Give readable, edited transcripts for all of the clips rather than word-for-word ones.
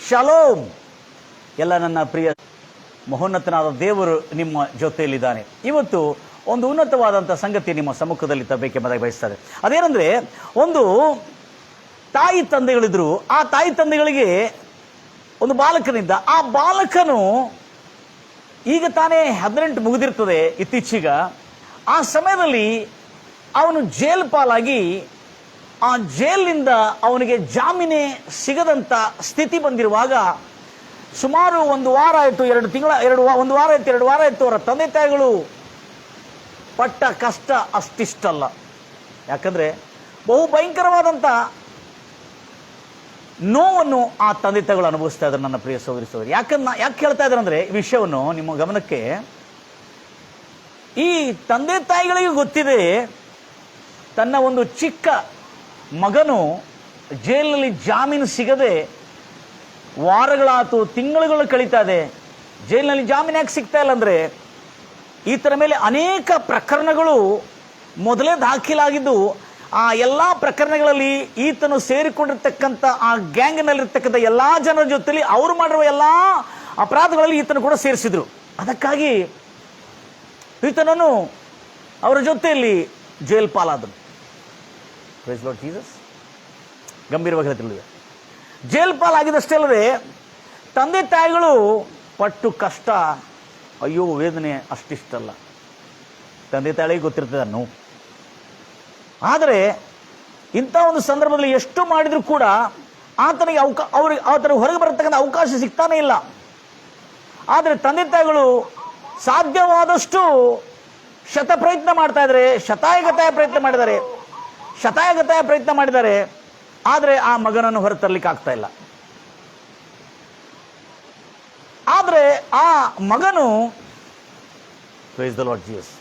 Shalom. ಎಲ್ಲ ನನ್ನ ಪ್ರಿಯ ಮಹೋನ್ನತನಾದ ದೇವರು ನಿಮ್ಮ ಜೊತೆಯಲ್ಲಿದ್ದಾನೆ. ಇವತ್ತು ಒಂದು ಉನ್ನತವಾದಂಥ ಸಂಗತಿ ನಿಮ್ಮ ಸಮ್ಮುಖದಲ್ಲಿ ತರಬೇಕೆಂಬುದಾಗಿ ಬಯಸ್ತಾರೆ. ಅದೇನೆಂದರೆ, ಒಂದು ತಾಯಿ ತಂದೆಗಳಿದ್ರು. ಆ ತಾಯಿ ತಂದೆಗಳಿಗೆ ಒಂದು ಬಾಲಕನಿದ್ದ. ಆ ಬಾಲಕನು ಈಗ ತಾನೇ 18 ಮುಗಿದಿರ್ತದೆ ಇತ್ತೀಚೆಗ. ಆ ಸಮಯದಲ್ಲಿ ಅವನು ಜೈಲ್ ಪಾಲಾಗಿ ಆ ಜೈಲಿನಿಂದ ಅವನಿಗೆ ಜಾಮೀನೇ ಸಿಗದಂತ ಸ್ಥಿತಿ ಬಂದಿರುವಾಗ, ಸುಮಾರು 1 ವಾರ ಆಯಿತು, 2 ತಿಂಗಳ 1 ವಾರ ಆಯಿತು, 2 ವಾರ ಆಯಿತು. ಅವರ ತಂದೆ ತಾಯಿಗಳು ಪಟ್ಟ ಕಷ್ಟ ಅಷ್ಟಿಷ್ಟಲ್ಲ. ಯಾಕಂದ್ರೆ ಬಹು ಭಯಂಕರವಾದಂಥ ನೋವನ್ನು ಆ ತಂದೆ ತಾಯಿಗಳು ಅನುಭವಿಸ್ತಾ ಇದ್ದಾರೆ. ನನ್ನ ಪ್ರಿಯ ಸಹೋದರಿ ಸಹೋದರಿ, ಯಾಕೆ ಹೇಳ್ತಾ ಇದ್ದಾರೆ ಅಂದ್ರೆ, ಈ ವಿಷಯವನ್ನು ನಿಮ್ಮ ಗಮನಕ್ಕೆ, ಈ ತಂದೆ ತಾಯಿಗಳಿಗೆ ಗೊತ್ತಿದೆ ತನ್ನ ಒಂದು ಚಿಕ್ಕ ಮಗನು ಜೈಲಿನಲ್ಲಿ ಜಾಮೀನು ಸಿಗದೆ ವಾರಗಳಾತು, ತಿಂಗಳುಗಳು ಕಳೀತಾ ಇದೆ. ಜೈಲಿನಲ್ಲಿ ಜಾಮೀನು ಯಾಕೆ ಸಿಗ್ತಾ ಇಲ್ಲ ಅಂದ್ರೆ, ಈತನ ಮೇಲೆ ಅನೇಕ ಪ್ರಕರಣಗಳು ಮೊದಲೇ ದಾಖಲಾಗಿದ್ದು, ಆ ಎಲ್ಲಾ ಪ್ರಕರಣಗಳಲ್ಲಿ ಈತನು ಸೇರಿಕೊಂಡಿರ್ತಕ್ಕಂಥ ಆ ಗ್ಯಾಂಗ್ನಲ್ಲಿರ್ತಕ್ಕಂಥ ಎಲ್ಲಾ ಜನರ ಜೊತೆಲಿ ಅವರು ಮಾಡಿರುವ ಎಲ್ಲಾ ಅಪರಾಧಗಳಲ್ಲಿ ಈತನು ಕೂಡ ಸೇರಿಸಿದ್ರು. ಅದಕ್ಕಾಗಿ ಈತನನ್ನು ಅವರ ಜೊತೆಯಲ್ಲಿ ಜೈಲ್ ಪಾಲಾದನು. Praise Lord Jesus. ಗಂಭೀರವಾಗಿ ಹೇಳ್ತಿಲ್ಲ, ಜೈಲ್ ಪಾಲಾಗಿದಷ್ಟೇ ಅಲ್ಲದೆ ತಂದೆ ತಾಯಿಗಳು ಪಟ್ಟು ಕಷ್ಟ, ಅಯ್ಯೋ ವೇದನೆ ಅಷ್ಟಿಷ್ಟಲ್ಲ. ತಂದೆ ತಾಯಿಗೆ ಗೊತ್ತಿರ್ತದೆ ನೋವು. ಆದರೆ ಇಂಥ ಒಂದು ಸಂದರ್ಭದಲ್ಲಿ ಎಷ್ಟು ಮಾಡಿದ್ರು ಕೂಡ ಆತನಿಗೆ ಆತನಿಗೆ ಹೊರಗೆ ಬರತಕ್ಕಂಥ ಅವಕಾಶ ಸಿಗ್ತಾನೆ ಇಲ್ಲ. ಆದರೆ ತಂದೆ ತಾಯಿಗಳು ಸಾಧ್ಯವಾದಷ್ಟು ಶತಪ್ರಯತ್ನ ಮಾಡ್ತಾ ಇದ್ದಾರೆ, ಶತಾಯಗತಾಯ ಪ್ರಯತ್ನ ಮಾಡಿದ್ದಾರೆ. ಆದರೆ ಆ ಮಗನನ್ನು ಹೊರತರಲಿಕ್ಕೆ ಆಗ್ತಾ ಇಲ್ಲ. ಆದರೆ ಆ ಮಗನು, ಪ್ರೈಸ್ ದ ಲಾರ್ಡ್ ಜೀಸಸ್,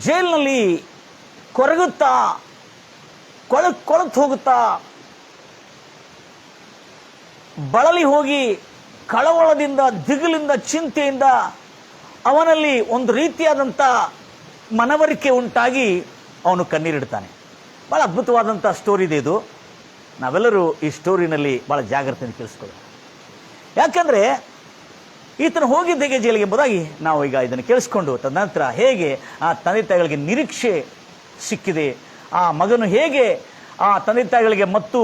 ಜೈಲಿನಲ್ಲಿ ಕೊರಗುತ್ತಾ ಕೊಳತು ಹೋಗುತ್ತಾ ಬಳಲಿ ಹೋಗಿ ಕಳವಳದಿಂದ, ದಿಗಿಲಿಂದ, ಚಿಂತೆಯಿಂದ ಅವನಲ್ಲಿ ಒಂದು ರೀತಿಯಾದಂಥ ಮನವರಿಕೆ ಉಂಟಾಗಿ ಅವನು ಕಣ್ಣೀರಿಡ್ತಾನೆ. ಬಹಳ ಅದ್ಭುತವಾದಂಥ ಸ್ಟೋರಿ ಇದೆ ಇದು. ನಾವೆಲ್ಲರೂ ಈ ಸ್ಟೋರಿನಲ್ಲಿ ಬಹಳ ಜಾಗ್ರತೆಯಿಂದ ಕೇಳಿಸ್ಕೊಳ್ಳೋಣ. ಯಾಕಂದ್ರೆ ಈತನು ಹೋಗಿದ್ದ ಹೇಗೆ ಜೈಲಿಗೆ ಎಂಬುದಾಗಿ ನಾವು ಈಗ ಇದನ್ನು ಕೇಳಿಸ್ಕೊಂಡು, ತದನಂತರ ಹೇಗೆ ಆ ತಂದೆ ತಾಯಿಗಳಿಗೆ ನಿರೀಕ್ಷೆ ಸಿಕ್ಕಿದೆ, ಆ ಮಗನು ಹೇಗೆ ಆ ತಂದೆ ತಾಯಿಗಳಿಗೆ ಮತ್ತು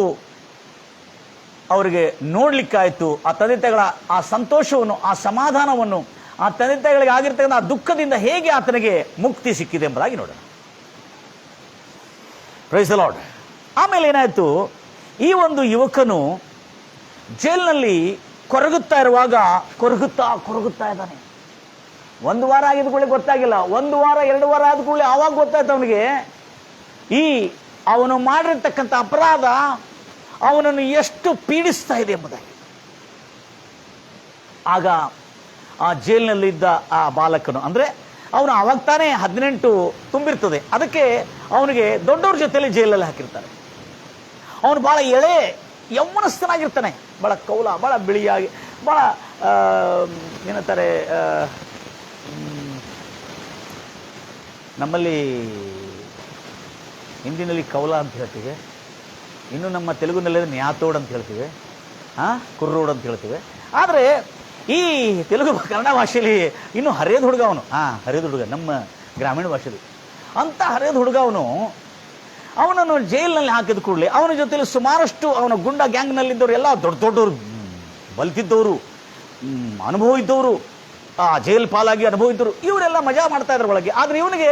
ಅವರಿಗೆ ನೋಡ್ಲಿಕ್ಕಾಯ್ತು, ಆ ತಂದೆ ತಾಯಿಗಳ ಆ ಸಂತೋಷವನ್ನು, ಆ ಸಮಾಧಾನವನ್ನು, ಆ ತಂದೆ ತಾಯಿಗಳಿಗೆ ಆಗಿರ್ತಕ್ಕಂಥ ಆ ದುಃಖದಿಂದ ಹೇಗೆ ಆತನಿಗೆ ಮುಕ್ತಿ ಸಿಕ್ಕಿದೆ ಎಂಬುದಾಗಿ ನೋಡೋಣ. Price the lord. ಆಮೇಲೆ ಏನಾಯ್ತು, ಈ ಒಂದು ಯುವಕನು ಜೈಲಿನಲ್ಲಿ ಕೊರಗುತ್ತಾ ಇರುವಾಗ ಕೊರಗುತ್ತಾ ಇದ್ದಾನೆ. 1 ವಾರ ಆಗಿದ ಕೂಡಲೇ ಗೊತ್ತಾಗಿಲ್ಲ. 1 ವಾರ 2 ವಾರ ಆದ ಕೂಡಲೇ ಆವಾಗ ಗೊತ್ತಾಯ್ತು ಅವನಿಗೆ, ಈ ಅವನು ಮಾಡಿರ್ತಕ್ಕಂಥ ಅಪರಾಧ ಅವನನ್ನು ಎಷ್ಟು ಪೀಡಿಸ್ತಾ ಇದೆ ಎಂಬುದಾಗಿ. ಆಗ ಆ ಜೈಲಿನಲ್ಲಿದ್ದ ಆ ಬಾಲಕನು, ಅಂದ್ರೆ ಅವನು ಅವಾಗ ತಾನೇ 18 ತುಂಬಿರ್ತದೆ, ಅದಕ್ಕೆ ಅವನಿಗೆ ದೊಡ್ಡವ್ರ ಜೊತೆಲಿ ಜೈಲಲ್ಲಿ ಹಾಕಿರ್ತಾರೆ. ಅವನು ಬಹಳ ಎಳೆ ಯೌವನಸ್ಥನಾಗಿರ್ತಾನೆ, ಬಹಳ ಕೌಲ, ಬಹಳ ಬಿಳಿಯಾಗಿ, ಬಹಳ ಏನಂತಾರೆ, ನಮ್ಮಲ್ಲಿ ಹಿಂದಿನಲ್ಲಿ ಕೌಲ ಅಂತ ಹೇಳ್ತೀವಿ, ಇನ್ನು ನಮ್ಮ ತೆಲುಗುನಲ್ಲಿ ನ್ಯಾತೋಡ್ ಅಂತ ಹೇಳ್ತೀವಿ, ಕುರ್ರೋಡ್ ಅಂತ ಹೇಳ್ತೀವಿ. ಆದರೆ ಈ ತೆಲುಗು ಕನ್ನಡ ಭಾಷೆಯಲ್ಲಿ ಇನ್ನು ಹರಿಯದ ಹುಡುಗ ಅವನು. ಹರಿಯದ ಹುಡುಗ ನಮ್ಮ ಗ್ರಾಮೀಣ ಭಾಷೆಯಲ್ಲಿ ಅಂತ ಹರಿಯದ ಹುಡುಗ ಅವನನ್ನು ಜೈಲಿನಲ್ಲಿ ಹಾಕಿದ ಕೂಡಲೇ ಅವನ ಜೊತೆಲಿ ಸುಮಾರಷ್ಟು ಅವನ ಗುಂಡ ಗ್ಯಾಂಗ್ನಲ್ಲಿದ್ದವರು ಎಲ್ಲ ದೊಡ್ಡವರು, ಬಲ್ತಿದ್ದವರು, ಅನುಭವ ಇದ್ದವರು, ಆ ಜೈಲ್ ಪಾಲಾಗಿ ಅನುಭವ ಇದ್ದವರು, ಇವರೆಲ್ಲ ಮಜಾ ಮಾಡ್ತಾ ಇದ್ರು ಒಳಗೆ. ಆದರೆ ಇವನಿಗೆ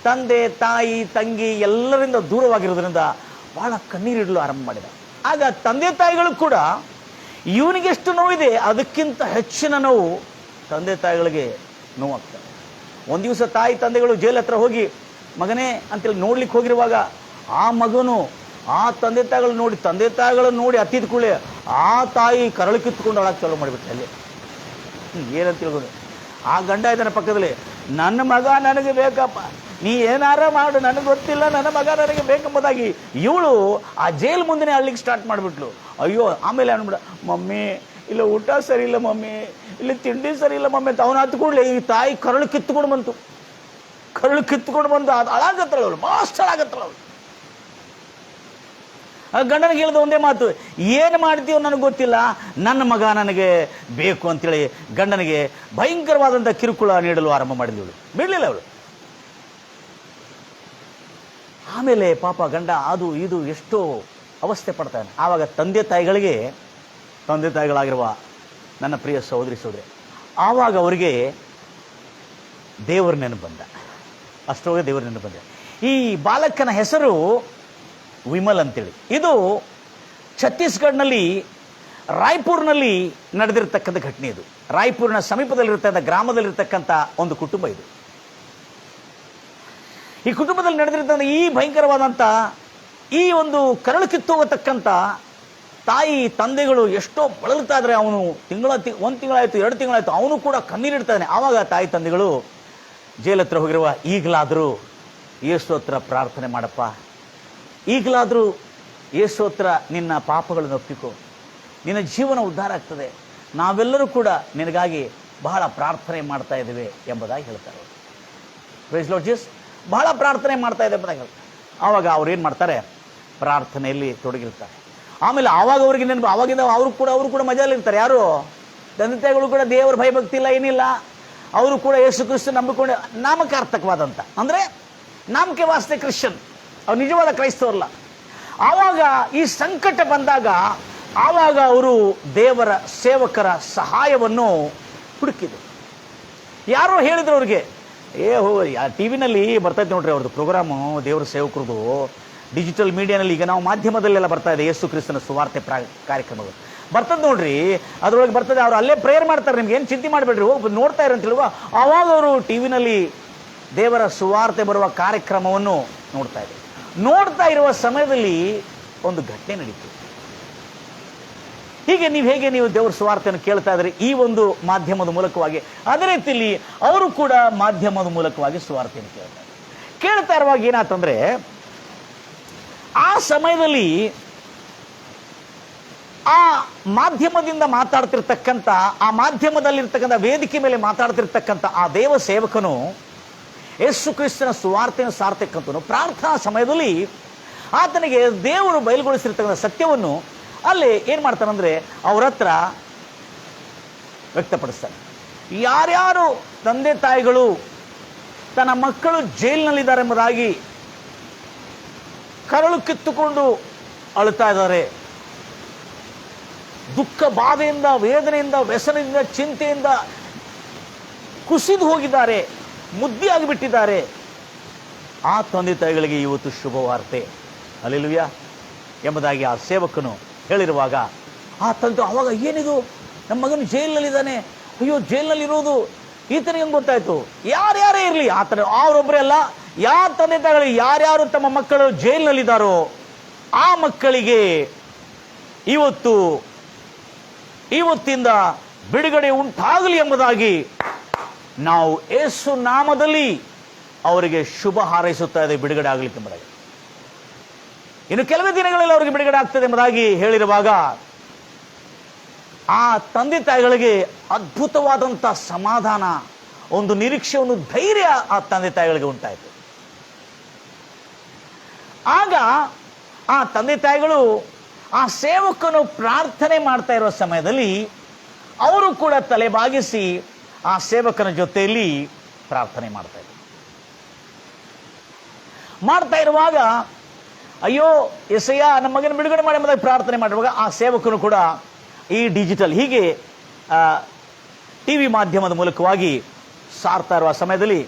ತಂದೆ ತಾಯಿ ತಂಗಿ ಎಲ್ಲರಿಂದ ದೂರವಾಗಿರೋದ್ರಿಂದ ಬಹಳ ಕಣ್ಣೀರಿಡಲು ಆರಂಭ ಮಾಡಿದ. ಆಗ ತಂದೆ ತಾಯಿಗಳು ಕೂಡ ಇವನಿಗೆ ಎಷ್ಟು ನೋವಿದೆ ಅದಕ್ಕಿಂತ ಹೆಚ್ಚಿನ ನೋವು ತಂದೆ ತಾಯಿಗಳಿಗೆ ನೋವಾಗ್ತದೆ. ಒಂದು ದಿವಸ ತಾಯಿ ತಂದೆಗಳು ಜೈಲ್ ಹತ್ರ ಹೋಗಿ ಮಗನೇ ಅಂತೇಳಿ ನೋಡ್ಲಿಕ್ಕೆ ಹೋಗಿರುವಾಗ ಆ ಮಗನು ಆ ತಂದೆ ತಾಯಿಗಳನ್ನು ನೋಡಿ ಹತ್ತಿದ ಕೂಡಲೇ ಆ ತಾಯಿ ಕರಳು ಕಿತ್ಕೊಂಡು ಒಳಗೆ ಚಾಲು ಮಾಡಿಬಿಟ್ಟೆ. ಅಲ್ಲಿ ಏನಂತ ಹೇಳ್ಬೋದು, ಆ ಗಂಡ ಇದ್ದಾನೆ ಪಕ್ಕದಲ್ಲಿ, ನನ್ನ ಮಗ ನನಗೆ ಬೇಕಪ್ಪ, ನೀ ಏನಾರ ಮಾಡು, ನನಗೆ ಗೊತ್ತಿಲ್ಲ, ನನ್ನ ಮಗ ನನಗೆ ಬೇಕೆಂಬುದಾಗಿ ಇವಳು ಆ ಜೈಲ್ ಮುಂದೆ ಅಳ್ಲಿಕ್ಕೆ ಸ್ಟಾರ್ಟ್ ಮಾಡಿಬಿಟ್ಲು. ಅಯ್ಯೋ, ಆಮೇಲೆ ಅನ್ಬಿಡ, ಮಮ್ಮಿ ಇಲ್ಲ ಊಟ ಸರಿ ಇಲ್ಲ ಮಮ್ಮಿ, ಇಲ್ಲಿ ತಿಂಡಿ ಸರಿ ಇಲ್ಲ ಮಮ್ಮಿ ಅಂತ ಅವನು ಹತ್ತು ಕೂಡಲೇ ಈ ತಾಯಿ ಕರಳು ಕಿತ್ಕೊಂಡು ಬಂದು ಅದು ಅಳಾಗತ್ತಳ ಅವಳು, ಮಾಸ್ಟ್ ಅಳಾಗತ್ತಳ ಅವಳು. ಗಂಡನಿಗೆ ಹೇಳಿದ ಒಂದೇ ಮಾತು, ಏನು ಮಾಡ್ತೀವೋ ನನಗೆ ಗೊತ್ತಿಲ್ಲ, ನನ್ನ ಮಗ ನನಗೆ ಬೇಕು ಅಂತೇಳಿ ಗಂಡನಿಗೆ ಭಯಂಕರವಾದಂಥ ಕಿರುಕುಳ ನೀಡಲು ಆರಂಭ ಮಾಡಿದವಳು. ಬಿಡಲಿಲ್ಲ ಅವಳು. ಆಮೇಲೆ ಪಾಪ ಗಂಡ ಅದು ಇದು ಎಷ್ಟೋ ಅವಸ್ಥೆ ಪಡ್ತಾನೆ. ಆವಾಗ ತಂದೆ ತಾಯಿಗಳಾಗಿರುವ ನನ್ನ ಪ್ರಿಯ ಸಹೋದರಿ ಆವಾಗ ಅವರಿಗೆ ದೇವರ ನೆನಪು ಬಂದ. ಅಷ್ಟೊಳಗೆ ದೇವರ ನೆನಪು ಬಂದ. ಈ ಬಾಲಕನ ಹೆಸರು ವಿಮಲ್ ಅಂತೇಳಿ. ಇದು ಛತ್ತೀಸ್ಗಢನಲ್ಲಿ ರಾಯ್ಪುರ್ನಲ್ಲಿ ನಡೆದಿರತಕ್ಕಂಥ ಘಟನೆ. ಇದು ರಾಯ್ಪುರ್ನ ಸಮೀಪದಲ್ಲಿರ್ತಕ್ಕಂಥ ಗ್ರಾಮದಲ್ಲಿರ್ತಕ್ಕಂಥ ಒಂದು ಕುಟುಂಬ. ಇದು ಈ ಕುಟುಂಬದಲ್ಲಿ ನಡೆದಿರ್ತಕ್ಕಂಥ ಈ ಭಯಂಕರವಾದಂಥ ಈ ಒಂದು ಕರಳು ಕಿತ್ತೋಗತಕ್ಕಂಥ ತಾಯಿ ತಂದೆಗಳು ಎಷ್ಟೋ ಬಳಲ್ತಾ ಇದ್ರೆ. ಅವನು ಒಂದು ತಿಂಗಳಾಯ್ತು, 2 ತಿಂಗಳಾಯ್ತು, ಅವನು ಕೂಡ ಕಣ್ಣೀರಿಡ್ತಾನೆ. ಆವಾಗ ತಾಯಿ ತಂದೆಗಳು ಜೈಲ್ ಹತ್ರ ಹೋಗಿರುವ, ಈಗಲಾದರೂ ಯೇಸು ಹತ್ರ ಪ್ರಾರ್ಥನೆ ಮಾಡಪ್ಪ, ಈಗಲಾದರೂ ಯೇಸು ಹತ್ರ ನಿನ್ನ ಪಾಪಗಳನ್ನು ಒಪ್ಪಿಕೋ, ನಿನ್ನ ಜೀವನ ಉದ್ಧಾರ ಆಗ್ತದೆ, ನಾವೆಲ್ಲರೂ ಕೂಡ ನಿನಗಾಗಿ ಬಹಳ ಪ್ರಾರ್ಥನೆ ಮಾಡ್ತಾ ಇದ್ದೇವೆ ಎಂಬುದಾಗಿ ಹೇಳ್ತಾರೆ. Praise Lord Jesus. ಬಹಳ ಪ್ರಾರ್ಥನೆ ಮಾಡ್ತಾ ಇದೆ ಎಂಬುದಾಗಿ ಹೇಳ್ತಾರೆ. ಆವಾಗ ಅವ್ರು ಏನು ಮಾಡ್ತಾರೆ, ಪ್ರಾರ್ಥನೆಯಲ್ಲಿ ತೊಡಗಿರ್ತಾರೆ. ಆಮೇಲೆ ಆವಾಗ ಅವ್ರಿಗೆ ನೆನಪು, ಆವಾಗಿಂದ ಅವರು ಕೂಡ ಮಜಾಲಿರ್ತಾರೆ. ಯಾರು ತಂದೆ ತಾಯಿಗಳು ಕೂಡ ದೇವರ ಭಯಭಕ್ತಿ ಇಲ್ಲ, ಏನಿಲ್ಲ. ಅವರು ಕೂಡ ಯೇಸು ಕ್ರಿಸ್ತ ನಂಬಿಕೊಂಡು ನಾಮಕಾರ್ಥಕವಾದಂಥ, ಅಂದರೆ ನಾಮಕೆ ವಾಸ್ತೆ ಕ್ರಿಶ್ಚಿಯನ್, ಅವ್ರು ನಿಜವಾದ ಕ್ರೈಸ್ತವರಲ್ಲ. ಆವಾಗ ಈ ಸಂಕಟ ಬಂದಾಗ ಆವಾಗ ಅವರು ದೇವರ ಸೇವಕರ ಸಹಾಯವನ್ನು ಹುಡುಕಿದರು. ಯಾರೋ ಹೇಳಿದ್ರು ಅವ್ರಿಗೆ, ಟಿವಿನಲ್ಲಿ ಬರ್ತೈತೆ ನೋಡ್ರಿ ಅವ್ರದ್ದು ಪ್ರೋಗ್ರಾಮು, ದೇವರ ಸೇವಕರದು ಡಿಜಿಟಲ್ ಮೀಡಿಯಾನಲ್ಲಿ. ಈಗ ನಾವು ಮಾಧ್ಯಮದಲ್ಲೆಲ್ಲ ಬರ್ತಾ ಇದೆ ಯೇಸು ಕ್ರಿಸ್ತನ ಸುವಾರ್ತೆ ಕಾರ್ಯಕ್ರಮಗಳು ಬರ್ತದೆ ನೋಡ್ರಿ, ಅದರೊಳಗೆ ಬರ್ತದೆ. ಅವ್ರು ಅಲ್ಲೇ ಪ್ರೇಯರ್ ಮಾಡ್ತಾರೆ, ನಿಮ್ಗೆ ಏನು ಚಿಂತೆ ಮಾಡಬೇಡ್ರಿ, ಹೋಗಿ ನೋಡ್ತಾ ಇರಂತ ಹೇಳುವ. ಆವಾಗ ಅವರು ಟಿವಿನಲ್ಲಿ ದೇವರ ಸುವಾರ್ತೆ ಬರುವ ಕಾರ್ಯಕ್ರಮವನ್ನು ನೋಡ್ತಾ ಇದ್ರು. ನೋಡ್ತಾ ಇರುವ ಸಮಯದಲ್ಲಿ ಒಂದು ಘಟನೆ ನಡೀತು. ಹೀಗೆ ನೀವು ದೇವರ ಸುವಾರ್ತೆಯನ್ನು ಕೇಳ್ತಾ ಇದ್ರೆ ಈ ಒಂದು ಮಾಧ್ಯಮದ ಮೂಲಕವಾಗಿ, ಅದೇ ರೀತಿಯಲ್ಲಿ ಅವರು ಕೂಡ ಮಾಧ್ಯಮದ ಮೂಲಕವಾಗಿ ಸುವಾರ್ತೆಯನ್ನು ಕೇಳ್ತಾ ಇರುವಾಗ ಏನಾಯ್ತಂದ್ರೆ, ಆ ಸಮಯದಲ್ಲಿ ಆ ಮಾಧ್ಯಮದಿಂದ ಮಾತಾಡ್ತಿರ್ತಕ್ಕಂಥ, ಆ ಮಾಧ್ಯಮದಲ್ಲಿರ್ತಕ್ಕಂಥ ವೇದಿಕೆ ಮೇಲೆ ಮಾತಾಡ್ತಿರ್ತಕ್ಕಂಥ ಆ ದೇವ ಸೇವಕನು ಯೇಸು ಕ್ರಿಸ್ತನ ಸುವಾರ್ತೆಯನ್ನು ಸಾರ್ತಕ್ಕಂಥನು ಪ್ರಾರ್ಥನಾ ಸಮಯದಲ್ಲಿ ಆತನಿಗೆ ದೇವರು ಬಯಲುಗೊಳಿಸಿರ್ತಕ್ಕಂಥ ಸತ್ಯವನ್ನು ಅಲ್ಲಿ ಏನು ಮಾಡ್ತಾನಂದ್ರೆ ಅವ್ರ ಹತ್ರ ವ್ಯಕ್ತಪಡಿಸ್ತಾನೆ. ಯಾರ್ಯಾರು ತಂದೆ ತಾಯಿಗಳು ತನ್ನ ಮಕ್ಕಳು ಜೈಲಿನಲ್ಲಿದ್ದಾರೆ ಎಂಬುದಾಗಿ ಕರಳು ಕಿತ್ತುಕೊಂಡು ಅಳುತ್ತಾ ಇದ್ದಾರೆ, ದುಃಖ ಬಾಧೆಯಿಂದ, ವೇದನೆಯಿಂದ, ವ್ಯಸನದಿಂದ, ಚಿಂತೆಯಿಂದ ಕುಸಿದು ಹೋಗಿದ್ದಾರೆ, ಮುದ್ದಿಯಾಗಿ ಬಿಟ್ಟಿದ್ದಾರೆ, ಆ ತಂದೆ ತಾಯಿಗಳಿಗೆ ಇವತ್ತು ಶುಭವಾರ್ತೆ, ಹಲ್ಲೆಲೂಯಾ ಎಂಬುದಾಗಿ ಆ ಸೇವಕನು ಹೇಳಿರುವಾಗ ಆ ತಂದೆ ಅವಾಗ, ಏನಿದು ನಮ್ಮ ಮಗನು ಜೈಲಿನಲ್ಲಿದ್ದಾನೆ, ಅಯ್ಯೋ ಜೈಲಿನಲ್ಲಿರೋದು ಈತನಿಗೆ ಹೆಂಗೆ ಗೊತ್ತಾಯ್ತು? ಯಾರ್ಯಾರೇ ಇರಲಿ ಆತನ, ಅವರೊಬ್ಬರೇ ಅಲ್ಲ, ಯಾರ ತಂದೆ ತಾಯಿಗಳಿಗೆ ಯಾರ್ಯಾರು ತಮ್ಮ ಮಕ್ಕಳು ಜೈಲಿನಲ್ಲಿದ್ದಾರೋ ಆ ಮಕ್ಕಳಿಗೆ ಇವತ್ತಿಂದ ಬಿಡುಗಡೆ ಉಂಟಾಗಲಿ ಎಂಬುದಾಗಿ ನಾವು ಯೇಸು ನಾಮದಲ್ಲಿ ಅವರಿಗೆ ಶುಭ ಹಾರೈಸುತ್ತಾ ಇದೆ, ಬಿಡುಗಡೆ ಆಗಲಿಕ್ಕೆ ಎಂಬುದಾಗಿ. ಇನ್ನು ಕೆಲವೇ ದಿನಗಳಲ್ಲಿ ಅವರಿಗೆ ಬಿಡುಗಡೆ ಆಗ್ತದೆ ಎಂಬುದಾಗಿ ಹೇಳಿರುವಾಗ ಆ ತಂದೆ ತಾಯಿಗಳಿಗೆ ಅದ್ಭುತವಾದಂಥ ಸಮಾಧಾನ, ಒಂದು ನಿರೀಕ್ಷೆ, ಒಂದು ಧೈರ್ಯ ಆ ತಂದೆ ತಾಯಿಗಳಿಗೆ ಉಂಟಾಯಿತು. ಆಗ ಆ ತಂದೆ ತಾಯಿಗಳು ಆ ಸೇವಕನು ಪ್ರಾರ್ಥನೆ ಮಾಡ್ತಾ ಇರುವ ಸಮಯದಲ್ಲಿ ಅವರು ಕೂಡ ತಲೆಬಾಗಿಸಿ ಆ ಸೇವಕನ ಜೊತೆಯಲ್ಲಿ ಪ್ರಾರ್ಥನೆ ಮಾಡ್ತಾ ಇರುವಾಗ, ಅಯ್ಯೋ ಎಸಯ್ಯ ನಮ್ಮ ಮಗನ ಬಿಡುಗಡೆ ಮಾಡಿ ಎಂಬುದಾಗಿ ಪ್ರಾರ್ಥನೆ ಮಾಡಿರುವಾಗ ಆ ಸೇವಕನು ಕೂಡ ಈ ಡಿಜಿಟಲ್ ಹೀಗೆ ಟಿವಿ ಮಾಧ್ಯಮದ ಮೂಲಕವಾಗಿ ಸಾರ್ತಾ ಇರುವ ಸಮಯದಲ್ಲಿ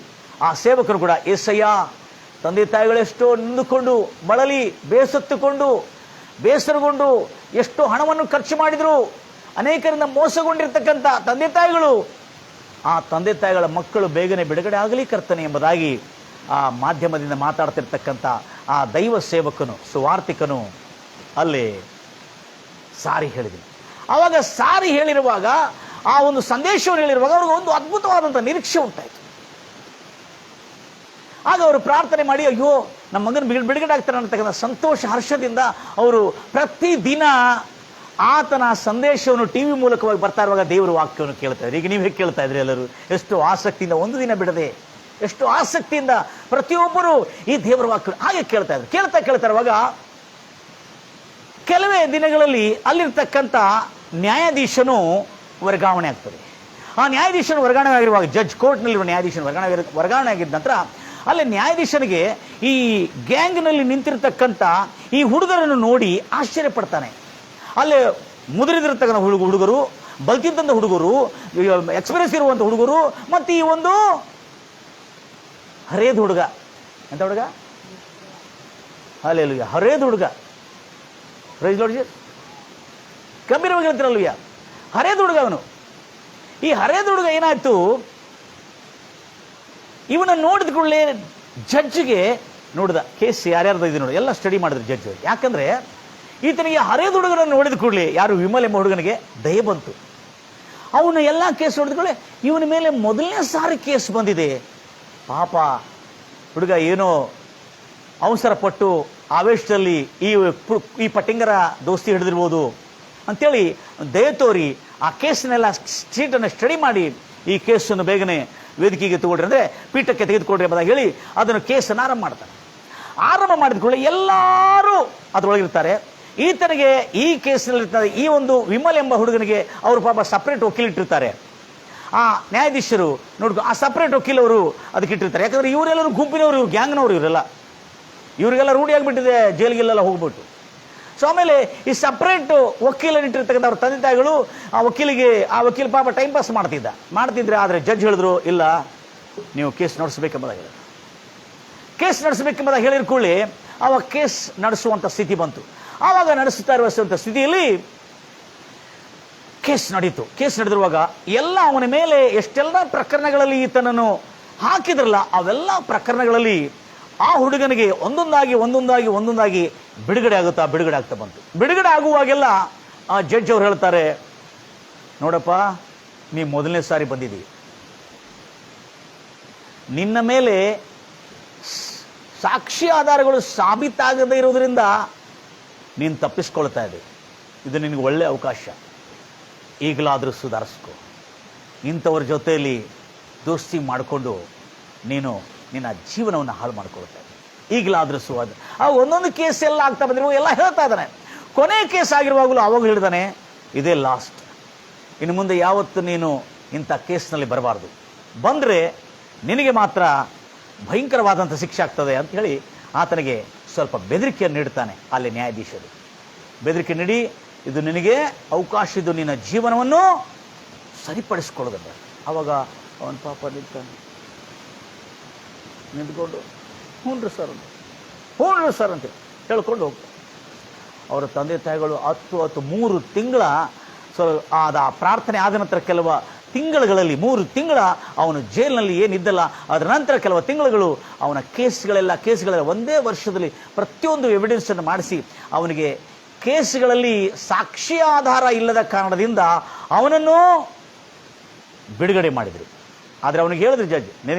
ಆ ಸೇವಕರು ಕೂಡ ಎಸಯ್ಯ ತಂದೆ ತಾಯಿಗಳೆಷ್ಟೋ ನಿಂದುಕೊಂಡು ಬಳಲಿ ಬೇಸರಗೊಂಡು ಎಷ್ಟೋ ಹಣವನ್ನು ಖರ್ಚು ಮಾಡಿದ್ರು, ಅನೇಕರಿಂದ ಮೋಸಗೊಂಡಿರ್ತಕ್ಕಂಥ ತಂದೆ ತಾಯಿಗಳು, ಆ ತಂದೆ ತಾಯಿಗಳ ಮಕ್ಕಳು ಬೇಗನೆ ಬಿಡುಗಡೆ ಆಗಲಿ ಕರ್ತನೆ ಎಂಬುದಾಗಿ ಆ ಮಾಧ್ಯಮದಿಂದ ಮಾತಾಡ್ತಿರ್ತಕ್ಕಂಥ ಆ ದೈವ ಸೇವಕನು, ಸುವಾರ್ತಿಕನು ಅಲ್ಲಿ ಸಾರಿ ಹೇಳಿದನು. ಆವಾಗ ಸಾರಿ ಹೇಳಿರುವಾಗ, ಆ ಒಂದು ಸಂದೇಶವನ್ನು ಹೇಳಿರುವಾಗ ಅವ್ರಿಗೆ ಒಂದು ಅದ್ಭುತವಾದಂಥ ನಿರೀಕ್ಷೆ ಉಂಟಾಯಿತು. ಆಗ ಅವರು ಪ್ರಾರ್ಥನೆ ಮಾಡಿ, ಅಯ್ಯೋ ನಮ್ಮ ಮಗನ ಬಿಡುಗಡೆ ಆಗ್ತಾರೆ ಅನ್ನತಕ್ಕಂಥ ಸಂತೋಷ ಹರ್ಷದಿಂದ ಅವರು ಪ್ರತಿದಿನ ಆತನ ಸಂದೇಶವನ್ನು ಟಿವಿ ಮೂಲಕವಾಗಿ ಬರ್ತಾ ಇರುವಾಗ ದೇವರ ವಾಕ್ಯವನ್ನು ಕೇಳ್ತಾ ಇದ್ರು. ಈಗ ನೀವು ಹೇಗೆ ಕೇಳ್ತಾ ಇದ್ರಿ ಎಲ್ಲರೂ, ಎಷ್ಟು ಆಸಕ್ತಿಯಿಂದ, ಒಂದು ದಿನ ಬಿಡದೆ ಎಷ್ಟು ಆಸಕ್ತಿಯಿಂದ ಪ್ರತಿಯೊಬ್ಬರು ಈ ದೇವರ ವಾಕ್ಯ ಹಾಗೆ ಕೇಳ್ತಾ ಇದ್ರು. ಕೇಳ್ತಾ ಇರುವಾಗ ಕೆಲವೇ ದಿನಗಳಲ್ಲಿ ಅಲ್ಲಿರ್ತಕ್ಕಂಥ ನ್ಯಾಯಾಧೀಶನು ವರ್ಗಾವಣೆ ಆಗ್ತದೆ. ಆ ನ್ಯಾಯಾಧೀಶನು ವರ್ಗಾವಣೆ ಆಗಿರುವಾಗ, ಜಡ್ಜ್ ಕೋರ್ಟ್ನಲ್ಲಿರುವ ನ್ಯಾಯಾಧೀಶನು ವರ್ಗಾವಣೆ ಆಗಿದ್ದ ನಂತರ ಅಲ್ಲಿ ನ್ಯಾಯಾಧೀಶನಿಗೆ ಈ ಗ್ಯಾಂಗ್ನಲ್ಲಿ ನಿಂತಿರ್ತಕ್ಕಂಥ ಈ ಹುಡುಗರನ್ನು ನೋಡಿ ಆಶ್ಚರ್ಯ ಪಡ್ತಾನೆ. ಅಲ್ಲಿ ಮುದುರಿದಿರ್ತಕ್ಕಂಥ ಹುಡುಗರು, ಬಲ್ತಿದ್ದಂಥ ಹುಡುಗರು, ಎಕ್ಸ್ಪೀರಿಯನ್ಸ್ ಇರುವಂಥ ಹುಡುಗರು, ಮತ್ತು ಈ ಒಂದು ಹರೇದ ಹುಡುಗ. ಎಂಥ ಹುಡುಗ? ಅಲ್ಲೆಲ್ಲೂಯ್ಯ, ಹರೇದ ಹುಡುಗ. Praise Lord Jesus. ಗಂಭೀರವಾಗಿ ಹೇಳ್ತಿರಲ್ವಯ್ಯ, ಹರೇದ ಹುಡುಗ ಅವನು. ಈ ಹರೇದ ಹುಡುಗ ಏನಾಯ್ತು, ಇವನ ನೋಡಿದ ಕೂಡಲೇ ಜಡ್ಜ್ಗೆ ನೋಡಿದ ಕೇಸ್ ಯಾರ್ಯಾರ್ದು ಇದೆ ನೋಡಿ, ಎಲ್ಲ ಸ್ಟಡಿ ಮಾಡಿದ್ರು ಜಡ್ಜ್. ಯಾಕಂದ್ರೆ ಈತನಿಗೆ ಹರೇದ ಹುಡುಗನನ್ನು ನೋಡಿದ ಕೂಡಲೇ ಯಾರು ವಿಮಲ್ ಎಂಬ ಹುಡುಗನಿಗೆ ದಯೆ ಬಂತು. ಅವನು ಎಲ್ಲ ಕೇಸ್ ನೋಡಿದ ಕೂಡಲೇ ಇವನ ಮೇಲೆ ಮೊದಲನೇ ಸಾರಿ ಕೇಸ್ ಬಂದಿದೆ. ಪಾಪ ಹುಡುಗ ಏನೋ ಅವಸರ ಪಟ್ಟು ಆವೇಶದಲ್ಲಿ ಈ ಪಟ್ಟಿಂಗರ ದೋಸ್ತಿ ಹಿಡಿದಿರ್ಬೋದು ಅಂತೇಳಿ ದಯೆ ತೋರಿ ಆ ಕೇಸನ್ನೆಲ್ಲ ಶೀಟನ್ನು ಸ್ಟಡಿ ಮಾಡಿ ಈ ಕೇಸನ್ನು ಬೇಗನೆ ವೇದಿಕೆಗೆ ತಗೊಳ್ರಿ, ಅಂದರೆ ಪೀಠಕ್ಕೆ ತೆಗೆದುಕೊಳ್ರಿ ಎಂಬುದಾಗಿ ಹೇಳಿ ಅದನ್ನು ಕೇಸನ್ನು ಆರಂಭ ಮಾಡ್ತಾರೆ. ಆರಂಭ ಮಾಡಿದ ಕೂಡಲೇ ಎಲ್ಲರೂ ಅದರೊಳಗಿರ್ತಾರೆ. ಈತನಿಗೆ ಈ ಕೇಸಿನಲ್ಲಿರ್ತಾರೆ, ಈ ಒಂದು ವಿಮಲ್ ಎಂಬ ಹುಡುಗನಿಗೆ ಅವರು ಪಾಪ ಸಪ್ರೇಟ್ ವಕೀಲಿಟ್ಟಿರ್ತಾರೆ. ಆ ನ್ಯಾಯಾಧೀಶರು ನೋಡ್ಕೊ ಆ ಸಪ್ರೇಟ್ ವಕೀಲವರು ಅದಕ್ಕೆ ಇಟ್ಟಿರ್ತಾರೆ. ಯಾಕಂದರೆ ಇವರೆಲ್ಲರೂ ಗುಂಪಿನವರು, ಗ್ಯಾಂಗ್ನವರು ಇವರೆಲ್ಲ, ಇವರಿಗೆಲ್ಲ ರೂಢಿ ಆಗಿಬಿಟ್ಟಿದೆ ಜೈಲಿಗೆಲ್ಲ ಹೋಗ್ಬಿಟ್ಟು. ಸೊ ಆಮೇಲೆ ಈ ಸಪ್ರೇಟ್ ವಕೀಲನಿಟ್ಟಿರ್ತಕ್ಕಂಥ ಅವ್ರ ತಂದೆ ತಾಯಿಗಳು ಆ ವಕೀಲ ಪಾಪ ಟೈಮ್ ಪಾಸ್ ಮಾಡ್ತಿದ್ರೆ, ಆದರೆ ಜಡ್ಜ್ ಹೇಳಿದ್ರು ಇಲ್ಲ, ನೀವು ಕೇಸ್ ನಡೆಸಬೇಕೆಂಬುದಾಗಿ ಕೇಸ್ ನಡೆಸಬೇಕೆಂಬುದಾಗಿ ಹೇಳಿದ ಕೂಡಲೇ ಆವಾಗ ಕೇಸ್ ನಡೆಸುವಂಥ ಸ್ಥಿತಿ ಬಂತು. ಆವಾಗ ನಡೆಸುತ್ತಾ ಇರುವಂಥ ಸ್ಥಿತಿಯಲ್ಲಿ ಕೇಸ್ ನಡೀತು. ಕೇಸ್ ನಡೆದಿರುವಾಗ ಎಲ್ಲ ಅವನ ಮೇಲೆ ಎಷ್ಟೆಲ್ಲ ಪ್ರಕರಣಗಳಲ್ಲಿ ಈತನನ್ನು ಹಾಕಿದ್ರಲ್ಲ, ಅವೆಲ್ಲ ಪ್ರಕರಣಗಳಲ್ಲಿ ಆ ಹುಡುಗನಿಗೆ ಒಂದೊಂದಾಗಿ ಬಿಡುಗಡೆ ಆಗ್ತಾ ಬಂತು. ಬಿಡುಗಡೆ ಆಗುವಾಗೆಲ್ಲ ಆ ಜಡ್ಜ್ ಅವ್ರು ಹೇಳ್ತಾರೆ, ನೋಡಪ್ಪ, ನೀ ಮೊದಲನೇ ಸಾರಿ ಬಂದಿದ್ದೀವಿ, ನಿನ್ನ ಮೇಲೆ ಸಾಕ್ಷಿ ಆಧಾರಗಳು ಸಾಬೀತಾಗದೇ ಇರೋದ್ರಿಂದ ನೀನು ತಪ್ಪಿಸ್ಕೊಳ್ತಾ ಇದೆ. ಇದು ನಿನಗೆ ಒಳ್ಳೆ ಅವಕಾಶ, ಈಗಲಾದರೂ ಸುಧಾರಿಸ್ಕೊ. ಇಂಥವ್ರ ಜೊತೆಯಲ್ಲಿ ದೋಸ್ತಿ ಮಾಡಿಕೊಂಡು ನೀನು ನಿನ್ನ ಜೀವನವನ್ನು ಹಾಳು ಮಾಡ್ಕೊಳ್ತಾ ಇದ್ದೆ. ಈಗಲಾದರೂ ಸುವಾದ ಆ ಒಂದೊಂದು ಕೇಸ್ ಎಲ್ಲ ಆಗ್ತಾ ಬಂದಿರುವ ಎಲ್ಲ ಹೇಳ್ತಾ ಇದ್ದಾನೆ. ಕೊನೆ ಕೇಸ್ ಆಗಿರುವಾಗಲೂ ಅವಾಗ ಹೇಳಿದಾನೆ, ಇದೇ ಲಾಸ್ಟ್, ಇನ್ನು ಮುಂದೆ ಯಾವತ್ತು ನೀನು ಇಂಥ ಕೇಸ್ನಲ್ಲಿ ಬರಬಾರ್ದು, ಬಂದರೆ ನಿನಗೆ ಮಾತ್ರ ಭಯಂಕರವಾದಂಥ ಶಿಕ್ಷೆ ಆಗ್ತದೆ ಅಂತ ಹೇಳಿ ಆತನಿಗೆ ಸ್ವಲ್ಪ ಬೆದರಿಕೆಯನ್ನು ನೀಡ್ತಾನೆ. ಅಲ್ಲಿ ನ್ಯಾಯಾಧೀಶರು ಬೆದರಿಕೆ ನೀಡಿ, ಇದು ನಿನಗೆ ಅವಕಾಶ, ಇದು ನಿನ್ನ ಜೀವನವನ್ನು ಸರಿಪಡಿಸ್ಕೊಳ್ಳೋದಲ್ಲ. ಆವಾಗ ಅವನ ಪಾಪ ನಿಂತ್ಕೊಂಡು ಹ್ಞೂ ಸರ್ ಅಂತ ಹೇಳ್ಕೊಂಡು ಹೋಗ್ತಾರೆ. ಅವರ ತಂದೆ ತಾಯಿಗಳು 3 ತಿಂಗಳ ಆ ಪ್ರಾರ್ಥನೆ ಆದ ನಂತರ ಕೆಲವು ತಿಂಗಳುಗಳಲ್ಲಿ 3 ತಿಂಗಳ ಅವನು ಜೈಲಿನಲ್ಲಿ ಏನಿದ್ದಲ್ಲ, ಅದರ ನಂತರ ಕೆಲವು ತಿಂಗಳುಗಳು ಅವನ ಕೇಸ್ಗಳೆಲ್ಲ ಒಂದೇ ವರ್ಷದಲ್ಲಿ ಪ್ರತಿಯೊಂದು ಎವಿಡೆನ್ಸನ್ನು ಮಾಡಿಸಿ ಅವನಿಗೆ ಕೇಸ್ಗಳಲ್ಲಿ ಸಾಕ್ಷಿ ಆಧಾರ ಇಲ್ಲದ ಕಾರಣದಿಂದ ಅವನನ್ನು ಬಿಡುಗಡೆ ಮಾಡಿದರು. ಆದರೆ ಅವನಿಗೆ ಹೇಳಿದ್ರು ಜಡ್ಜ್,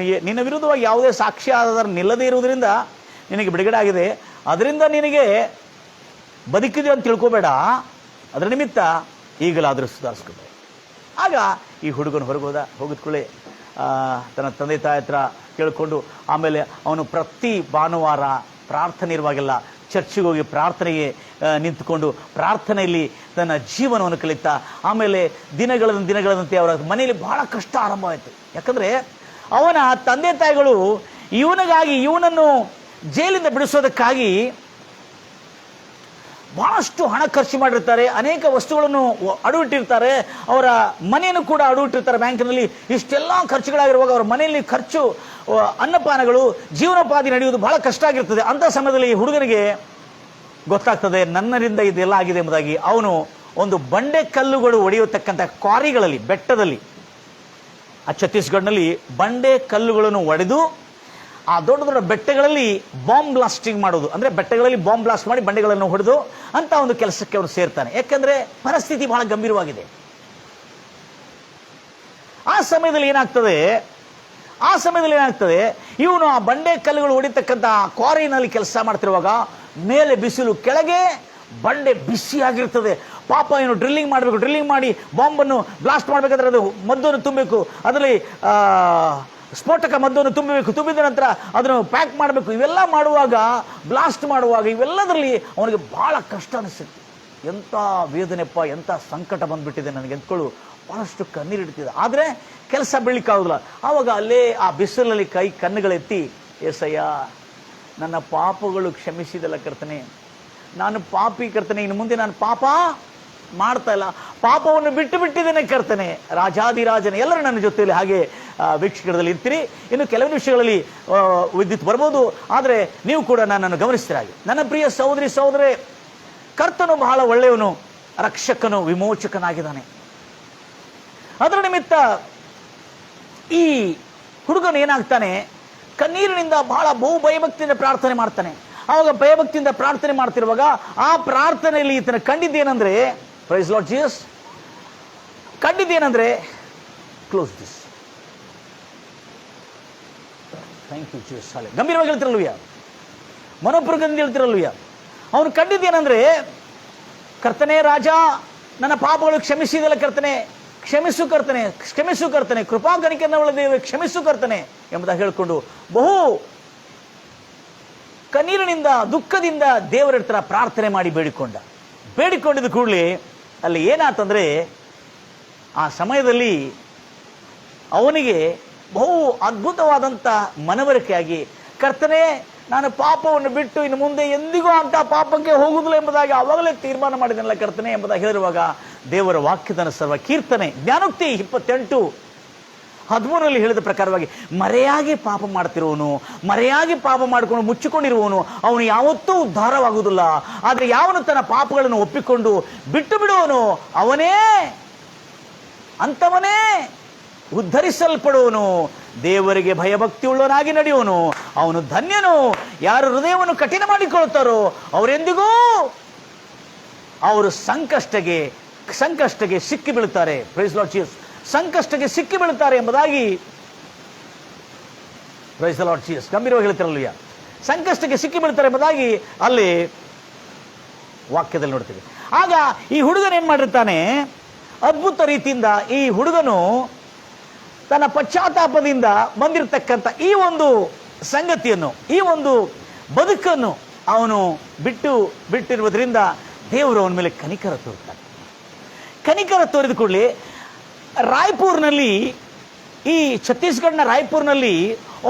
ನಿನ್ನ ವಿರುದ್ಧವಾಗಿ ಯಾವುದೇ ಸಾಕ್ಷಿ ಆಧಾರ ನಿಲ್ಲದೇ ಇರುವುದರಿಂದ ನಿನಗೆ ಬಿಡುಗಡೆ ಆಗಿದೆ, ಅದರಿಂದ ನಿನಗೆ ಬದುಕಿದೆ ಅಂತ ತಿಳ್ಕೋಬೇಡ, ಅದರ ನಿಮಿತ್ತ ಈಗಲಾದರೂ ಸುಧಾರಿಸ್ಕೋಬೇಡ. ಆಗ ಈ ಹುಡುಗನು ಹೋಗಿದ್ಕೊಳ್ಳೆ ತನ್ನ ತಂದೆ ತಾಯಿ ಹತ್ರ ಕೇಳಿಕೊಂಡು, ಆಮೇಲೆ ಅವನು ಪ್ರತಿ ಭಾನುವಾರ ಪ್ರಾರ್ಥನೆ ಇರುವಾಗೆಲ್ಲ ಚರ್ಚಿಗೆ ಹೋಗಿ ಪ್ರಾರ್ಥನೆಗೆ ನಿಂತುಕೊಂಡು ಪ್ರಾರ್ಥನೆಯಲ್ಲಿ ತನ್ನ ಜೀವನವನ್ನು ಕಲಿತಾ, ಆಮೇಲೆ ದಿನಗಳಂತೆ ಅವರ ಮನೆಯಲ್ಲಿ ಬಹಳ ಕಷ್ಟ ಆರಂಭ ಆಯಿತು. ಯಾಕಂದರೆ ಅವನ ತಂದೆ ತಾಯಿಗಳು ಇವನನ್ನು ಜೈಲಿಂದ ಬಿಡಿಸೋದಕ್ಕಾಗಿ ಬಹಳಷ್ಟು ಹಣ ಖರ್ಚು ಮಾಡಿರ್ತಾರೆ, ಅನೇಕ ವಸ್ತುಗಳನ್ನು ಅಡುವಿಟ್ಟಿರ್ತಾರೆ, ಅವರ ಮನೆಯನ್ನು ಕೂಡ ಅಡುವಿಟ್ಟಿರ್ತಾರೆ ಬ್ಯಾಂಕಿನಲ್ಲಿ. ಇಷ್ಟೆಲ್ಲ ಖರ್ಚುಗಳಾಗಿರುವಾಗ ಅವರ ಮನೆಯಲ್ಲಿ ಖರ್ಚು, ಅನ್ನಪಾನಗಳು, ಜೀವನೋಪಾಧಿ ನಡೆಯುವುದು ಬಹಳ ಕಷ್ಟ ಆಗಿರ್ತದೆ. ಅಂಥ ಸಮಯದಲ್ಲಿ ಈ ಹುಡುಗನಿಗೆ ಗೊತ್ತಾಗ್ತದೆ ನನ್ನರಿಂದ ಇದೆಲ್ಲ ಆಗಿದೆ ಎಂಬುದಾಗಿ. ಅವನು ಒಂದು ಬಂಡೆ ಕಲ್ಲುಗಳು ಒಡೆಯತಕ್ಕಂಥ ಕ್ವಾರಿಗಳಲ್ಲಿ, ಬೆಟ್ಟದಲ್ಲಿ, ಆ ಛತ್ತೀಸ್ಗಢನಲ್ಲಿ ಬಂಡೆ ಕಲ್ಲುಗಳನ್ನು ಒಡೆದು ಆ ದೊಡ್ಡ ದೊಡ್ಡ ಬೆಟ್ಟಗಳಲ್ಲಿ ಬಾಂಬ್ ಬ್ಲಾಸ್ಟಿಂಗ್ ಮಾಡೋದು, ಅಂದರೆ ಬೆಟ್ಟಗಳಲ್ಲಿ ಬಾಂಬ್ ಬ್ಲಾಸ್ಟ್ ಮಾಡಿ ಬಂಡೆಗಳನ್ನು ಹೊಡೆದು ಅಂತ ಒಂದು ಕೆಲಸಕ್ಕೆ ಅವನು ಸೇರ್ತಾನೆ. ಯಾಕಂದರೆ ಪರಿಸ್ಥಿತಿ ಬಹಳ ಗಂಭೀರವಾಗಿದೆ. ಆ ಸಮಯದಲ್ಲಿ ಏನಾಗ್ತದೆ, ಇವನು ಆ ಬಂಡೆ ಕಲ್ಲುಗಳು ಹೊಡಿತಕ್ಕಂಥ ಕ್ವಾರಿನಲ್ಲಿ ಕೆಲಸ ಮಾಡ್ತಿರುವಾಗ ಮೇಲೆ ಬಿಸಿಲು, ಕೆಳಗೆ ಬಂಡೆ ಬಿಸಿಯಾಗಿರ್ತದೆ. ಪಾಪ ಏನು ಡ್ರಿಲ್ಲಿಂಗ್ ಮಾಡಿ ಬಾಂಬನ್ನು ಬ್ಲಾಸ್ಟ್ ಮಾಡಬೇಕಾದ್ರೆ ಅದು ಮದ್ದನ್ನು ತುಂಬಬೇಕು, ಅದರಲ್ಲಿ ಸ್ಫೋಟಕ ಮದ್ದನ್ನು ತುಂಬಿದ ನಂತರ ಅದನ್ನು ಪ್ಯಾಕ್ ಮಾಡಬೇಕು. ಇವೆಲ್ಲ ಮಾಡುವಾಗ, ಬ್ಲಾಸ್ಟ್ ಮಾಡುವಾಗ ಇವೆಲ್ಲದರಲ್ಲಿ ಅವನಿಗೆ ಬಹಳ ಕಷ್ಟ ಅನಿಸುತ್ತೆ. ಎಂಥ ವೇದನೆಪ್ಪ, ಎಂಥ ಸಂಕಟ ಬಂದುಬಿಟ್ಟಿದೆ ನನಗೆ ಅಂದ್ಕೊಳ್ಳು, ಭಾಳಷ್ಟು ಕಣ್ಣೀರಿಡ್ತಿದೆ. ಆದರೆ ಕೆಲಸ ಬೀಳಲಿಕ್ಕಾಗೋದಿಲ್ಲ. ಆವಾಗ ಅಲ್ಲೇ ಆ ಬಿಸಿಲಲ್ಲಿ ಕಣ್ಣುಗಳೆತ್ತಿ, ಏಸಯ್ಯ ನನ್ನ ಪಾಪಗಳು ಕ್ಷಮಿಸಿದಲ್ಲ ಕರ್ತನೆ, ನಾನು ಪಾಪಿ ಕರ್ತನೆ, ಇನ್ನು ಮುಂದೆ ನಾನು ಪಾಪ ಮಾಡ್ತಾ ಇಲ್ಲ, ಪಾಪವನ್ನು ಬಿಟ್ಟು ಬಿಟ್ಟಿದ್ದೇನೆ ಕರ್ತನೆ, ರಾಜಾದಿರಾಜನೇ. ಎಲ್ಲರೂ ನನ್ನ ಜೊತೆಯಲ್ಲಿ ಹಾಗೆ ವೀಕ್ಷಕರಲ್ಲಿ ಇರ್ತೀರಿ. ಇನ್ನು ಕೆಲವು ನಿಮಿಷಗಳಲ್ಲಿ ವಿದ್ಯುತ್ ಬರ್ಬೋದು, ಆದರೆ ನೀವು ಕೂಡ ನನ್ನನ್ನು ಗಮನಿಸ್ತೀರಾಗಿ. ನನ್ನ ಪ್ರಿಯ ಸಹೋದರಿ ಸಹೋದರೇ, ಕರ್ತನು ಬಹಳ ಒಳ್ಳೆಯವನು, ರಕ್ಷಕನು, ವಿಮೋಚಕನಾಗಿದ್ದಾನೆ. ಅದರ ನಿಮಿತ್ತ ಈ ಹುಡುಗನು ಏನಾಗ್ತಾನೆ, ಕಣ್ಣೀರಿನಿಂದ ಬಹಳ ಬಹು ಭಯಭಕ್ತಿಯಿಂದ ಪ್ರಾರ್ಥನೆ ಮಾಡ್ತಾನೆ. ಆವಾಗ ಭಯಭಕ್ತಿಯಿಂದ ಪ್ರಾರ್ಥನೆ ಮಾಡ್ತಿರುವಾಗ ಆ ಪ್ರಾರ್ಥನೆಯಲ್ಲಿ ಈತನ ಕಂಡಿದ್ದೇನೆಂದ್ರೆ, ಪ್ರೈಸ್ ಲಾರ್ಡ್ ಜೀಸಸ್, ಕಂಡಿದ್ದೇನೆಂದ್ರೆ, close this, thank you Jesus, ಹಾಲೆ ಗಂಭೀರವಾಗಿ ಹೇಳ್ತಿರಲ್ವಯ್ಯ, ಮನೋಪೂರ್ವಕದಿಂದ ಹೇಳ್ತಿರಲ್ವಯ್ಯ. ಅವನು ಕಂಡಿದ್ದೇನೆಂದ್ರೆ, ಕರ್ತನೆ ರಾಜ, ನನ್ನ ಪಾಪಗಳು ಕ್ಷಮಿಸಿದಲ್ಲ ಕರ್ತನೆ, ಕ್ಷಮಿಸು ಕರ್ತನೆ, ಕ್ಷಮಿಸು ಕರ್ತನೆ, ಕೃಪಾ ಕನಿಕರವುಳ್ಳ ದೇವರೇ ಕ್ಷಮಿಸು ಕರ್ತನೆ ಎಂಬುದಾಗಿ ಹೇಳಿಕೊಂಡು ಬಹು ಕಣ್ಣೀರಿನಿಂದ ದುಃಖದಿಂದ ದೇವರ ಹತ್ರ ಪ್ರಾರ್ಥನೆ ಮಾಡಿ ಬೇಡಿಕೊಂಡಿದ್ದ ಕೂಡಲೇ ಅಲ್ಲಿ ಏನಾತಂದ್ರೆ, ಆ ಸಮಯದಲ್ಲಿ ಅವನಿಗೆ ಬಹು ಅದ್ಭುತವಾದಂಥ ಮನವರಿಕೆಯಾಗಿ, ಕರ್ತನೆ ನಾನು ಪಾಪವನ್ನು ಬಿಟ್ಟು ಇನ್ನು ಮುಂದೆ ಎಂದಿಗೂ ಅಂತ ಪಾಪಕ್ಕೆ ಹೋಗುವುದಿಲ್ಲ ಎಂಬುದಾಗಿ ಆವಾಗಲೇ ತೀರ್ಮಾನ ಮಾಡಿದನಲ್ಲ ಕರ್ತನೆ ಎಂಬುದಾಗಿ ಹೇಳಿರುವಾಗ ದೇವರ ವಾಕ್ಯದನುಸಾರ ಕೀರ್ತನೆ ಜ್ಞಾನೋಕ್ತಿ 28:13 ಹೇಳಿದ ಪ್ರಕಾರವಾಗಿ, ಮರೆಯಾಗಿ ಪಾಪ ಮಾಡ್ತಿರುವವನು, ಮರೆಯಾಗಿ ಪಾಪ ಮಾಡಿಕೊಂಡು ಮುಚ್ಚಿಕೊಂಡಿರುವವನು ಅವನು ಯಾವತ್ತೂ ಉದ್ಧಾರವಾಗುವುದಿಲ್ಲ. ಆದರೆ ಯಾವನು ತನ್ನ ಪಾಪಗಳನ್ನು ಒಪ್ಪಿಕೊಂಡು ಬಿಟ್ಟು ಬಿಡುವನು ಅಂಥವನೇ ಉದ್ಧರಿಸಲ್ಪಡುವನು, ದೇವರಿಗೆ ಭಯಭಕ್ತಿ ಉಳ್ಳವನಾಗಿ ನಡೆಯುವನು, ಅವನು ಧನ್ಯನು. ಯಾರು ಹೃದಯವನ್ನು ಕಠಿಣ ಮಾಡಿಕೊಳ್ಳುತ್ತಾರೋ ಅವರೆಂದಿಗೂ ಅವರು ಸಂಕಷ್ಟಕ್ಕೆ ಸಿಕ್ಕಿ ಬೀಳುತ್ತಾರೆ. ಪ್ರೈಸ್ ಲಾರ್ಡ್ ಜೀಸಸ್, ಸಂಕಷ್ಟಕ್ಕೆ ಸಿಕ್ಕಿ ಬೀಳುತ್ತಾರೆ ಎಂಬುದಾಗಿ ಪ್ರೈಸ್ ಲಾರ್ಡ್ ಜೀಸಸ್ ಗಂಭೀರವಾಗಿ ಹೇಳ್ತಿರಲ್ವಯ್ಯ, ಸಂಕಷ್ಟಕ್ಕೆ ಸಿಕ್ಕಿ ಬೀಳುತ್ತಾರೆ ಎಂಬುದಾಗಿ ಅಲ್ಲಿ ವಾಕ್ಯದಲ್ಲಿ ನೋಡ್ತೀವಿ. ಆಗ ಈ ಹುಡುಗನ ಏನ್ ಮಾಡಿರ್ತಾನೆ, ಅದ್ಭುತ ರೀತಿಯಿಂದ ಈ ಹುಡುಗನು ತನ್ನ ಪಶ್ಚಾತ್ತಾಪದಿಂದ ಬಂದಿರತಕ್ಕಂಥ ಈ ಒಂದು ಸಂಗತಿಯನ್ನು, ಈ ಒಂದು ಬದುಕನ್ನು ಅವನು ಬಿಟ್ಟಿರುವುದರಿಂದ ದೇವರು ಅವನ ಮೇಲೆ ಕನಿಕರ ತೋರ್ತಾನೆ. ಕನಿಕರ ತೋರಿದ ಕೂಡಲೇ ರಾಯ್ಪುರ್ನಲ್ಲಿ, ಈ ಛತ್ತೀಸ್ಗಢನ ರಾಯ್ಪುರ್ನಲ್ಲಿ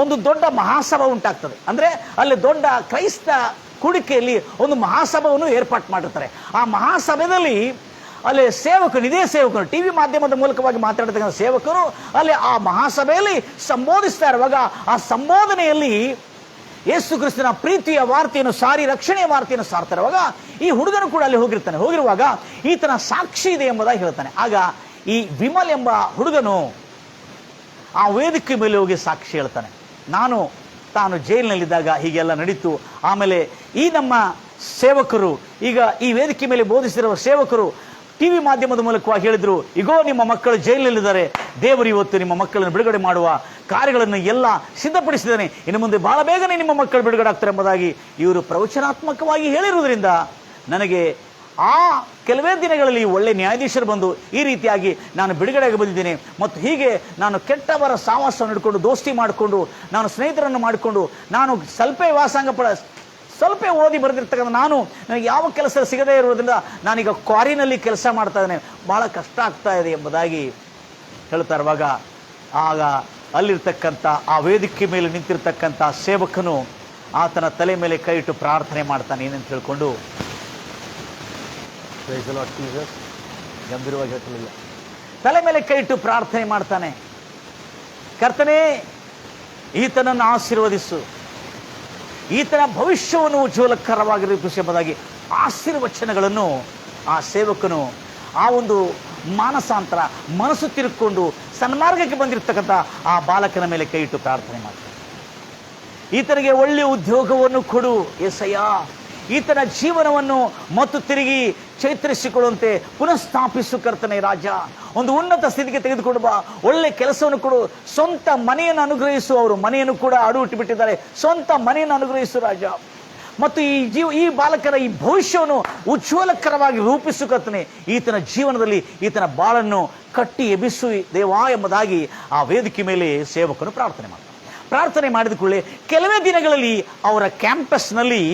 ಒಂದು ದೊಡ್ಡ ಮಹಾಸಭಾ ಉಂಟಾಗ್ತದೆ. ಅಂದರೆ ಅಲ್ಲಿ ದೊಡ್ಡ ಕ್ರೈಸ್ತ ಕೂಡಿಕೆಯಲ್ಲಿ ಒಂದು ಮಹಾಸಭೆಯನ್ನು ಏರ್ಪಾటు ಮಾಡಿರ್ತಾರೆ. ಆ ಮಹಾಸಭೆಯಲ್ಲಿ ಅಲ್ಲಿ ಇದೇ ಸೇವಕರು, ಟಿವಿ ಮಾಧ್ಯಮದ ಮೂಲಕವಾಗಿ ಮಾತಾಡತಕ್ಕಂಥ ಸೇವಕರು ಅಲ್ಲಿ ಆ ಮಹಾಸಭೆಯಲ್ಲಿ ಸಂಬೋಧಿಸ್ತಾ ಇರುವಾಗ, ಆ ಸಂಬೋಧನೆಯಲ್ಲಿ ಯೇಸು ಕ್ರಿಸ್ತನ ಪ್ರೀತಿಯ ವಾರ್ತೆಯನ್ನು ಸಾರಿ, ರಕ್ಷಣೆಯ ವಾರ್ತೆಯನ್ನು ಸಾರ್ತಾ ಇರುವಾಗ ಈ ಹುಡುಗನು ಕೂಡ ಅಲ್ಲಿ ಹೋಗಿರುವಾಗ ಈತನ ಸಾಕ್ಷಿ ಇದೆ ಎಂಬುದಾಗಿ ಹೇಳ್ತಾನೆ. ಆಗ ಈ ವಿಮಲ್ ಎಂಬ ಹುಡುಗನು ಆ ವೇದಿಕೆ ಮೇಲೆ ಹೋಗಿ ಸಾಕ್ಷಿ ಹೇಳ್ತಾನೆ. ತಾನು ಜೈಲಿನಲ್ಲಿದ್ದಾಗ ಹೀಗೆಲ್ಲ ನಡೀತು. ಆಮೇಲೆ ಈ ನಮ್ಮ ಸೇವಕರು, ಈಗ ಈ ವೇದಿಕೆ ಮೇಲೆ ಬೋಧಿಸಿರುವ ಸೇವಕರು ಟಿವಿ ಮಾಧ್ಯಮದ ಮೂಲಕವಾಗಿ ಹೇಳಿದ್ರು, ಈಗೋ ನಿಮ್ಮ ಮಕ್ಕಳು ಜೈಲಿನಲ್ಲಿದ್ದಾರೆ, ದೇವರು ಇವತ್ತು ನಿಮ್ಮ ಮಕ್ಕಳನ್ನು ಬಿಡುಗಡೆ ಮಾಡುವ ಕಾರ್ಯಗಳನ್ನು ಎಲ್ಲ ಸಿದ್ಧಪಡಿಸಿದ್ದಾನೆ, ಇನ್ನು ಮುಂದೆ ಬಹಳ ಬೇಗನೆ ನಿಮ್ಮ ಮಕ್ಕಳು ಬಿಡುಗಡೆ ಆಗ್ತಾರೆ ಎಂಬುದಾಗಿ ಇವರು ಪ್ರವಚನಾತ್ಮಕವಾಗಿ ಹೇಳಿರುವುದರಿಂದ ನನಗೆ ಆ ಕೆಲವೇ ದಿನಗಳಲ್ಲಿ ಒಳ್ಳೆ ನ್ಯಾಯಾಧೀಶರು ಬಂದು ಈ ರೀತಿಯಾಗಿ ನಾನು ಬಿಡುಗಡೆಗೆ ಬಂದಿದ್ದೇನೆ, ಮತ್ತು ಹೀಗೆ ನಾನು ಕೆಟ್ಟವರ ಸಾವಾಸವನ್ನು ಹಿಡ್ಕೊಂಡು ದೋಸ್ತಿ ಮಾಡಿಕೊಂಡು, ನಾನು ಸ್ನೇಹಿತರನ್ನು ಮಾಡಿಕೊಂಡು, ನಾನು ಸ್ವಲ್ಪ ಓದಿ ಬರೆದಿರ್ತಕ್ಕಂಥ ನನಗೆ ಯಾವ ಕೆಲಸ ಸಿಗದೇ ಇರುವುದರಿಂದ ನಾನೀಗ ಕ್ವಾರಿನಲ್ಲಿ ಕೆಲಸ ಮಾಡ್ತಾ ಇದ್ದೇನೆ, ಬಹಳ ಕಷ್ಟ ಆಗ್ತಾ ಇದೆ ಎಂಬುದಾಗಿ ಹೇಳ್ತಾ ಇರುವಾಗ ಆಗ ಅಲ್ಲಿರ್ತಕ್ಕಂಥ ಆ ವೇದಿಕೆ ಮೇಲೆ ನಿಂತಿರ್ತಕ್ಕಂಥ ಸೇವಕನು ಆತನ ತಲೆ ಮೇಲೆ ಕೈ ಇಟ್ಟು ಪ್ರಾರ್ಥನೆ ಮಾಡ್ತಾನೆ. ಏನಂತ ಹೇಳ್ಕೊಂಡು, ಗಂಭೀರವಾಗಿ ಹೇಳ್ತಿಲ್ಲ, ತಲೆ ಮೇಲೆ ಕೈ ಇಟ್ಟು ಪ್ರಾರ್ಥನೆ ಮಾಡ್ತಾನೆ, ಕರ್ತನೇ ಈತನನ್ನು ಆಶೀರ್ವದಿಸು, ಈತನ ಭವಿಷ್ಯವನ್ನು ಉಜ್ವಲಕರವಾಗಿ ರೂಪಿಸಿ ಎಂಬುದಾಗಿ ಆಶೀರ್ವಚನಗಳನ್ನು ಆ ಸೇವಕನು ಆ ಒಂದು ಮಾನಸಾಂತರ ಮನಸ್ಸು ತಿರುಗಿಕೊಂಡು ಸನ್ಮಾರ್ಗಕ್ಕೆ ಬಂದಿರತಕ್ಕಂಥ ಆ ಬಾಲಕನ ಮೇಲೆ ಕೈ ಇಟ್ಟು ಪ್ರಾರ್ಥನೆ ಮಾಡ್ತಾನೆ. ಈತನಿಗೆ ಒಳ್ಳೆಯ ಉದ್ಯೋಗವನ್ನು ಕೊಡು ಏಸಯ್ಯ, ಈತನ ಜೀವನವನ್ನು ಮತ್ತು ತಿರುಗಿ ಚೈತರಿಸಿಕೊಳ್ಳುವಂತೆ ಪುನಃಸ್ಥಾಪಿಸು ಕರ್ತನೆ ರಾಜ, ಒಂದು ಉನ್ನತ ಸ್ಥಿತಿಗೆ ತೆಗೆದುಕೊಂಡು ಬಾ, ಒಳ್ಳೆ ಕೆಲಸವನ್ನು ಕೊಡು, ಸ್ವಂತ ಮನೆಯನ್ನು ಅನುಗ್ರಹಿಸು. ಅವರು ಮನೆಯನ್ನು ಕೂಡ ಅಡುಬಿಟ್ಟು ಬಿಟ್ಟಿದ್ದಾರೆ, ಸ್ವಂತ ಮನೆಯನ್ನು ಅನುಗ್ರಹಿಸು ರಾಜ, ಮತ್ತು ಈ ಬಾಲಕರ ಈ ಭವಿಷ್ಯವನ್ನು ಉಜ್ವಲಕರವಾಗಿ ರೂಪಿಸು ಕರ್ತನೆ, ಈತನ ಜೀವನದಲ್ಲಿ ಈತನ ಬಾಳನ್ನು ಕಟ್ಟಿ ಎಬ್ಬಿಸು ದೇವಾ ಎಂಬುದಾಗಿ ಆ ವೇದಿಕೆ ಮೇಲೆ ಸೇವಕನು ಪ್ರಾರ್ಥನೆ ಮಾಡಿದ ಕೂಡಲೇ ಕೆಲವೇ ದಿನಗಳಲ್ಲಿ ಅವರ ಕ್ಯಾಂಪಸ್ನಲ್ಲಿ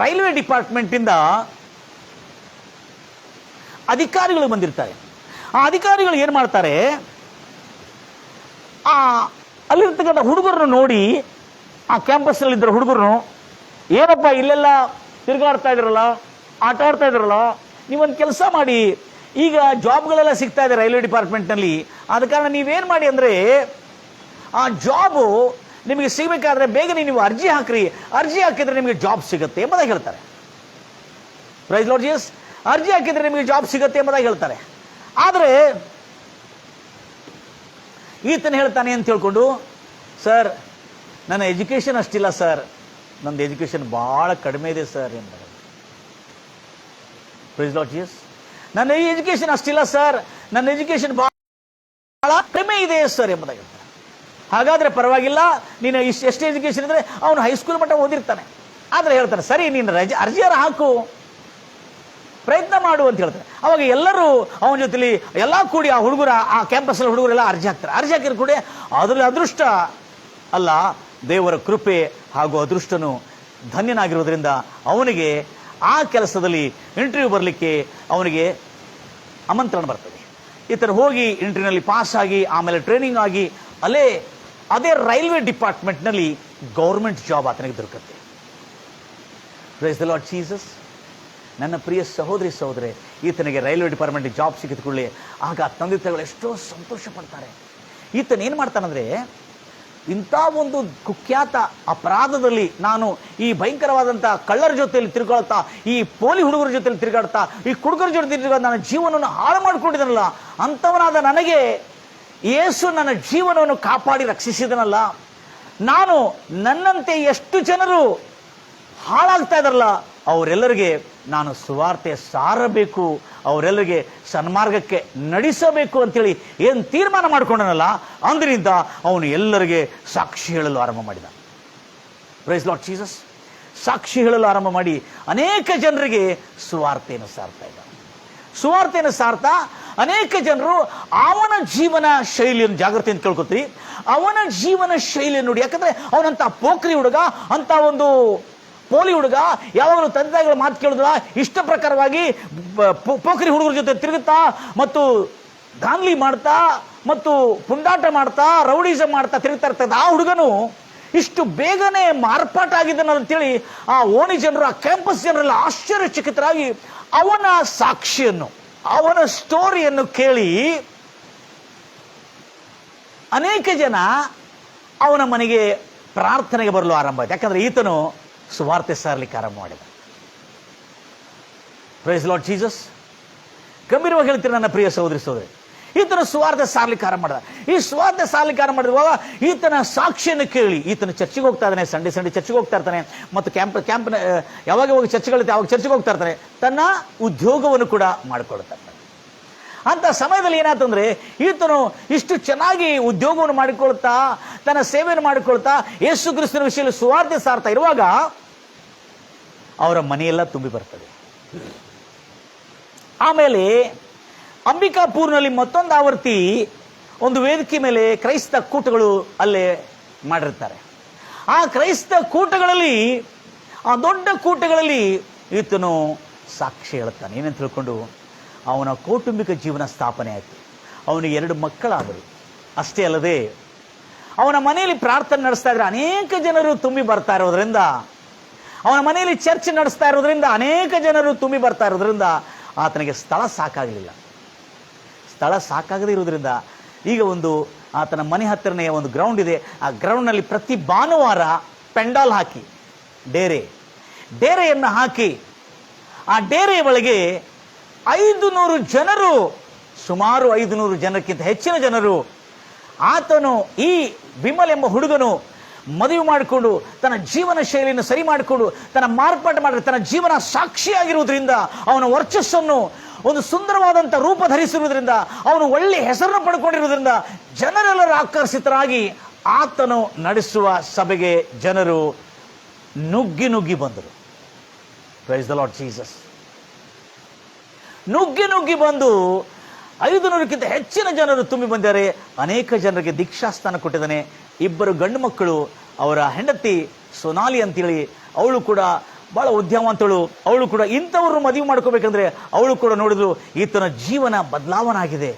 ರೈಲ್ವೆ ಡಿಪಾರ್ಟ್ಮೆಂಟಿಂದ ಅಧಿಕಾರಿಗಳು ಬಂದಿರ್ತಾರೆ. ಆ ಅಧಿಕಾರಿಗಳು ಏನು ಮಾಡ್ತಾರೆ, ಅಲ್ಲಿರ್ತಕ್ಕಂಥ ಹುಡುಗರನ್ನು ನೋಡಿ, ಆ ಕ್ಯಾಂಪಸ್ನಲ್ಲಿದ್ದ ಹುಡುಗರನ್ನು, ಏನಪ್ಪ ಇಲ್ಲೆಲ್ಲ ತಿರುಗಾಡ್ತಾ ಇದ್ರಲ್ಲ, ಆಟ ಆಡ್ತಾ ಇದ್ರಲ್ಲ, ನೀವೊಂದು ಕೆಲಸ ಮಾಡಿ, ಈಗ ಜಾಬ್ಗಳೆಲ್ಲ ಸಿಗ್ತಾ ಇದೆ ರೈಲ್ವೆ ಡಿಪಾರ್ಟ್ಮೆಂಟ್ನಲ್ಲಿ, ಆದ ಕಾರಣ ನೀವೇನು ಮಾಡಿ ಅಂದರೆ ಆ ಜಾಬು ನಿಮಗೆ ಸಿಗಬೇಕಾದ್ರೆ ಬೇಗನೆ ನೀವು ಅರ್ಜಿ ಹಾಕ್ರಿ, ಅರ್ಜಿ ಹಾಕಿದ್ರೆ ನಿಮಗೆ ಜಾಬ್ ಸಿಗುತ್ತೆ ಎಂಬುದಾಗಿ ಹೇಳ್ತಾರೆ. Praise Lord Jesus. ಅರ್ಜಿ ಹಾಕಿದ್ರೆ ನಿಮಗೆ ಜಾಬ್ ಸಿಗುತ್ತೆ ಎಂಬುದಾಗಿ ಹೇಳ್ತಾರೆ. ಆದರೆ ಈತನ ಹೇಳ್ತಾನೆ ಅಂತ ಹೇಳ್ಕೊಂಡು, ಸರ್ ನನ್ನ ಎಜುಕೇಷನ್ ಅಷ್ಟಿಲ್ಲ ಸರ್, ನಂದು ಎಜುಕೇಷನ್ ಭಾಳ ಕಡಿಮೆ ಇದೆ ಸರ್ ಎಂಬ. Praise Lord Jesus. ನನ್ನ ಎಜುಕೇಷನ್ ಅಷ್ಟಿಲ್ಲ ಸರ್, ನನ್ನ ಎಜುಕೇಷನ್ ಬಹಳ ಕಡಿಮೆ ಇದೆ ಸರ್ ಎಂಬುದಾಗಿ ಹೇಳ್ತಾರೆ. ಹಾಗಾದ್ರೆ ಪರವಾಗಿಲ್ಲ, ನೀನು ಎಷ್ಟು ಎಜುಕೇಷನ್ ಇದ್ರೆ ಅವನು ಹೈಸ್ಕೂಲ್ ಮಟ್ಟ ಓದಿರ್ತಾನೆ. ಆದರೆ ಹೇಳ್ತಾನೆ, ಸರಿ ನೀನು ಅರ್ಜಿಯಾರ ಹಾಕು, ಪ್ರಯತ್ನ ಮಾಡು ಅಂತ ಹೇಳ್ತಾರೆ. ಅವಾಗ ಎಲ್ಲರೂ ಅವನ ಜೊತೆಲಿ ಎಲ್ಲ ಕೂಡಿ ಆ ಹುಡುಗರ, ಆ ಕ್ಯಾಂಪಸ್ನಲ್ಲಿ ಹುಡುಗರೆಲ್ಲ ಅರ್ಜಿ ಹಾಕ್ತಾರೆ. ಅರ್ಜಿ ಹಾಕಿದ್ರು ಕೂಡ ಅದರಲ್ಲಿ ಅದೃಷ್ಟ ಅಲ್ಲ, ದೇವರ ಕೃಪೆ ಹಾಗೂ ಅದೃಷ್ಟನು ಧನ್ಯನಾಗಿರೋದ್ರಿಂದ ಅವನಿಗೆ ಆ ಕೆಲಸದಲ್ಲಿ ಇಂಟರ್ವ್ಯೂ ಬರಲಿಕ್ಕೆ ಅವನಿಗೆ ಆಮಂತ್ರಣ ಬರ್ತದೆ. ಈತರು ಹೋಗಿ ಇಂಟರ್ವ್ಯೂನಲ್ಲಿ ಪಾಸ್ ಆಗಿ ಆಮೇಲೆ ಟ್ರೈನಿಂಗ್ ಆಗಿ ಅದೇ ರೈಲ್ವೆ ಡಿಪಾರ್ಟ್ಮೆಂಟ್ನಲ್ಲಿ ಗೌರ್ಮೆಂಟ್ ಜಾಬ್ ಆತನಿಗೆ ದೊರಕುತ್ತೆ. Praise the Lord Jesus. ನನ್ನ ಪ್ರಿಯ ಸಹೋದರಿ ಸಹೋದರೇ, ಈತನಿಗೆ ರೈಲ್ವೆ ಡಿಪಾರ್ಟ್ಮೆಂಟ್ ಜಾಬ್ ಸಿಕ್ಕಿದ ಕೂಡಲೇ ಆಗ ತಂದೆ ತಾಯಿಗಳು ಎಷ್ಟೋ ಸಂತೋಷ ಪಡ್ತಾರೆ. ಈತನ ಏನು ಮಾಡ್ತಾನಂದ್ರೆ, ಇಂಥ ಒಂದು ಕುಖ್ಯಾತ ಅಪರಾಧದಲ್ಲಿ ನಾನು ಈ ಭಯಂಕರವಾದಂಥ ಕಳ್ಳರ ಜೊತೆಯಲ್ಲಿ ತಿರುಗಾಡ್ತಾ, ಈ ಪೋಲಿ ಹುಡುಗರ ಜೊತೆಯಲ್ಲಿ ತಿರುಗಾಡ್ತಾ, ಈ ಕುಡುಗರ ಜೊತೆ ತಿರುಗಾಡ್ತಾ ನನ್ನ ಜೀವನವನ್ನು ಹಾಳು ಮಾಡಿಕೊಂಡಿದ್ದಾನಲ್ಲ, ಅಂಥವನಾದ ನನಗೆ ಯೇಸು ನನ್ನ ಜೀವನವನ್ನು ಕಾಪಾಡಿ ರಕ್ಷಿಸಿದನಲ್ಲ, ನಾನು ನನ್ನಂತೆ ಎಷ್ಟು ಜನರು ಹಾಳಾಗ್ತಾ ಇದ್ದಾರಲ್ಲ ಅವರೆಲ್ಲರಿಗೆ ನಾನು ಸುವಾರ್ತೆ ಸಾರಬೇಕು, ಅವರೆಲ್ಲರಿಗೆ ಸನ್ಮಾರ್ಗಕ್ಕೆ ನಡೆಸಬೇಕು ಅಂತೇಳಿ ಏನು ತೀರ್ಮಾನ ಮಾಡ್ಕೊಂಡನಲ್ಲ, ಅಂದಿನಿಂದ ಅವನು ಎಲ್ಲರಿಗೆ ಸಾಕ್ಷಿ ಹೇಳಲು ಆರಂಭ ಮಾಡಿದ. Praise Lord Jesus. ಸಾಕ್ಷಿ ಹೇಳಲು ಆರಂಭ ಮಾಡಿ ಅನೇಕ ಜನರಿಗೆ ಸುವಾರ್ತೆಯನ್ನು ಸಾರ್ತಾ ಇದ್ದ. ಸುವಾರ್ತೆಯನ್ನು ಸಾರ್ತಾ ಅನೇಕ ಜನರು ಅವನ ಜೀವನ ಶೈಲಿಯನ್ನು ಜಾಗೃತಿ ಅಂತ ಕೇಳ್ಕೊತೀವಿ. ಅವನ ಜೀವನ ಶೈಲಿಯನ್ನು ನೋಡಿ, ಯಾಕಂದ್ರೆ ಅವನಂತ ಪೋಖ್ರಿ ಹುಡುಗ, ಅಂತ ಒಂದು ಪೋಲಿ ಹುಡುಗ, ಯಾವಾಗಲೂ ತಂದೆ ತಾಯಿಗಳ ಮಾತು ಕೇಳಿದ್ರ ಇಷ್ಟ ಪ್ರಕಾರವಾಗಿ ಪೋಖ್ರಿ ಹುಡುಗರ ಜೊತೆ ತಿರುಗುತ್ತಾ ಮತ್ತು ಗಾನ್ಲಿ ಮಾಡ್ತಾ ಮತ್ತು ಪುಂಡಾಟ ಮಾಡ್ತಾ ರೌಡಿಸಮ್ ಮಾಡ್ತಾ ತಿರುಗ್ತಾ ಇರ್ತದೆ. ಆ ಹುಡುಗನು ಇಷ್ಟು ಬೇಗನೆ ಮಾರ್ಪಾಟಾಗಿದ್ದಾನ ಅಂತೇಳಿ ಆ ಓಣಿ ಜನರು, ಆ ಕ್ಯಾಂಪಸ್ ಜನರೆಲ್ಲ ಆಶ್ಚರ್ಯಚಕಿತರಾಗಿ ಅವನ ಸಾಕ್ಷಿಯನ್ನು, ಅವನ ಸ್ಟೋರಿಯನ್ನು ಕೇಳಿ ಅನೇಕ ಜನ ಅವನ ಮನೆಗೆ ಪ್ರಾರ್ಥನೆಗೆ ಬರಲು ಆರಂಭ ಆಯ್ತು. ಯಾಕಂದ್ರೆ ಈತನು ಸುವಾರ್ತೆ ಸಾರಲಿಕ್ಕೆ ಆರಂಭ ಮಾಡಿದ. Praise Lord Jesus. ಗಂಭೀರವಾಗಿ ಹೇಳ್ತೀರಿ ನನ್ನ ಪ್ರಿಯ ಸಹೋದರಿ ಸಹೋದರಿ, ಈತನ ಸುವಾರ್ತೆ ಸಾರಲಿಕ್ಕೆ ಆರಂಭ ಮಾಡಿದ. ಈ ಸುವಾರ್ತೆ ಸಾರಲಿಕ್ಕೆ ಆರಂಭ ಮಾಡಿರುವಾಗ ಈತನ ಸಾಕ್ಷಿಯನ್ನು ಕೇಳಿ ಈತನ ಚರ್ಚಿಗೆ ಹೋಗ್ತಾ ಇದ್ದಾನೆ, ಸಂಡೇ ಚರ್ಚಿಗೆ ಹೋಗ್ತಾ ಇರ್ತಾನೆ, ಮತ್ತು ಕ್ಯಾಂಪ್ನ ಯಾವಾಗ ಹೋಗಿ ಚರ್ಚ್ಗಳಿರುತ್ತೆ ಯಾವಾಗ ಚರ್ಚಿಗೆ ಹೋಗ್ತಾ ಇರ್ತಾನೆ, ತನ್ನ ಉದ್ಯೋಗವನ್ನು ಕೂಡ ಮಾಡಿಕೊಳ್ತಾ ಇರ್ತಾನೆ. ಅಂತ ಸಮಯದಲ್ಲಿ ಏನಾಯ್ತಂದ್ರೆ, ಈತನು ಇಷ್ಟು ಚೆನ್ನಾಗಿ ಉದ್ಯೋಗವನ್ನು ಮಾಡಿಕೊಳ್ತಾ ತನ್ನ ಸೇವೆಯನ್ನು ಮಾಡಿಕೊಳ್ತಾ ಯೇಸು ಕ್ರಿಸ್ತನ ವಿಷಯದಲ್ಲಿ ಸುವಾರ್ತೆ ಸಾರ್ತಾ ಇರುವಾಗ ಅವರ ಮನೆಯೆಲ್ಲ ತುಂಬಿ ಬರ್ತದೆ. ಆಮೇಲೆ ಅಂಬಿಕಾಪುರ್ನಲ್ಲಿ ಮತ್ತೊಂದು ಆವರ್ತಿ ಒಂದು ವೇದಿಕೆ ಮೇಲೆ ಕ್ರೈಸ್ತ ಕೂಟಗಳು ಅಲ್ಲೇ ಮಾಡಿರ್ತಾರೆ. ಆ ಕ್ರೈಸ್ತ ಕೂಟಗಳಲ್ಲಿ, ಆ ದೊಡ್ಡ ಕೂಟಗಳಲ್ಲಿ ಈತನು ಸಾಕ್ಷಿ ಹೇಳ್ತಾನೆ. ಏನಂತ ತಿಳ್ಕೊಂಡು ಅವನ ಕೌಟುಂಬಿಕ ಜೀವನ ಸ್ಥಾಪನೆ ಆಯಿತು. ಅವನಿಗೆ 2 ಮಕ್ಕಳಾದರು. ಅಷ್ಟೇ ಅಲ್ಲದೆ ಅವನ ಮನೆಯಲ್ಲಿ ಪ್ರಾರ್ಥನೆ ನಡೆಸ್ತಾ ಇದ್ರೆ ಅನೇಕ ಜನರು ತುಂಬಿ ಬರ್ತಾ ಇರೋದ್ರಿಂದ, ಅವನ ಮನೆಯಲ್ಲಿ ಚರ್ಚ್ ನಡೆಸ್ತಾ ಇರೋದ್ರಿಂದ ಅನೇಕ ಜನರು ತುಂಬಿ ಬರ್ತಾ ಇರೋದ್ರಿಂದ ಆತನಿಗೆ ಸ್ಥಳ ಸಾಕಾಗಲಿಲ್ಲ. ಸ್ಥಳ ಸಾಕಾಗದೇ ಇರೋದ್ರಿಂದ ಈಗ ಒಂದು ಆತನ ಮನೆ ಹತ್ತಿರನೇ ಒಂದು ಗ್ರೌಂಡ್ ಇದೆ. ಆ ಗ್ರೌಂಡ್ನಲ್ಲಿ ಪ್ರತಿ ಭಾನುವಾರ ಪೆಂಡಾಲ್ ಹಾಕಿ, ಡೇರೆಯನ್ನು ಹಾಕಿ, ಆ ಡೇರೆಯ ಒಳಗೆ 500 ಜನರು, ಸುಮಾರು 500 ಜನಕ್ಕಿಂತ ಹೆಚ್ಚಿನ ಜನರು, ಆತನು ಈ ವಿಮಲ್ ಎಂಬ ಹುಡುಗನು ಮದುವೆ ಮಾಡಿಕೊಂಡು ತನ್ನ ಜೀವನ ಶೈಲಿಯನ್ನು ಸರಿ ಮಾಡಿಕೊಂಡು ತನ್ನ ಮಾರ್ಪಾಟು ಮಾಡಿ ತನ್ನ ಜೀವನ ಸಾಕ್ಷಿಯಾಗಿರುವುದರಿಂದ, ಅವನ ವರ್ಚಸ್ಸನ್ನು ಒಂದು ಸುಂದರವಾದಂಥ ರೂಪ ಧರಿಸಿರುವುದರಿಂದ, ಅವನು ಒಳ್ಳೆ ಹೆಸರನ್ನು ಪಡ್ಕೊಂಡಿರುವುದರಿಂದ ಜನರೆಲ್ಲರೂ ಆಕರ್ಷಿತರಾಗಿ ಆತನು ನಡೆಸುವ ಸಭೆಗೆ ಜನರು ನುಗ್ಗಿ ನುಗ್ಗಿ ಬಂದರು. Price the Lord Jesus. ನುಗ್ಗಿ ನುಗ್ಗಿ ಬಂದು 500ಕ್ಕಿಂತ ಹೆಚ್ಚಿನ ಜನರು ತುಂಬಿ ಬಂದಿದ್ದಾರೆ. ಅನೇಕ ಜನರಿಗೆ ದೀಕ್ಷಾಸ್ಥಾನ ಕೊಟ್ಟಿದ್ದಾನೆ. 2 ಗಂಡು ಮಕ್ಕಳು, ಅವರ ಹೆಂಡತಿ ಸೋನಾಲಿ ಅಂತೇಳಿ ಅವಳು ಕೂಡ ಭಾಳ ಉದ್ಯಮವಂತಳು, ಅವಳು ಕೂಡ ಇಂಥವ್ರನ್ನ ಮದುವೆ ಮಾಡ್ಕೋಬೇಕಂದ್ರೆ ಅವಳು ಕೂಡ ನೋಡಿದ್ರು ಈತನ ಜೀವನ ಬದಲಾವಣೆ.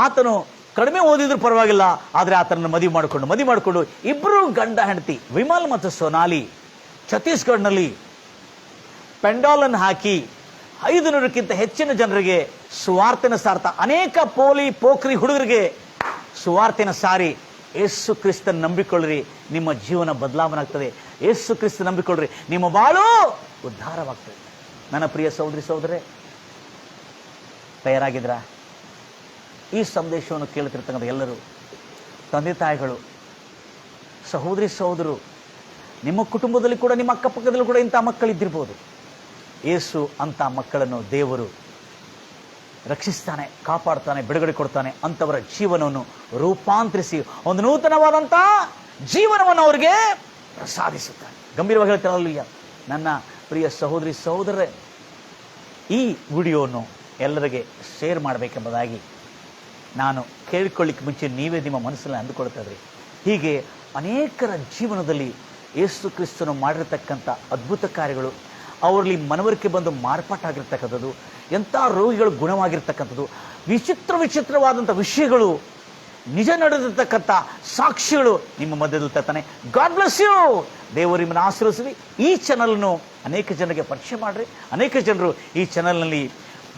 ಆತನು ಕಡಿಮೆ ಓದಿದ್ರು ಪರವಾಗಿಲ್ಲ, ಆದರೆ ಆತನನ್ನು ಮದುವೆ ಮಾಡಿಕೊಂಡು ಇಬ್ಬರು ಗಂಡ ಹೆಂಡತಿ ವಿಮಲ್ ಮತ್ತು ಸೋನಾಲಿ ಛತ್ತೀಸ್ಗಢನಲ್ಲಿ ಪೆಂಡಾಲನ್ನು ಹಾಕಿ 500ಕ್ಕಿಂತ ಹೆಚ್ಚಿನ ಜನರಿಗೆ ಸುವಾರ್ತೆನ ಸಾರ್ತಾ, ಅನೇಕ ಪೋಖ್ರಿ ಹುಡುಗರಿಗೆ ಸುವಾರ್ತೆನ ಸಾರಿ, ಯೇಸು ಕ್ರಿಸ್ತನ ನಂಬಿಕೊಳ್ಳ್ರಿ, ನಿಮ್ಮ ಜೀವನ ಬದಲಾವಣೆ ಆಗ್ತದೆ. ಯೇಸು ಕ್ರಿಸ್ತ ನಂಬಿಕೊಳ್ಳ್ರಿ, ನಿಮ್ಮ ಬಾಳು ಉದ್ಧಾರವಾಗ್ತದೆ. ನನ್ನ ಪ್ರಿಯ ಸಹೋದರಿ ಸಹೋದರೇ, ತಯಾರಾಗಿದ್ರ? ಈ ಸಂದೇಶವನ್ನು ಕೇಳುತ್ತಿರ್ತಕ್ಕಂಥ ಎಲ್ಲರೂ, ತಂದೆ ತಾಯಿಗಳು, ಸಹೋದರಿ ಸಹೋದರರು, ನಿಮ್ಮ ಕುಟುಂಬದಲ್ಲಿ ಕೂಡ, ನಿಮ್ಮ ಅಕ್ಕಪಕ್ಕದಲ್ಲೂ ಕೂಡ ಇಂಥ ಮಕ್ಕಳಿದ್ದಿರ್ಬೋದು. ಯೇಸು ಅಂಥ ಮಕ್ಕಳನ್ನು ದೇವರು ರಕ್ಷಿಸ್ತಾನೆ, ಕಾಪಾಡ್ತಾನೆ, ಬಿಡುಗಡೆ ಕೊಡ್ತಾನೆ. ಅಂಥವರ ಜೀವನವನ್ನು ರೂಪಾಂತರಿಸಿ ಒಂದು ನೂತನವಾದಂಥ ಜೀವನವನ್ನು ಅವರಿಗೆ ಪ್ರಸಾದಿಸುತ್ತಾನೆ. ಗಂಭೀರವಾಗಿ ಹೇಳ್ತಾರಲ್ಲ. ನನ್ನ ಪ್ರಿಯ ಸಹೋದರಿ ಸಹೋದರರೇ, ಈ ವಿಡಿಯೋವನ್ನು ಎಲ್ಲರಿಗೆ ಶೇರ್ ಮಾಡಬೇಕೆಂಬುದಾಗಿ ನಾನು ಕೇಳಿಕೊಳ್ಳಿಕ್ಕೆ ಮುಂಚೆ ನೀವೇ ನಿಮ್ಮ ಮನಸ್ಸಲ್ಲಿ ಅಂದುಕೊಳ್ತಾ ಇದ್ರಿ. ಹೀಗೆ ಅನೇಕರ ಜೀವನದಲ್ಲಿ ಯೇಸು ಕ್ರಿಸ್ತನು ಮಾಡಿರತಕ್ಕಂಥ ಅದ್ಭುತ ಕಾರ್ಯಗಳು, ಅವರಲ್ಲಿ ಮನವರಿಕೆ ಬಂದು ಮಾರ್ಪಾಟಾಗಿರ್ತಕ್ಕಂಥದ್ದು, ಎಂಥ ರೋಗಿಗಳು ಗುಣವಾಗಿರ್ತಕ್ಕಂಥದ್ದು, ವಿಚಿತ್ರವಾದಂಥ ವಿಷಯಗಳು, ನಿಜ ನಡೆದಿರ್ತಕ್ಕಂಥ ಸಾಕ್ಷಿಗಳು ನಿಮ್ಮ ಮಧ್ಯದಲ್ಲಿ ತರ್ತಾನೆ. God bless you. ದೇವರು ನಿಮ್ಮನ್ನು ಆಶೀರ್ವದಿಸಲಿ. ಈ ಚಾನಲ್ನು ಅನೇಕ ಜನರಿಗೆ ಪರಿಚಯ ಮಾಡಿರಿ. ಅನೇಕ ಜನರು ಈ ಚಾನಲ್ನಲ್ಲಿ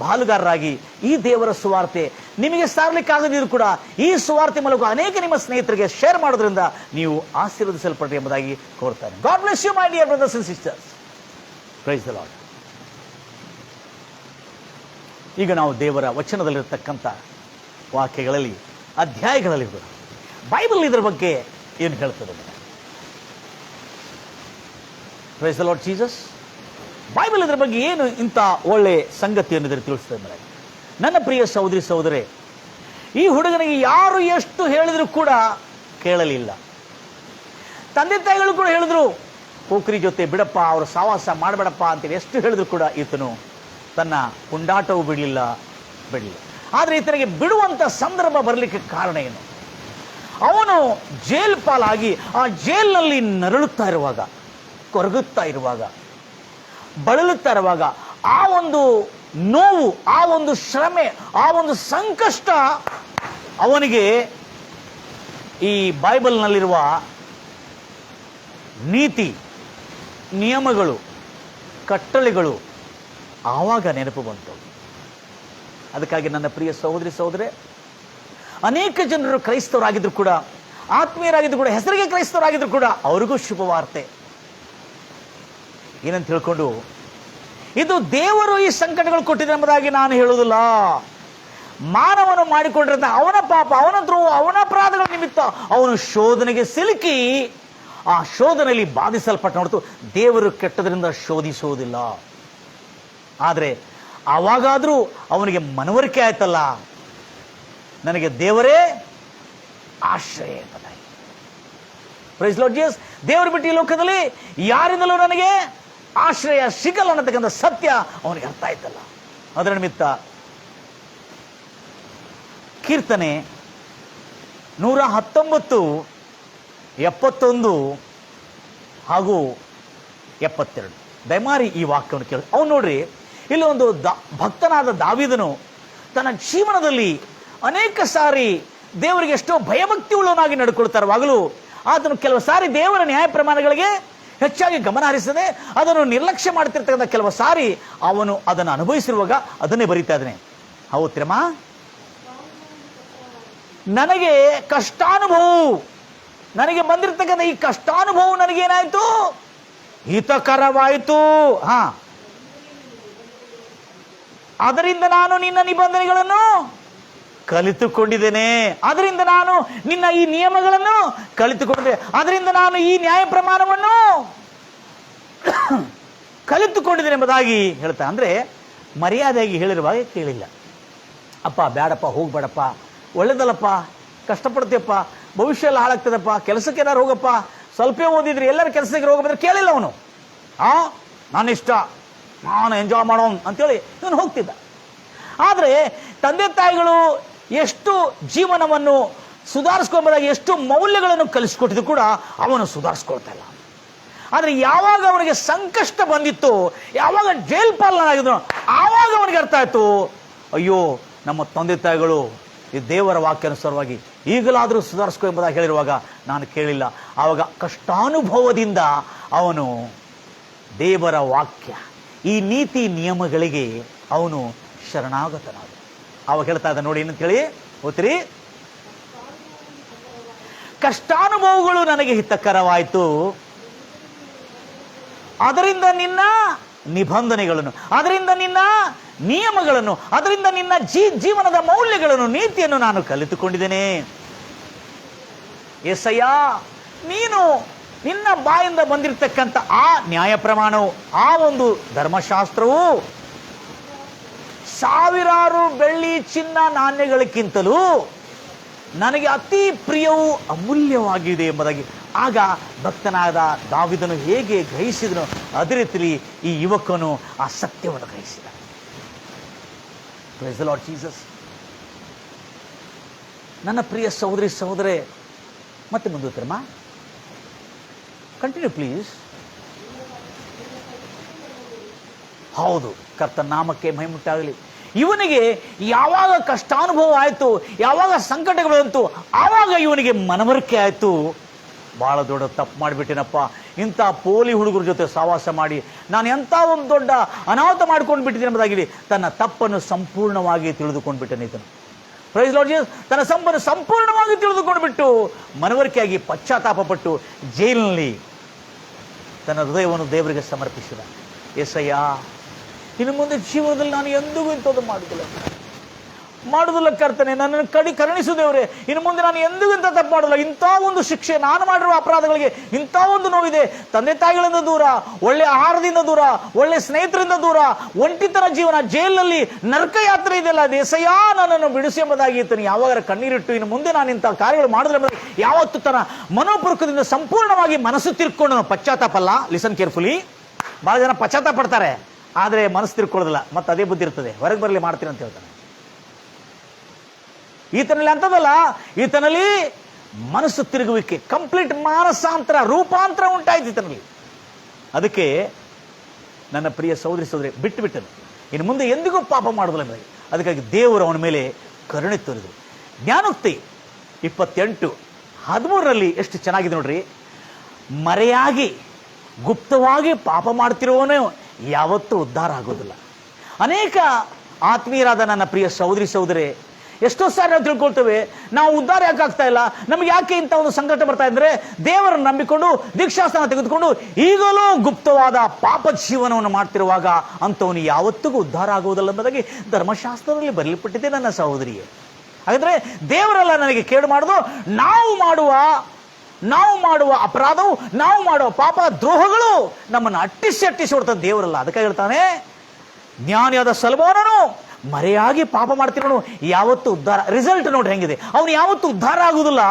ಪಾಲುಗಾರರಾಗಿ ಈ ದೇವರ ಸುವಾರ್ತೆ ನಿಮಗೆ ಸಾರಲಿಕ್ಕಾಗದಿದ್ರು ಕೂಡ ಈ ಸುವಾರ್ತೆ ಮೂಲಕ ಅನೇಕ ನಿಮ್ಮ ಸ್ನೇಹಿತರಿಗೆ ಶೇರ್ ಮಾಡೋದ್ರಿಂದ ನೀವು ಆಶೀರ್ವದಿಸಲ್ಪಡ್ರಿ ಎಂಬುದಾಗಿ ಕೋರ್ತಾನೆ. God bless you my dear brothers and sisters. Praise the Lord. ಈಗ ನಾವು ದೇವರ ವಚನದಲ್ಲಿರ್ತಕ್ಕಂಥ ವಾಕ್ಯಗಳಲ್ಲಿ, ಅಧ್ಯಾಯಗಳಲ್ಲಿ ಬೈಬಲ್ ಇದರ ಬಗ್ಗೆ ಏನು ಹೇಳ್ತದೆ? Price the Lord Jesus. Bible ಇದರ ಬಗ್ಗೆ ಏನು ಇಂಥ ಒಳ್ಳೆ ಸಂಗತಿಯನ್ನು ಇದನ್ನು ತಿಳಿಸ್ತದೆ? ನನ್ನ ಪ್ರಿಯ ಸಹೋದರಿ ಸಹೋದರೇ, ಈ ಹುಡುಗನಿಗೆ ಯಾರು ಎಷ್ಟು ಹೇಳಿದ್ರು ಕೂಡ ಕೇಳಲಿಲ್ಲ. ತಂದೆ ತಾಯಿಗಳು ಕೂಡ ಹೇಳಿದ್ರು, ಪೋಖ್ರಿ ಜೊತೆ ಬಿಡಪ್ಪ, ಅವರು ಸಹವಾಸ ಮಾಡಬೇಡಪ್ಪ ಅಂತೇಳಿ ಎಷ್ಟು ಹೇಳಿದ್ರು ಕೂಡ ಈತನು ತನ್ನ ಪುಂಡಾಟವು ಬಿಡಲಿಲ್ಲ. ಆದರೆ ಈತನಿಗೆ ಬಿಡುವಂಥ ಸಂದರ್ಭ ಬರಲಿಕ್ಕೆ ಕಾರಣ ಏನು? ಅವನು ಜೈಲ್ ಪಾಲಾಗಿ ಆ ಜೈಲಿನಲ್ಲಿ ನರಳುತ್ತಾ ಇರುವಾಗ, ಕೊರಗುತ್ತಾ ಇರುವಾಗ, ಬಳಲುತ್ತಾ ಇರುವಾಗ, ಆ ಒಂದು ನೋವು, ಆ ಒಂದು ಶ್ರಮೆ, ಆ ಒಂದು ಸಂಕಷ್ಟ ಅವನಿಗೆ ಈ ಬೈಬಲ್ನಲ್ಲಿರುವ ನೀತಿ ನಿಯಮಗಳು, ಕಟ್ಟಳೆಗಳು ಆವಾಗ ನೆನಪು ಬಂತು. ಅದಕ್ಕಾಗಿ ನನ್ನ ಪ್ರಿಯ ಸಹೋದರಿ ಸಹೋದರೇ, ಅನೇಕ ಜನರು ಕ್ರೈಸ್ತವರಾಗಿದ್ರು ಕೂಡ, ಆತ್ಮೀಯರಾಗಿದ್ರು ಕೂಡ, ಹೆಸರಿಗೆ ಕ್ರೈಸ್ತವರಾಗಿದ್ರು ಕೂಡ ಅವ್ರಿಗೂ ಶುಭವಾರ್ತೆ ಏನಂತ ತಿಳ್ಕೊಂಡು, ಇದು ದೇವರು ಈ ಸಂಕಟಗಳು ಕೊಟ್ಟಿದೆ ಎಂಬುದಾಗಿ ನಾನು ಹೇಳುವುದಿಲ್ಲ. ಮಾನವನು ಮಾಡಿಕೊಂಡಿರಂತ ಅವನ ಪಾಪ, ಅವನ ದ್ರೋಹ, ಅವನ ಅಪರಾಧಗಳ ನಿಮಿತ್ತ ಅವನು ಶೋಧನೆಗೆ ಸಿಲುಕಿ ಆ ಶೋಧನೆಯಲ್ಲಿ ಬಾಧಿಸಲ್ಪಟ್ಟ ಹೊರತು ದೇವರು ಕೆಟ್ಟದ್ರಿಂದ ಶೋಧಿಸುವುದಿಲ್ಲ. ಆದರೆ ಆವಾಗಾದರೂ ಅವನಿಗೆ ಮನವರಿಕೆ ಆಯ್ತಲ್ಲ, ನನಗೆ ದೇವರೇ ಆಶ್ರಯ ಎಂಬುದಾಗಿ. Praise Lord Jesus. ದೇವರು ಬಿಟ್ಟು ಈ ಲೋಕದಲ್ಲಿ ಯಾರಿಂದಲೂ ನನಗೆ ಆಶ್ರಯ ಸಿಗಲ್ಲ ಅನ್ನತಕ್ಕಂಥ ಸತ್ಯ ಅವನಿಗೆ ಅರ್ಥ ಆಯ್ತಲ್ಲ. ಅದರ ನಿಮಿತ್ತ ಕೀರ್ತನೆ 119, 71 ಹಾಗೂ 72 ದಯಮಾಡಿ ಈ ವಾಕ್ಯವನ್ನು ಕೇಳಿ. ಅವನು ನೋಡ್ರಿ, ಇಲ್ಲಿ ಒಂದು ಭಕ್ತನಾದ ದಾವೀದನು ತನ್ನ ಜೀವನದಲ್ಲಿ ಅನೇಕ ಸಾರಿ ದೇವರಿಗೆ ಎಷ್ಟೋ ಭಯಭಕ್ತಿ ಉಳ್ಳವನಾಗಿ ನಡ್ಕೊಳ್ತಾ ಇರುವಾಗಲೂ ಆತನು ಕೆಲವು ಸಾರಿ ದೇವರ ನ್ಯಾಯ ಪ್ರಮಾಣಗಳಿಗೆ ಹೆಚ್ಚಾಗಿ ಗಮನ ಹರಿಸದೆ ಅದನ್ನು ನಿರ್ಲಕ್ಷ್ಯ ಮಾಡ್ತಿರ್ತಕ್ಕಂಥ ಕೆಲವು ಸಾರಿ ಅವನು ಅದನ್ನು ಅನುಭವಿಸಿರುವಾಗ ಅದನ್ನೇ ಬರೀತಾ ಇದ್ದಾನೆ. ಹೌದ್ರಮ್ಮ, ನನಗೆ ಕಷ್ಟಾನುಭವವು, ನನಗೆ ಬಂದಿರತಕ್ಕಂಥ ಈ ಕಷ್ಟಾನುಭವ ನನಗೇನಾಯ್ತು? ಹಿತಕರವಾಯಿತು. ಅದರಿಂದ ನಾನು ನಿನ್ನ ನಿಬಂಧನೆಗಳನ್ನು ಕಲಿತುಕೊಂಡಿದ್ದೇನೆ. ಅದರಿಂದ ನಾನು ನಿನ್ನ ಈ ನಿಯಮಗಳನ್ನು ಕಲಿತುಕೊಂಡಿದ್ದೆ. ಅದರಿಂದ ನಾನು ಈ ನ್ಯಾಯ ಪ್ರಮಾಣವನ್ನು ಕಲಿತುಕೊಂಡಿದ್ದೇನೆ ಎಂಬುದಾಗಿ ಹೇಳ್ತಾ. ಅಂದ್ರೆ ಮರ್ಯಾದೆಯಾಗಿ ಹೇಳಿರುವಾಗ ಕೇಳಿಲ್ಲ. ಅಪ್ಪ ಬೇಡಪ್ಪ, ಹೋಗ್ಬೇಡಪ್ಪ, ಒಳ್ಳೇದಲ್ಲಪ್ಪ, ಕಷ್ಟಪಡ್ತೀಯಪ್ಪ, ಭವಿಷ್ಯ ಎಲ್ಲ ಹಾಳಾಗ್ತದಪ್ಪ, ಕೆಲಸಕ್ಕೆ ಏನಾರು ಹೋಗಪ್ಪ, ಸ್ವಲ್ಪ ಓದಿದ್ರಿ ಎಲ್ಲರ ಕೆಲಸಕ್ಕೆ ಹೋಗಬೇದ್ರೆ ಕೇಳಿಲ್ಲ ಅವನು. ನಾನು ಇಷ್ಟ, ನಾನು ಎಂಜಾಯ್ ಮಾಡೋಣ ಅಂತೇಳಿ ಇವನು ಹೋಗ್ತಿದ್ದ. ಆದರೆ ತಂದೆ ತಾಯಿಗಳು ಎಷ್ಟು ಜೀವನವನ್ನು ಸುಧಾರಿಸ್ಕೊಂಬುದಾಗಿ ಎಷ್ಟು ಮೌಲ್ಯಗಳನ್ನು ಕಲಿಸ್ಕೊಟ್ಟಿದ್ರು ಕೂಡ ಅವನು ಸುಧಾರಿಸ್ಕೊಳ್ತಾ ಇಲ್ಲ. ಆದರೆ ಯಾವಾಗ ಅವನಿಗೆ ಸಂಕಷ್ಟ ಬಂದಿತ್ತು, ಯಾವಾಗ ಜೈಲ್ ಪಾಲನಾಗಿದ್ನು, ಆವಾಗ ಅವನಿಗೆ ಅರ್ಥ ಆಯ್ತು, ಅಯ್ಯೋ ನಮ್ಮ ತಂದೆ ತಾಯಿಗಳು ಈ ದೇವರ ವಾಕ್ಯಾನುಸಾರವಾಗಿ ಈಗಲಾದರೂ ಸುಧಾರಿಸ್ಕೊ ಎಂಬುದಾಗಿ ಹೇಳಿರುವಾಗ ನಾನು ಕೇಳಿಲ್ಲ. ಆವಾಗ ಕಷ್ಟಾನುಭವದಿಂದ ಅವನು ದೇವರ ವಾಕ್ಯ, ಈ ನೀತಿ ನಿಯಮಗಳಿಗೆ ಅವನು ಶರಣಾಗತನಾದ. ಅವಾಗ ಹೇಳ್ತಾ ಇದ್ದ ನೋಡಿ, ಏನಂತ ಹೇಳಿ ಓದ್ರಿ, ಕಷ್ಟಾನುಭವಗಳು ನನಗೆ ಹಿತಕರವಾಯಿತು, ಅದರಿಂದ ನಿನ್ನ ನಿಬಂಧನೆಗಳನ್ನು, ಅದರಿಂದ ನಿನ್ನ ನಿಯಮಗಳನ್ನು, ಅದರಿಂದ ನಿನ್ನ ಜೀವನದ ಮೌಲ್ಯಗಳನ್ನು, ನೀತಿಯನ್ನು ನಾನು ಕಲಿತುಕೊಂಡಿದ್ದೇನೆ. ಎಸಯ್ಯ, ನೀನು ನಿನ್ನ ಬಾಯಿಂದ ಬಂದಿರತಕ್ಕಂಥ ಆ ನ್ಯಾಯ ಪ್ರಮಾಣವು, ಆ ಒಂದು ಧರ್ಮಶಾಸ್ತ್ರವು ಸಾವಿರಾರು ಬೆಳ್ಳಿ ಚಿನ್ನ ನಾಣ್ಯಗಳಕ್ಕಿಂತಲೂ ನನಗೆ ಅತಿ ಪ್ರಿಯವೂ ಅಮೂಲ್ಯವಾಗಿದೆ ಎಂಬುದಾಗಿ ಆಗ ಭಕ್ತನಾದ ದಾವೀದನು ಹೇಗೆ ಗ್ರಹಿಸಿದನು, ಅದೇ ರೀತಿಯಲ್ಲಿ ಈ ಯುವಕನು ಆ ಸತ್ಯವನ್ನು ಗ್ರಹಿಸಿದ. Praise the Lord Jesus. ನನ್ನ ಪ್ರಿಯ ಸಹೋದರಿ ಸಹೋದರೇ, ಮತ್ತೆ ಮುಂದುವರಿತ್ರಮ್ಮ, ಕಂಟಿನ್ಯೂ ಪ್ಲೀಸ್. ಹೌದು, ಕರ್ತನ ನಾಮಕ್ಕೆ ಮಹಿಮುಂಟಾಗಲಿ. ಇವನಿಗೆ ಯಾವಾಗ ಕಷ್ಟಾನುಭವ ಆಯಿತು, ಯಾವಾಗ ಸಂಕಟಗಳು ಬಂತು, ಆವಾಗ ಇವನಿಗೆ ಮನವರಿಕೆ ಆಯಿತು, ಭಾಳ ದೊಡ್ಡ ತಪ್ಪು ಮಾಡಿಬಿಟ್ಟಿನಪ್ಪ, ಇಂಥ ಪೋಲಿ ಹುಡುಗರ ಜೊತೆ ಸಹವಾಸ ಮಾಡಿ ನಾನು ಎಂಥ ಒಂದು ದೊಡ್ಡ ಅನಾಹುತ ಮಾಡ್ಕೊಂಡು ಬಿಟ್ಟಿದ್ದೀನಿ ಎಂಬುದಾಗಿ ತನ್ನ ತಪ್ಪನ್ನು ಸಂಪೂರ್ಣವಾಗಿ ತಿಳಿದುಕೊಂಡು ಬಿಟ್ಟನಿದ್ದನು. Price Lord Jesus. ತನ್ನ ಸಂಪನ್ನು ಸಂಪೂರ್ಣವಾಗಿ ತಿಳಿದುಕೊಂಡು ಬಿಟ್ಟು ಮನವರಿಕೆಯಾಗಿ ಪಶ್ಚಾತ್ತಾಪಪಟ್ಟು ಜೈಲಿನಲ್ಲಿ ತನ್ನ ಹೃದಯವನ್ನು ದೇವರಿಗೆ ಸಮರ್ಪಿಸಿದ. ಎಸಯ್ಯ, ಇನ್ನು ಮುಂದೆ ಜೀವನದಲ್ಲಿ ನಾನು ಎಂದಿಗೂ ಇಂಥದ್ದು ಮಾಡುವುದಿಲ್ಲ ಕರ್ತನೆ, ನನ್ನನ್ನು ಕರುಣಿಸು ದೇವರೇ. ಇನ್ನು ಮುಂದೆ ನಾನು ಎಂದಿಗೂ ಇಂಥ ತಪ್ಪು ಮಾಡೋಲ್ಲ. ಇಂಥ ಒಂದು ಶಿಕ್ಷೆ, ನಾನು ಮಾಡಿರುವ ಅಪರಾಧಗಳಿಗೆ ಇಂಥ ಒಂದು ನೋವಿದೆ. ತಂದೆ ತಾಯಿಗಳಿಂದ ದೂರ, ಒಳ್ಳೆ ಆಹಾರದಿಂದ ದೂರ, ಒಳ್ಳೆ ಸ್ನೇಹಿತರಿಂದ ದೂರ, ಒಂಟಿತನ ಜೀವನ, ಜೈಲಿನಲ್ಲಿ ನರಕ ಯಾತ್ರೆ ಇದೆಯಲ್ಲ, ದೇಸಯ್ಯ ನನ್ನನ್ನು ಬಿಡಿಸಿ ಎಂಬುದಾಗಿ ಇರ್ತಾನೆ. ಯಾವಾಗ ಕಣ್ಣೀರಿಟ್ಟು ಇನ್ನು ಮುಂದೆ ನಾನು ಇಂಥ ಕಾರ್ಯಗಳು ಮಾಡಿದ್ರೆ ಎಂಬುದಾಗಿ ಯಾವತ್ತು ತನ್ನ ಮನೋಪೂರ್ವಕದಿಂದ ಸಂಪೂರ್ಣವಾಗಿ ಮನಸ್ಸು ತಿರ್ಕೊಂಡು, ಪಶ್ಚಾತ್ತಾಪ ಅಲ್ಲ, ಲಿಸನ್ ಕೇರ್ಫುಲಿ. ಭಾಳ ಜನ ಪಶ್ಚಾತ್ತಾಪ ಪಡ್ತಾರೆ, ಆದರೆ ಮನಸ್ಸು ತಿರ್ಕೊಳ್ಳೋದಿಲ್ಲ, ಮತ್ತೆ ಅದೇ ಬುದ್ಧಿ ಇರ್ತದೆ, ಹೊರಗೆ ಬರಲಿ ಮಾಡ್ತೀನಿ ಅಂತ ಹೇಳ್ತಾನೆ. ಈತನಲ್ಲಿ ಅಂತದಲ್ಲ, ಈತನಲ್ಲಿ ಮನಸ್ಸು ತಿರುಗುವಿಕೆ, ಕಂಪ್ಲೀಟ್ ಮಾನಸಾಂತರ, ರೂಪಾಂತರ ಉಂಟಾಯ್ತು ಈತನಲ್ಲಿ. ಅದಕ್ಕೆ ನನ್ನ ಪ್ರಿಯ ಸಹೋದರಿ ಸಹೋದರಿ ಬಿಟ್ಟನು, ಇನ್ನು ಮುಂದೆ ಎಂದಿಗೂ ಪಾಪ ಮಾಡೋದಿಲ್ಲ ಎಂಬುದಾಗಿ. ಅದಕ್ಕಾಗಿ ದೇವರು ಅವನ ಮೇಲೆ ಕರುಣೆ ತೋರಿದರು. ಜ್ಞಾನೋಕ್ತಿ 28:13 ಎಷ್ಟು ಚೆನ್ನಾಗಿದೆ ನೋಡ್ರಿ. ಮರೆಯಾಗಿ ಗುಪ್ತವಾಗಿ ಪಾಪ ಮಾಡ್ತಿರೋನು ಯಾವತ್ತೂ ಉದ್ಧಾರ ಆಗೋದಿಲ್ಲ. ಅನೇಕ ಆತ್ಮೀಯರಾದ ನನ್ನ ಪ್ರಿಯ ಸಹೋದರಿ ಸಹೋದರಿ, ಎಷ್ಟೋ ಸಾರಿ ನಾವು ತಿಳ್ಕೊಳ್ತೇವೆ, ನಾವು ಉದ್ಧಾರ ಯಾಕೆ ಆಗ್ತಾ ಇಲ್ಲ, ನಮ್ಗೆ ಯಾಕೆ ಇಂಥ ಒಂದು ಸಂಕಟ ಬರ್ತಾ ಇದ್ರೆ, ದೇವರನ್ನು ನಂಬಿಕೊಂಡು ದೀಕ್ಷಾಸ್ಥಾನ ತೆಗೆದುಕೊಂಡು ಈಗಲೂ ಗುಪ್ತವಾದ ಪಾಪ ಜೀವನವನ್ನು ಮಾಡ್ತಿರುವಾಗ ಅಂಥವನು ಯಾವತ್ತಿಗೂ ಉದ್ಧಾರ ಆಗುವುದಿಲ್ಲ ಎಂಬುದಾಗಿ ಧರ್ಮಶಾಸ್ತ್ರದಲ್ಲಿ ಬರೆಯಲ್ಪಟ್ಟಿದೆ ನನ್ನ ಸಹೋದರಿಯೇ. ಹಾಗಾದ್ರೆ ದೇವರೆಲ್ಲ ನನಗೆ ಕೇಡು ಮಾಡೋದು, ನಾವು ಮಾಡುವ ಅಪರಾಧವು, ನಾವು ಮಾಡುವ ಪಾಪ ದ್ರೋಹಗಳು ನಮ್ಮನ್ನು ಅಟ್ಟಿಸಿ ಹೊಡ್ತಾನೆ ದೇವರಲ್ಲ. ಅದಕ್ಕೆ ಹೇಳ್ತಾನೆ, ಜ್ಞಾನಿಯಾದ ಸೊಲೊಮೋನನು ಮರೆಯಾಗಿ ಪಾಪ ಮಾಡ್ತಿರೋನು ಯಾವತ್ತು ಉದ್ಧಾರ, ರಿಸಲ್ಟ್ ನೋಡಿ ಹೆಂಗಿದೆ, ಅವನು ಯಾವತ್ತು ಉದ್ಧಾರ ಆಗುವುದಿಲ್ಲ.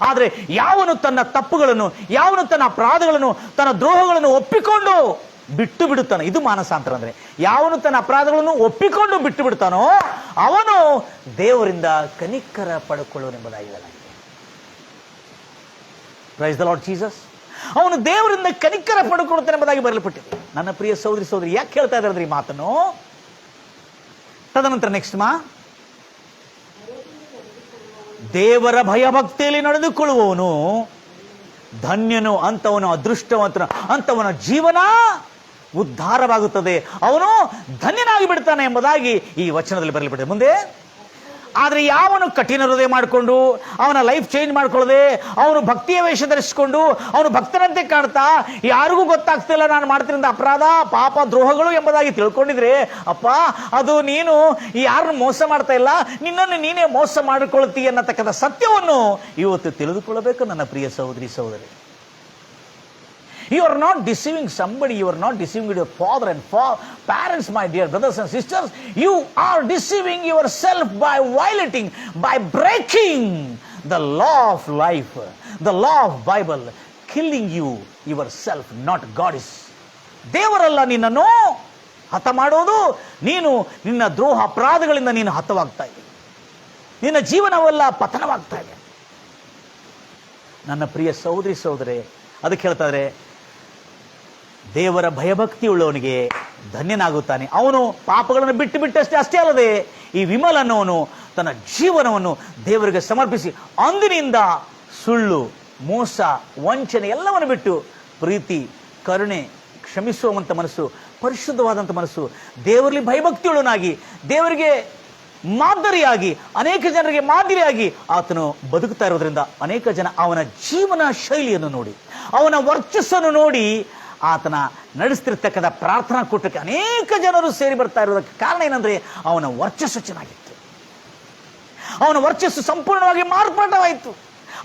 ಆದರೆ ಯಾವನು ತನ್ನ ತಪ್ಪುಗಳನ್ನು, ಯಾವನು ತನ್ನ ಅಪರಾಧಗಳನ್ನು, ತನ್ನ ದ್ರೋಹಗಳನ್ನು ಒಪ್ಪಿಕೊಂಡು ಬಿಟ್ಟು ಬಿಡುತ್ತಾನೆ, ಇದು ಮಾನಸಾಂತರ ಅಂದ್ರೆ. ಯಾವನು ತನ್ನ ಅಪರಾಧಗಳನ್ನು ಒಪ್ಪಿಕೊಂಡು ಬಿಟ್ಟು ಬಿಡ್ತಾನೋ ಅವನು ದೇವರಿಂದ ಕನಿಕರ ಪಡ್ಕೊಳ್ಳೋನೆಂಬುದಾಗಿದೆ. Praise the Lord Jesus. ಅವನು ದೇವರಿಂದ ಕನಿಕರ ಪಡ್ಕೊಳ್ತಾನೆ ಎಂಬುದಾಗಿ ಬರೆಯಲ್ಪಟ್ಟಿದೆ. ನನ್ನ ಪ್ರಿಯ ಸಹೋದರಿ ಸಹೋದರಿ, ಯಾಕೆ ಹೇಳ್ತಾ ಇದ್ದಾರೆ ಈ ಮಾತನ್ನು? ತದನಂತರ ನೆಕ್ಸ್ಟ್ ದೇವರ ಭಯಭಕ್ತಿಯಲ್ಲಿ ನಡೆದುಕೊಳ್ಳುವವನು ಧನ್ಯನು, ಅಂತವನು ಅದೃಷ್ಟವಂತನು, ಅಂತವನ ಜೀವನ ಉದ್ಧಾರವಾಗುತ್ತದೆ, ಅವನು ಧನ್ಯನಾಗಿ ಬಿಡ್ತಾನೆ ಎಂಬುದಾಗಿ ಈ ವಚನದಲ್ಲಿ ಬರೆಯಲ್ಪಟ್ಟಿದೆ. ಮುಂದೆ ಆದರೆ ಯಾವನು ಕಠಿಣ ಹೃದಯ ಮಾಡಿಕೊಂಡು ಅವನ ಲೈಫ್ ಚೇಂಜ್ ಮಾಡ್ಕೊಳ್ಳದೆ, ಅವನು ಭಕ್ತಿಯ ವೇಷ ಧರಿಸಿಕೊಂಡು ಅವನು ಭಕ್ತನಂತೆ ಕಾಣ್ತಾ, ಯಾರಿಗೂ ಗೊತ್ತಾಗ್ತಿಲ್ಲ ನಾನು ಮಾಡ್ತಿರೋಂಥ ಅಪರಾಧ ಪಾಪ ದ್ರೋಹಗಳು ಎಂಬುದಾಗಿ ತಿಳ್ಕೊಂಡಿದ್ರೆ, ಅಪ್ಪ ಅದು ನೀನು ಯಾರನ್ನು ಮೋಸ ಮಾಡ್ತಾ ಇಲ್ಲ, ನಿನ್ನನ್ನು ನೀನೇ ಮೋಸ ಮಾಡಿಕೊಳ್ತೀಯ ಅನ್ನತಕ್ಕಂಥ ಸತ್ಯವನ್ನು ಇವತ್ತು ತಿಳಿದುಕೊಳ್ಳಬೇಕು ನನ್ನ ಪ್ರಿಯ ಸಹೋದರಿ ಸಹೋದರಿ. You are not deceiving somebody, you are not deceiving your father and parents, my dear brothers and sisters. You are deceiving yourself by violating, by breaking the law of life, the law of Bible, killing you yourself, not God is. ದೇವರಲ್ಲ ನಿನ್ನನ್ನು ಹತ ಮಾಡೋದು, ನೀನು ನಿನ್ನ ದ್ರೋಹ ಅಪರಾಧಗಳಿಂದ ನೀನು ಹತವಾಗ್ತಾ ಇದೆ, ನಿನ್ನ ಜೀವನವೆಲ್ಲ ಪತನವಾಗ್ತಾ ಇದೆ ನನ್ನ ಪ್ರಿಯ ಸಹೋದರಿ ಸಹೋದರೇ. ಅದಕ್ಕೆ ಹೇಳ್ತಾರೆ, ದೇವರ ಭಯಭಕ್ತಿ ಉಳ್ಳವನಿಗೆ ಧನ್ಯನಾಗುತ್ತಾನೆ. ಅವನು ಪಾಪಗಳನ್ನು ಬಿಟ್ಟಷ್ಟೇ ಅಷ್ಟೇ ಅಲ್ಲದೆ ಈ ವಿಮಲ್ ಅನ್ನೋನು ತನ್ನ ಜೀವನವನ್ನು ದೇವರಿಗೆ ಸಮರ್ಪಿಸಿ ಅಂದಿನಿಂದ ಸುಳ್ಳು, ಮೋಸ, ವಂಚನೆ ಎಲ್ಲವನ್ನು ಬಿಟ್ಟು ಪ್ರೀತಿ, ಕರುಣೆ, ಕ್ಷಮಿಸುವಂಥ ಮನಸ್ಸು, ಪರಿಶುದ್ಧವಾದಂಥ ಮನಸ್ಸು, ದೇವರಲ್ಲಿ ಭಯಭಕ್ತಿಯುಳ್ಳವನಾಗಿ ದೇವರಿಗೆ ಮಾದರಿಯಾಗಿ ಅನೇಕ ಜನರಿಗೆ ಮಾದರಿಯಾಗಿ ಆತನು ಬದುಕುತ್ತಾ ಇರೋದ್ರಿಂದ ಅನೇಕ ಜನ ಅವನ ಜೀವನ ಶೈಲಿಯನ್ನು ನೋಡಿ, ಅವನ ವರ್ಚಸ್ಸನ್ನು ನೋಡಿ ಆತನ ನಡೆಸ್ತಿರ್ತಕ್ಕಂಥ ಪ್ರಾರ್ಥನಾ ಕೂಟಕ್ಕೆ ಅನೇಕ ಜನರು ಸೇರಿ ಬರ್ತಾ ಇರೋದಕ್ಕೆ ಕಾರಣ ಏನಂದ್ರೆ ಅವನ ವರ್ಚಸ್ಸು ಚೆನ್ನಾಗಿತ್ತು. ಅವನ ವರ್ಚಸ್ಸು ಸಂಪೂರ್ಣವಾಗಿ ಮಾರ್ಪಾಟವಾಯಿತು.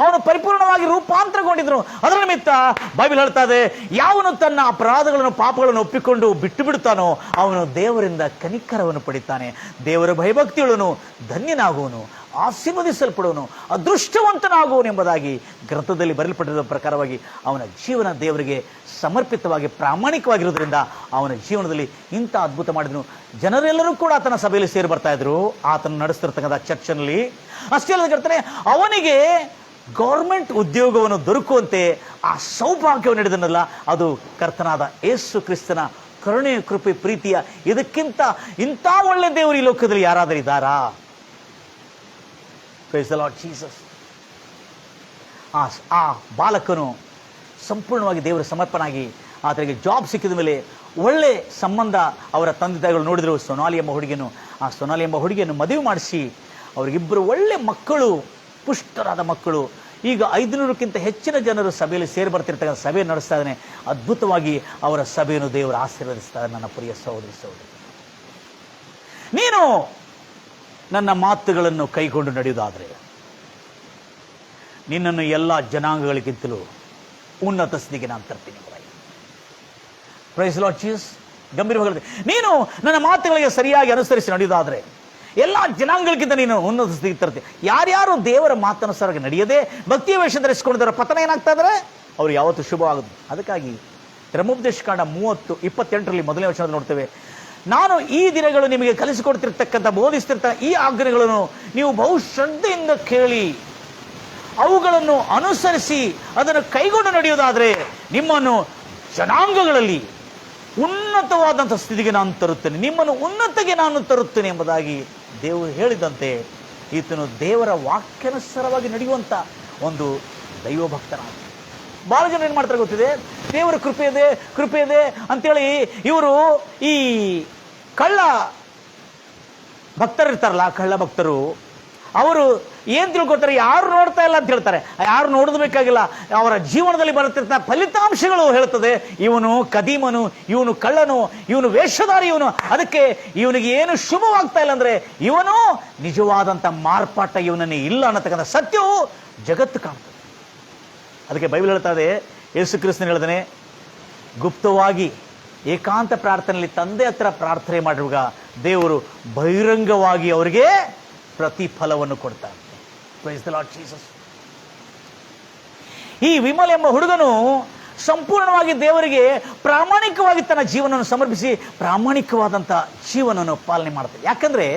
ಅವನು ಪರಿಪೂರ್ಣವಾಗಿ ರೂಪಾಂತರಗೊಂಡಿದ್ರು. ಅದರ ನಿಮಿತ್ತ ಬೈಬಲ್ ಹೇಳ್ತಾ ಇದೆ, ಯಾವನು ತನ್ನ ಅಪರಾಧಗಳನ್ನು ಪಾಪಗಳನ್ನು ಒಪ್ಪಿಕೊಂಡು ಬಿಟ್ಟು ಬಿಡುತ್ತಾನೋ ಅವನು ದೇವರಿಂದ ಕನಿಕರವನ್ನು ಪಡಿತಾನೆ. ದೇವರ ಭಯಭಕ್ತಿಯುಳ್ಳವನು ಧನ್ಯನಾಗುವನು, ಆಶೀರ್ವದಿಸಲ್ಪಡುವನು, ಅದೃಷ್ಟವಂತನಾಗುವನು ಎಂಬುದಾಗಿ ಗ್ರಂಥದಲ್ಲಿ ಬರೆಯಲ್ಪಟ್ಟಿರುವ ಪ್ರಕಾರವಾಗಿ ಅವನ ಜೀವನ ದೇವರಿಗೆ ಸಮರ್ಪಿತವಾಗಿ ಪ್ರಾಮಾಣಿಕವಾಗಿರುವುದರಿಂದ ಅವನ ಜೀವನದಲ್ಲಿ ಇಂಥ ಅದ್ಭುತ ಮಾಡಿದನು. ಜನರೆಲ್ಲರೂ ಕೂಡ ಆತನ ಸಭೆಯಲ್ಲಿ ಸೇರಿ ಬರ್ತಾ ಇದ್ರು, ಆತನ ನಡೆಸ್ತಿರ್ತಕ್ಕಂಥ ಚರ್ಚ್ನಲ್ಲಿ. ಅಷ್ಟೇ ಅಲ್ಲದೆ ಅವನಿಗೆ ಗೌರ್ಮೆಂಟ್ ಉದ್ಯೋಗವನ್ನು ದೊರಕುವಂತೆ ಆ ಸೌಭಾಗ್ಯವನ್ನು ನೀಡಿದನಲ್ಲ, ಅದು ಕರ್ತನಾದ ಯೇಸು ಕ್ರಿಸ್ತನ ಕರುಣೆ, ಕೃಪೆ, ಪ್ರೀತಿಯ ಇದಕ್ಕಿಂತ ಇಂಥ ಒಳ್ಳೆ ದೇವರು ಈ ಲೋಕದಲ್ಲಿ ಯಾರಾದರೂ ಇದ್ದಾರಾ? Praise the Lord Jesus. ಆ ಬಾಲಕನು ಸಂಪೂರ್ಣವಾಗಿ ದೇವರ ಸಮರ್ಪನಾಗಿ ಆತನಿಗೆ ಜಾಬ್ ಸಿಕ್ಕಿದ ಮೇಲೆ ಒಳ್ಳೆ ಸಂಬಂಧ ಅವರ ತಂದೆ ತಾಯಿಗಳು ನೋಡಿದ್ರು. ಸೊನಾಲಿ ಎಂಬ ಹುಡುಗಿಯನ್ನು, ಆ ಸೊನಾಲಿ ಎಂಬ ಹುಡುಗಿಯನ್ನು ಮದುವೆ ಮಾಡಿಸಿ ಅವರಿಗಿಬ್ಬರು ಒಳ್ಳೆ ಮಕ್ಕಳು, ಪುಷ್ಟರಾದ ಮಕ್ಕಳು. ಈಗ 500ಕ್ಕಿಂತ ಹೆಚ್ಚಿನ ಜನರು ಸಭೆಯಲ್ಲಿ ಸೇರಿ ಬರ್ತಿರ್ತಕ್ಕಂಥ ಸಭೆ ನಡೆಸ್ತಾ ಇದ್ದಾನೆ. ಅದ್ಭುತವಾಗಿ ಅವರ ಸಭೆಯನ್ನು ದೇವರು ಆಶೀರ್ವದಿಸ್ತಾರೆ. ನನ್ನ ಪ್ರಿಯ ಸಹೋದರಿ ಸಹೋದರಿ, ನೀನು ನನ್ನ ಮಾತುಗಳನ್ನು ಕೈಗೊಂಡು ನಡೆಯುವುದಾದರೆ ನಿನ್ನನ್ನು ಎಲ್ಲ ಜನಾಂಗಗಳಿಗಿಂತಲೂ ಉನ್ನತ ಸ್ಥಿತಿಗೆ ನಾನು ತರ್ತೀನಿ. Praise the Lord Jesus. ಗಂಭೀರವಾಗಿ ನೀನು ನನ್ನ ಮಾತುಗಳಿಗೆ ಸರಿಯಾಗಿ ಅನುಸರಿಸಿ ನಡೆಯುವುದಾದರೆ ಎಲ್ಲ ಜನಾಂಗಗಳಿಗಿಂತ ನೀನು ಉನ್ನತ ಸ್ಥಿತಿಗೆ ತರ್ತೀನಿ. ಯಾರ್ಯಾರು ದೇವರ ಮಾತನುಸಾರವಾಗಿ ನಡೆಯದೆ ಭಕ್ತಿಯ ವೇಷ ಧರಿಸಿಕೊಂಡಿದ್ದರ ಪತನ ಏನಾಗ್ತಾ ಇದ್ದಾರೆ, ಅವ್ರು ಯಾವತ್ತೂ ಶುಭವಾಗುದು. ಅದಕ್ಕಾಗಿ ಧರ್ಮೋಪದೇಶಕಾಂಡ 30:28 ಮೊದಲನೇ ವಚನದಲ್ಲಿ ನೋಡ್ತೇವೆ, ನಾನು ಈ ದಿನಗಳು ನಿಮಗೆ ಕಲಿಸಿಕೊಡ್ತಿರ್ತಕ್ಕಂಥ ಬೋಧಿಸ್ತಿರ್ತ ಈ ಆಜ್ಞೆಗಳನ್ನು ನೀವು ಬಹುಶ್ರದ್ಧೆಯಿಂದ ಕೇಳಿ ಅವುಗಳನ್ನು ಅನುಸರಿಸಿ ಅದನ್ನು ಕೈಗೊಂಡು ನಡೆಯುವುದಾದರೆ ನಿಮ್ಮನ್ನು ಜನಾಂಗಗಳಲ್ಲಿ ಉನ್ನತವಾದಂಥ ಸ್ಥಿತಿಗೆ ನಾನು ತರುತ್ತೇನೆ, ನಿಮ್ಮನ್ನು ಉನ್ನತಿಗೆ ನಾನು ತರುತ್ತೇನೆ ಎಂಬುದಾಗಿ ದೇವರು ಹೇಳಿದಂತೆ ಈತನು ದೇವರ ವಾಕ್ಯಾನುಸಾರವಾಗಿ ನಡೆಯುವಂಥ ಒಂದು ದೈವಭಕ್ತನಾದ. ಬಹಳ ಜನ ಏನು ಮಾಡ್ತಾರೆ ಗೊತ್ತಿದೆ, ದೇವರ ಕೃಪೆ ಇದೆ ಅಂತೇಳಿ ಇವರು ಈ ಕಳ್ಳ ಭಕ್ತರಿರ್ತಾರಲ್ಲ, ಕಳ್ಳ ಭಕ್ತರು, ಅವರು ಏನ್ ತಿಳ್ಕೊತಾರೆ, ಯಾರು ನೋಡ್ತಾ ಇಲ್ಲ ಅಂತ ಹೇಳ್ತಾರೆ. ಯಾರು ನೋಡಬೇಕಾಗಿಲ್ಲ, ಅವರ ಜೀವನದಲ್ಲಿ ಬರುತ್ತಿರ್ತ ಫಲಿತಾಂಶಗಳು ಹೇಳ್ತದೆ, ಇವನು ಕದೀಮನು, ಇವನು ಕಳ್ಳನು, ಇವನು ವೇಷಧಾರಿ, ಇವನು ಅದಕ್ಕೆ ಇವನಿಗೆ ಏನು ಶುಭವಾಗ್ತಾ ಇಲ್ಲ ಅಂದ್ರೆ ಇವನು ನಿಜವಾದಂಥ ಮಾರ್ಪಾಟ ಇವನನ್ನೇ ಇಲ್ಲ ಅನ್ನತಕ್ಕಂಥ ಸತ್ಯವು ಜಗತ್ತು ಕಾಣ್ತದೆ. ಅದಕ್ಕೆ ಬೈಬಲ್ ಹೇಳ್ತಾ ಇದೆ, ಯೇಸು ಕ್ರಿಸ್ತನು ಹೇಳ್ತಾನೆ, ಗುಪ್ತವಾಗಿ ಏಕಾಂತ ಪ್ರಾರ್ಥನೆಯಲ್ಲಿ ತಂದೆ ಹತ್ರ ಪ್ರಾರ್ಥನೆ ಮಾಡಿರುವಾಗ ದೇವರು ಬಹಿರಂಗವಾಗಿ ಅವರಿಗೆ ಪ್ರತಿಫಲವನ್ನು ಕೊಡ್ತಾರೆ. Praise the Lord Jesus. ಈ ವಿಮಲ್ ಎಂಬ ಹುಡುಗನು ಸಂಪೂರ್ಣವಾಗಿ ದೇವರಿಗೆ ಪ್ರಾಮಾಣಿಕವಾಗಿ ತನ್ನ ಜೀವನವನ್ನು ಸಮರ್ಪಿಸಿ ಪ್ರಾಮಾಣಿಕವಾದಂಥ ಜೀವನವನ್ನು ಪಾಲನೆ ಮಾಡ್ತಾರೆ. ಯಾಕಂದ್ರೆ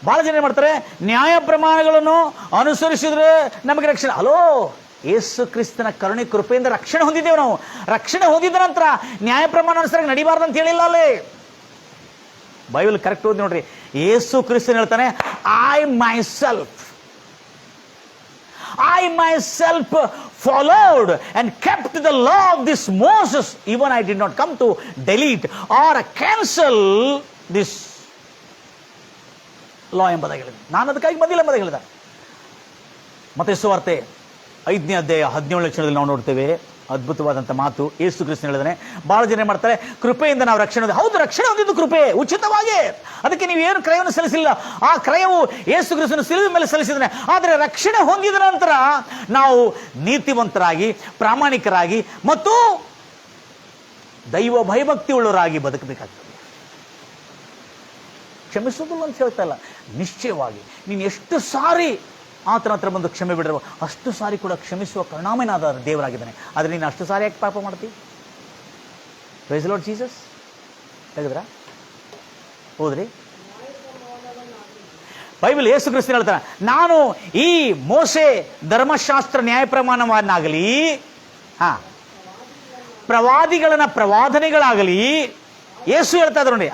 ಬಹಳ ಜನ ಏನ್ ಮಾಡ್ತಾರೆ, ನ್ಯಾಯ ಪ್ರಮಾಣಗಳನ್ನು ಅನುಸರಿಸಿದ್ರೆ ನಮಗೆ ರಕ್ಷಣೆ. ಹಲೋ, ಯೇಸು ಕ್ರಿಸ್ತನ ಕರುಣೆ ಕೃಪೆಯಿಂದ ರಕ್ಷಣೆ ಹೊಂದಿದ್ದೇವೆ. ನಾವು ರಕ್ಷಣೆ ಹೊಂದಿದ ನಂತರ ನ್ಯಾಯ ಪ್ರಮಾಣ ಅನುಸಾರ ನಡಿಬಾರ್ದು ಅಂತ ಹೇಳಿಲ್ಲ ಅಲ್ಲೇ. ಬೈಬಲ್ ಕರೆಕ್ಟ್ ಓದಿ ನೋಡ್ರಿ, ಯೇಸು ಕ್ರಿಸ್ತನು ಹೇಳ್ತಾನೆ, I my self followed and kept the law of this Moses, even I did not come to delete or cancel this law ಎಂಬುದಾಗಿ ಹೇಳಿದೆ. ನಾನು ಅದಕ್ಕಾಗಿ ಬಂದಿಲ್ಲ ಎಂಬುದಾಗಿ ಹೇಳಿದ. ಮತ್ತೆ ಸುವಾರ್ತೆ 5ನೇ ಅಧ್ಯಾಯ 17ನೇ ವಚನದಲ್ಲಿ ನಾವು ನೋಡ್ತೇವೆ ಅದ್ಭುತವಾದಂಥ ಮಾತು. ಯೇಸು ಕ್ರಿಸ್ತನು ಹೇಳಿದಾನೆ, ಬಹಳ ಜನ ಮಾಡ್ತಾರೆ, ಕೃಪೆಯಿಂದ ನಾವು ರಕ್ಷಣೆ ಹೊಂದಿದ್ದು. ಹೌದು, ರಕ್ಷಣೆ ಹೊಂದಿದ್ದು ಕೃಪೆ, ಉಚಿತವಾಗಿ. ಅದಕ್ಕೆ ನೀವು ಏನು ಕ್ರಯವನ್ನು ಸಲ್ಲಿಸಿಲ್ಲ, ಆ ಕ್ರಯವು ಯೇಸು ಕ್ರಿಸ್ತನು ಸಿಲುಬೆ ಮೇಲೆ ಸಲ್ಲಿಸಿದ್ದಾನೆ. ಆದರೆ ರಕ್ಷಣೆ ಹೊಂದಿದ ನಂತರ ನಾವು ನೀತಿವಂತರಾಗಿ, ಪ್ರಾಮಾಣಿಕರಾಗಿ ಮತ್ತು ದೈವ ಭಯಭಕ್ತಿ ಉಳ್ಳವರಾಗಿ ಬದುಕಬೇಕಾಗ್ತದೆ. ಕ್ಷಮಿಸುವುದಿಲ್ಲ ಅಂತ ಹೇಳ್ತಾ ಇಲ್ಲ, ನಿಶ್ಚಯವಾಗಿ ನೀನು ಎಷ್ಟು ಸಾರಿ ಆತನ ಹತ್ರ ಬಂದು ಕ್ಷಮೆ ಬಿಡರು ಅಷ್ಟು ಸಾರಿ ಕೂಡ ಕ್ಷಮಿಸುವ ಕರುಣಾಮಯನಾದ ದೇವರಾಗಿದ್ದಾನೆ. ಆದರೆ ನೀನು ಅಷ್ಟು ಸಾರಿ ಯಾಕೆ ಪಾಪ ಮಾಡ್ತೀವಿ? Praise the Lord Jesus. ತೆಗೆದ್ರ ಹೋದ್ರಿ ಬೈಬಲ್ ಯೇಸು ಕ್ರಿಸ್ತನು ಹೇಳ್ತಾನೆ, ನಾನು ಈ ಮೋಸೆ ಧರ್ಮಶಾಸ್ತ್ರ ನ್ಯಾಯ ಪ್ರಮಾಣವನ್ನಾಗಲಿ ಪ್ರವಾದಿಗಳನ್ನ ಪ್ರವಾದನೆಗಳಾಗಲಿ, ಯೇಸು ಹೇಳ್ತಾ ಇದ್ರು ನೋಡಿ,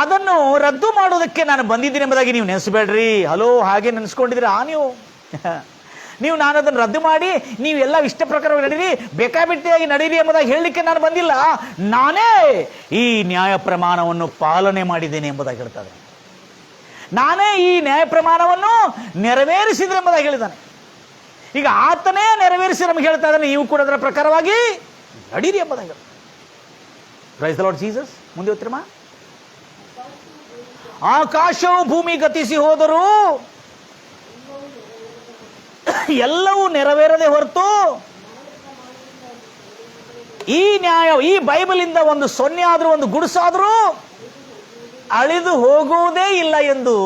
ಅದನ್ನು ರದ್ದು ಮಾಡೋದಕ್ಕೆ ನಾನು ಬಂದಿದ್ದೀನಿ ಎಂಬುದಾಗಿ ನೀವು ನೆನೆಸಬೇಡ್ರಿ. ಹಲೋ, ಹಾಗೆ ನೆನೆಸ್ಕೊಂಡಿದ್ದೀರಾ ನೀವು ನಾನು ಅದನ್ನು ರದ್ದು ಮಾಡಿ ನೀವೆಲ್ಲ ಇಷ್ಟ ಪ್ರಕಾರವಾಗಿ ನಡೀರಿ, ಬೇಕಾಬಿಟ್ಟಿಯಾಗಿ ನಡೀರಿ ಎಂಬುದಾಗಿ ಹೇಳಲಿಕ್ಕೆ ನಾನು ಬಂದಿಲ್ಲ. ನಾನೇ ಈ ನ್ಯಾಯ ಪ್ರಮಾಣವನ್ನು ಪಾಲನೆ ಮಾಡಿದ್ದೇನೆ ಎಂಬುದಾಗಿ ಹೇಳ್ತಾರೆ. ನಾನೇ ಈ ನ್ಯಾಯ ಪ್ರಮಾಣವನ್ನು ನೆರವೇರಿಸಿದ್ರೆ ಎಂಬುದಾಗಿ ಹೇಳಿದ್ದಾನೆ. ಈಗ ಆತನೇ ನೆರವೇರಿಸಿ ನಮಗೆ ಹೇಳ್ತಾ ಇದ್ದಾನೆ, ನೀವು ಕೂಡ ಅದರ ಪ್ರಕಾರವಾಗಿ ನಡೀರಿ ಎಂಬುದಾಗಿ. Price the Lord Jesus. ಮುಂದೆ ಹೋಗ್ತೀರಮ್ಮ. ಆಕಾಶವು ಭೂಮಿ ಗತಿಸಿ ಹೋದರೂ ಎಲ್ಲವೂ ನೆರವೇರದೆ ಹೊರತು ಈ ನ್ಯಾಯ, ಈ ಬೈಬಲ್ ಇಂದ ಒಂದು ಸೊನ್ನೆ ಆದ್ರೂ ಒಂದು ಗುಡಿಸಾದ್ರೂ ಅಳಿದು ಹೋಗುವುದೇ ಇಲ್ಲ ಎಂದು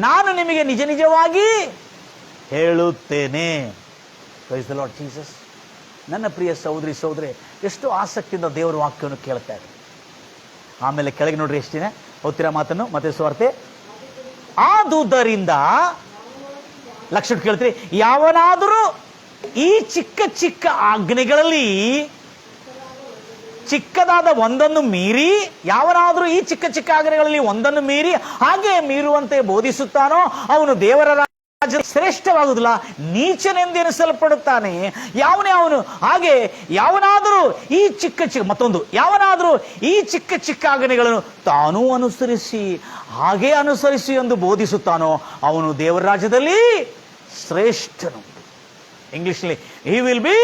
ನಾನು ನಿಮಗೆ ನಿಜ ನಿಜವಾಗಿ ಹೇಳುತ್ತೇನೆ. Price the Lord Jesus. ನನ್ನ ಪ್ರಿಯ ಸಹೋದರಿ ಸಹೋದರಿ, ಎಷ್ಟು ಆಸಕ್ತಿಯಿಂದ ದೇವರ ವಾಕ್ಯವನ್ನು ಕೇಳ್ತಾ ಇದ್ದಾರೆ. ಆಮೇಲೆ ಕೆಳಗೆ ನೋಡ್ರಿ, ಎಷ್ಟಿದೆ ಓದ್ತಿರ ಮಾತನ್ನು. ಮತ್ತೆ ಸುವಾರ್ತೆ, ಆದುದರಿಂದ ಲಕ್ಷ ಕೇಳ್ತೀರಿ, ಯಾವನಾದರೂ ಈ ಚಿಕ್ಕ ಚಿಕ್ಕ ಆಜ್ಞೆಗಳಲ್ಲಿ ಚಿಕ್ಕದಾದ ಒಂದನ್ನು ಮೀರಿ, ಯಾವನಾದರೂ ಈ ಚಿಕ್ಕ ಚಿಕ್ಕ ಆಜ್ಞೆಗಳಲ್ಲಿ ಒಂದನ್ನು ಮೀರಿ ಹಾಗೆ ಮೀರುವಂತೆ ಬೋಧಿಸುತ್ತಾನೋ ಅವನು ದೇವರ ರಾಜ್ಯ ಶ್ರೇಷ್ಠವಾಗುವುದಿಲ್ಲ, ನೀಚನೆಂದೆನಿಸಲ್ಪಡುತ್ತಾನೆ. ಅವನು ಹಾಗೆ ಯಾವನಾದರೂ ಈ ಚಿಕ್ಕ ಚಿಕ್ಕ, ಮತ್ತೊಂದು, ಯಾವನಾದರೂ ಈ ಚಿಕ್ಕ ಚಿಕ್ಕ ಆಜ್ಞೆಗಳನ್ನು ತಾನೂ ಹಾಗೆ ಅನುಸರಿಸಿ ಎಂದು ಬೋಧಿಸುತ್ತಾನೋ ಅವನು ದೇವರ ರಾಜ್ಯದಲ್ಲಿ ಶ್ರೇಷ್ಠನು. ಇಂಗ್ಲಿಷ್ನಲ್ಲಿ he will be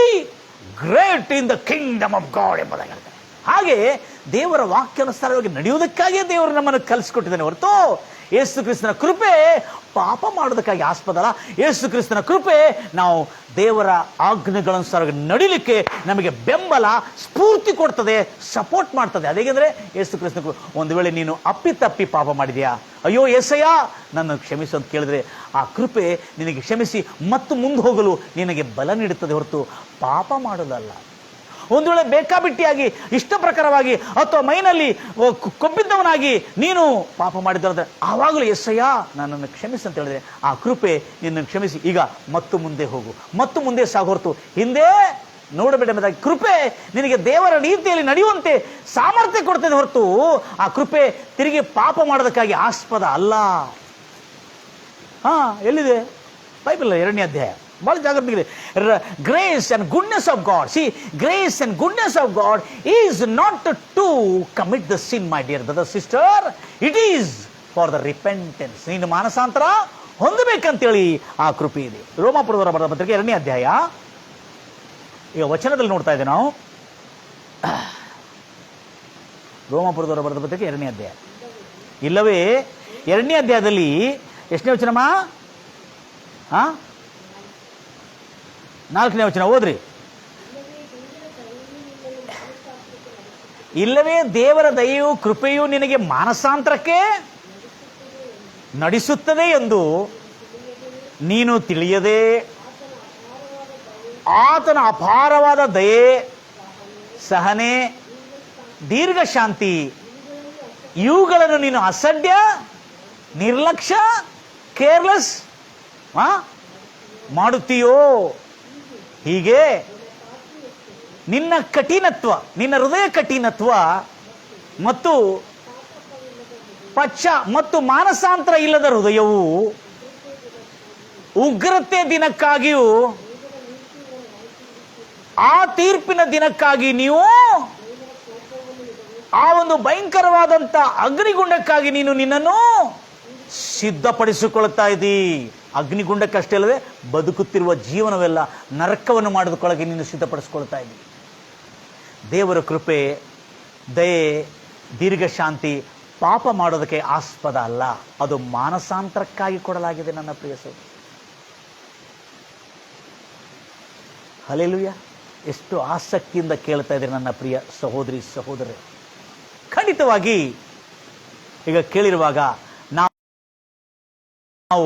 great in the Kingdom of god ಎಂಬುದಾಗಿ ಹೇಳ್ತಾರೆ. ಹಾಗೆ ದೇವರ ವಾಕ್ಯಾನುಸಾರವಾಗಿ ನಡೆಯುವುದಕ್ಕಾಗಿಯೇ ದೇವರು ನಮ್ಮನ್ನು ಕಲಿಸಿಕೊಟ್ಟಿದ್ದಾನೆ ಹೊರತು ಯೇಸು ಕ್ರಿಸ್ತನ ಕೃಪೆ ಪಾಪ ಮಾಡೋದಕ್ಕಾಗಿ ಆಸ್ಪದ ಅಲ್ಲ. ಯೇಸು ಕ್ರಿಸ್ತನ ಕೃಪೆ ನಾವು ದೇವರ ಆಜ್ಞೆಗಳನುಸಾರವಾಗಿ ನಡಿಲಿಕ್ಕೆ ನಮಗೆ ಬೆಂಬಲ, ಸ್ಫೂರ್ತಿ ಕೊಡ್ತದೆ, ಸಪೋರ್ಟ್ ಮಾಡ್ತದೆ. ಅದೇಗೆಂದ್ರೆ ಯೇಸು ಕ್ರಿಸ್ತನ ಒಂದು ವೇಳೆ ನೀನು ಅಪ್ಪಿತಪ್ಪಿ ಪಾಪ ಮಾಡಿದ್ಯಾ, ಅಯ್ಯೋ ಏಸಯ್ಯ ನನ್ನ ಕ್ಷಮಿಸು ಅಂತ ಕೇಳಿದ್ರೆ ಆ ಕೃಪೆ ನಿನಗೆ ಕ್ಷಮಿಸಿ ಮತ್ತು ಮುಂದೆ ಹೋಗಲು ನಿನಗೆ ಬಲ ನೀಡುತ್ತದೆ ಹೊರತು ಪಾಪ ಮಾಡೋದಲ್ಲ. ಒಂದು ವೇಳೆ ಬೇಕಾಬಿಟ್ಟಿಯಾಗಿ ಇಷ್ಟ ಪ್ರಕಾರವಾಗಿ ಅಥವಾ ಮೈನಲ್ಲಿ ಕೊಬ್ಬಿದ್ದವನಾಗಿ ನೀನು ಪಾಪ ಮಾಡಿದ್ರೆ ಆವಾಗಲೂ ಎಸ್ಸಯ್ಯ ನನ್ನನ್ನು ಕ್ಷಮಿಸಿ ಅಂತ ಹೇಳಿದ್ರೆ ಆ ಕೃಪೆ ನಿನ್ನನ್ನು ಕ್ಷಮಿಸಿ ಈಗ ಮತ್ತು ಮುಂದೆ ಹೋಗು, ಮತ್ತು ಮುಂದೆ ಸಾಗು ಹೊರತು ಹಿಂದೆ ನೋಡಬೇಡ ಎಂಬುದಾಗಿ ಕೃಪೆ ನಿನಗೆ ದೇವರ ರೀತಿಯಲ್ಲಿ ನಡೆಯುವಂತೆ ಸಾಮರ್ಥ್ಯ ಕೊಡ್ತದೆ ಹೊರತು ಆ ಕೃಪೆ ತಿರುಗಿ ಪಾಪ ಮಾಡೋದಕ್ಕಾಗಿ ಆಸ್ಪದ ಅಲ್ಲ. ಎಲ್ಲಿದೆ ಬೈಬಲ್ 2ನೇ ಅಧ್ಯಾಯ, ಬಹಳ ಜಾಗ್ರತೆ. Grace and goodness of God, see grace and goodness of God is not to commit the sin my dear brother sister, it is for the repentance. ನೀನು ಮಾನಸಾಂತರ ಹೊಂದಬೇಕಂತೇಳಿ ಆ ಕೃಪೆ ಇದೆ. ರೋಮಾಪುರದವರ ಬರೆದ ಪತ್ರಿಕೆ 2ನೇ ಅಧ್ಯಾಯ, ಈಗ ವಚನದಲ್ಲಿ ನೋಡ್ತಾ ಇದ್ದೇವೆ ನಾವು. ರೋಮಾಪುರದವರ ಬರೆದ ಪತ್ರಿಕೆ 2ನೇ ಅಧ್ಯಾಯ, ಇಲ್ಲವೇ 2ನೇ ಅಧ್ಯಾಯದಲ್ಲಿ ಎಷ್ಟನೇ ವಚನಮ್ಮ? 4ನೇ ವಚನ ಓದ್ರಿ. ಇಲ್ಲವೇ ದೇವರ ದಯೆಯು ಕೃಪೆಯು ನಿನಗೆ ಮಾನಸಾಂತರಕ್ಕೆ ನಡೆಸುತ್ತದೆ ಎಂದು ನೀನು ತಿಳಿಯದೆ ಆತನ ಅಪಾರವಾದ ದಯೆ, ಸಹನೆ, ದೀರ್ಘ ಶಾಂತಿ ಇವುಗಳನ್ನು ನೀನು ಅಸಡ್ಡ, ನಿರ್ಲಕ್ಷ್ಯ, ಕೇರ್ಲೆಸ್ ಮಾಡುತ್ತೀಯೋ. ಹೀಗೆ ನಿನ್ನ ಕಠಿಣತ್ವ, ನಿನ್ನ ಹೃದಯ ಕಠಿಣತ್ವ ಮತ್ತು ಮತ್ತು ಮಾನಸಾಂತರ ಇಲ್ಲದ ಹೃದಯವು ಉಗ್ರತೆ ದಿನಕ್ಕಾಗಿಯೂ ಆ ತೀರ್ಪಿನ ದಿನಕ್ಕಾಗಿ ನೀವು ಆ ಒಂದು ಭಯಂಕರವಾದಂತ ಅಗ್ನಿಗುಂಡಕ್ಕಾಗಿ ನೀನು ನಿನ್ನನ್ನು ಸಿದ್ಧಪಡಿಸಿಕೊಳ್ತಾ ಇದ್ದೀ. ಅಗ್ನಿಗುಂಡಕ್ಕಷ್ಟೇ ಅಲ್ಲದೆ ಬದುಕುತ್ತಿರುವ ಜೀವನವೆಲ್ಲ ನರಕವನ್ನು ಮಾಡೋದಕ್ಕೊಳಗೆ ನೀನು ಸಿದ್ಧಪಡಿಸ್ಕೊಳ್ತಾ ಇದ್ದೀ. ದೇವರ ಕೃಪೆ, ದಯೆ, ದೀರ್ಘ ಶಾಂತಿ ಪಾಪ ಮಾಡೋದಕ್ಕೆ ಆಸ್ಪದ ಅಲ್ಲ, ಅದು ಮಾನಸಾಂತರಕ್ಕಾಗಿ ಕೊಡಲಾಗಿದೆ. ನನ್ನ ಪ್ರಿಯ ಸಹೋದರ, ಹಲ್ಲೆಲೂಯಾ. ಎಷ್ಟು ಆಸಕ್ತಿಯಿಂದ ಕೇಳ್ತಾ ಇದ್ದಾರೆ ನನ್ನ ಪ್ರಿಯ ಸಹೋದರಿ ಸಹೋದರರೇ. ಖಂಡಿತವಾಗಿ ಈಗ ಕೇಳಿರುವಾಗ ನಾವು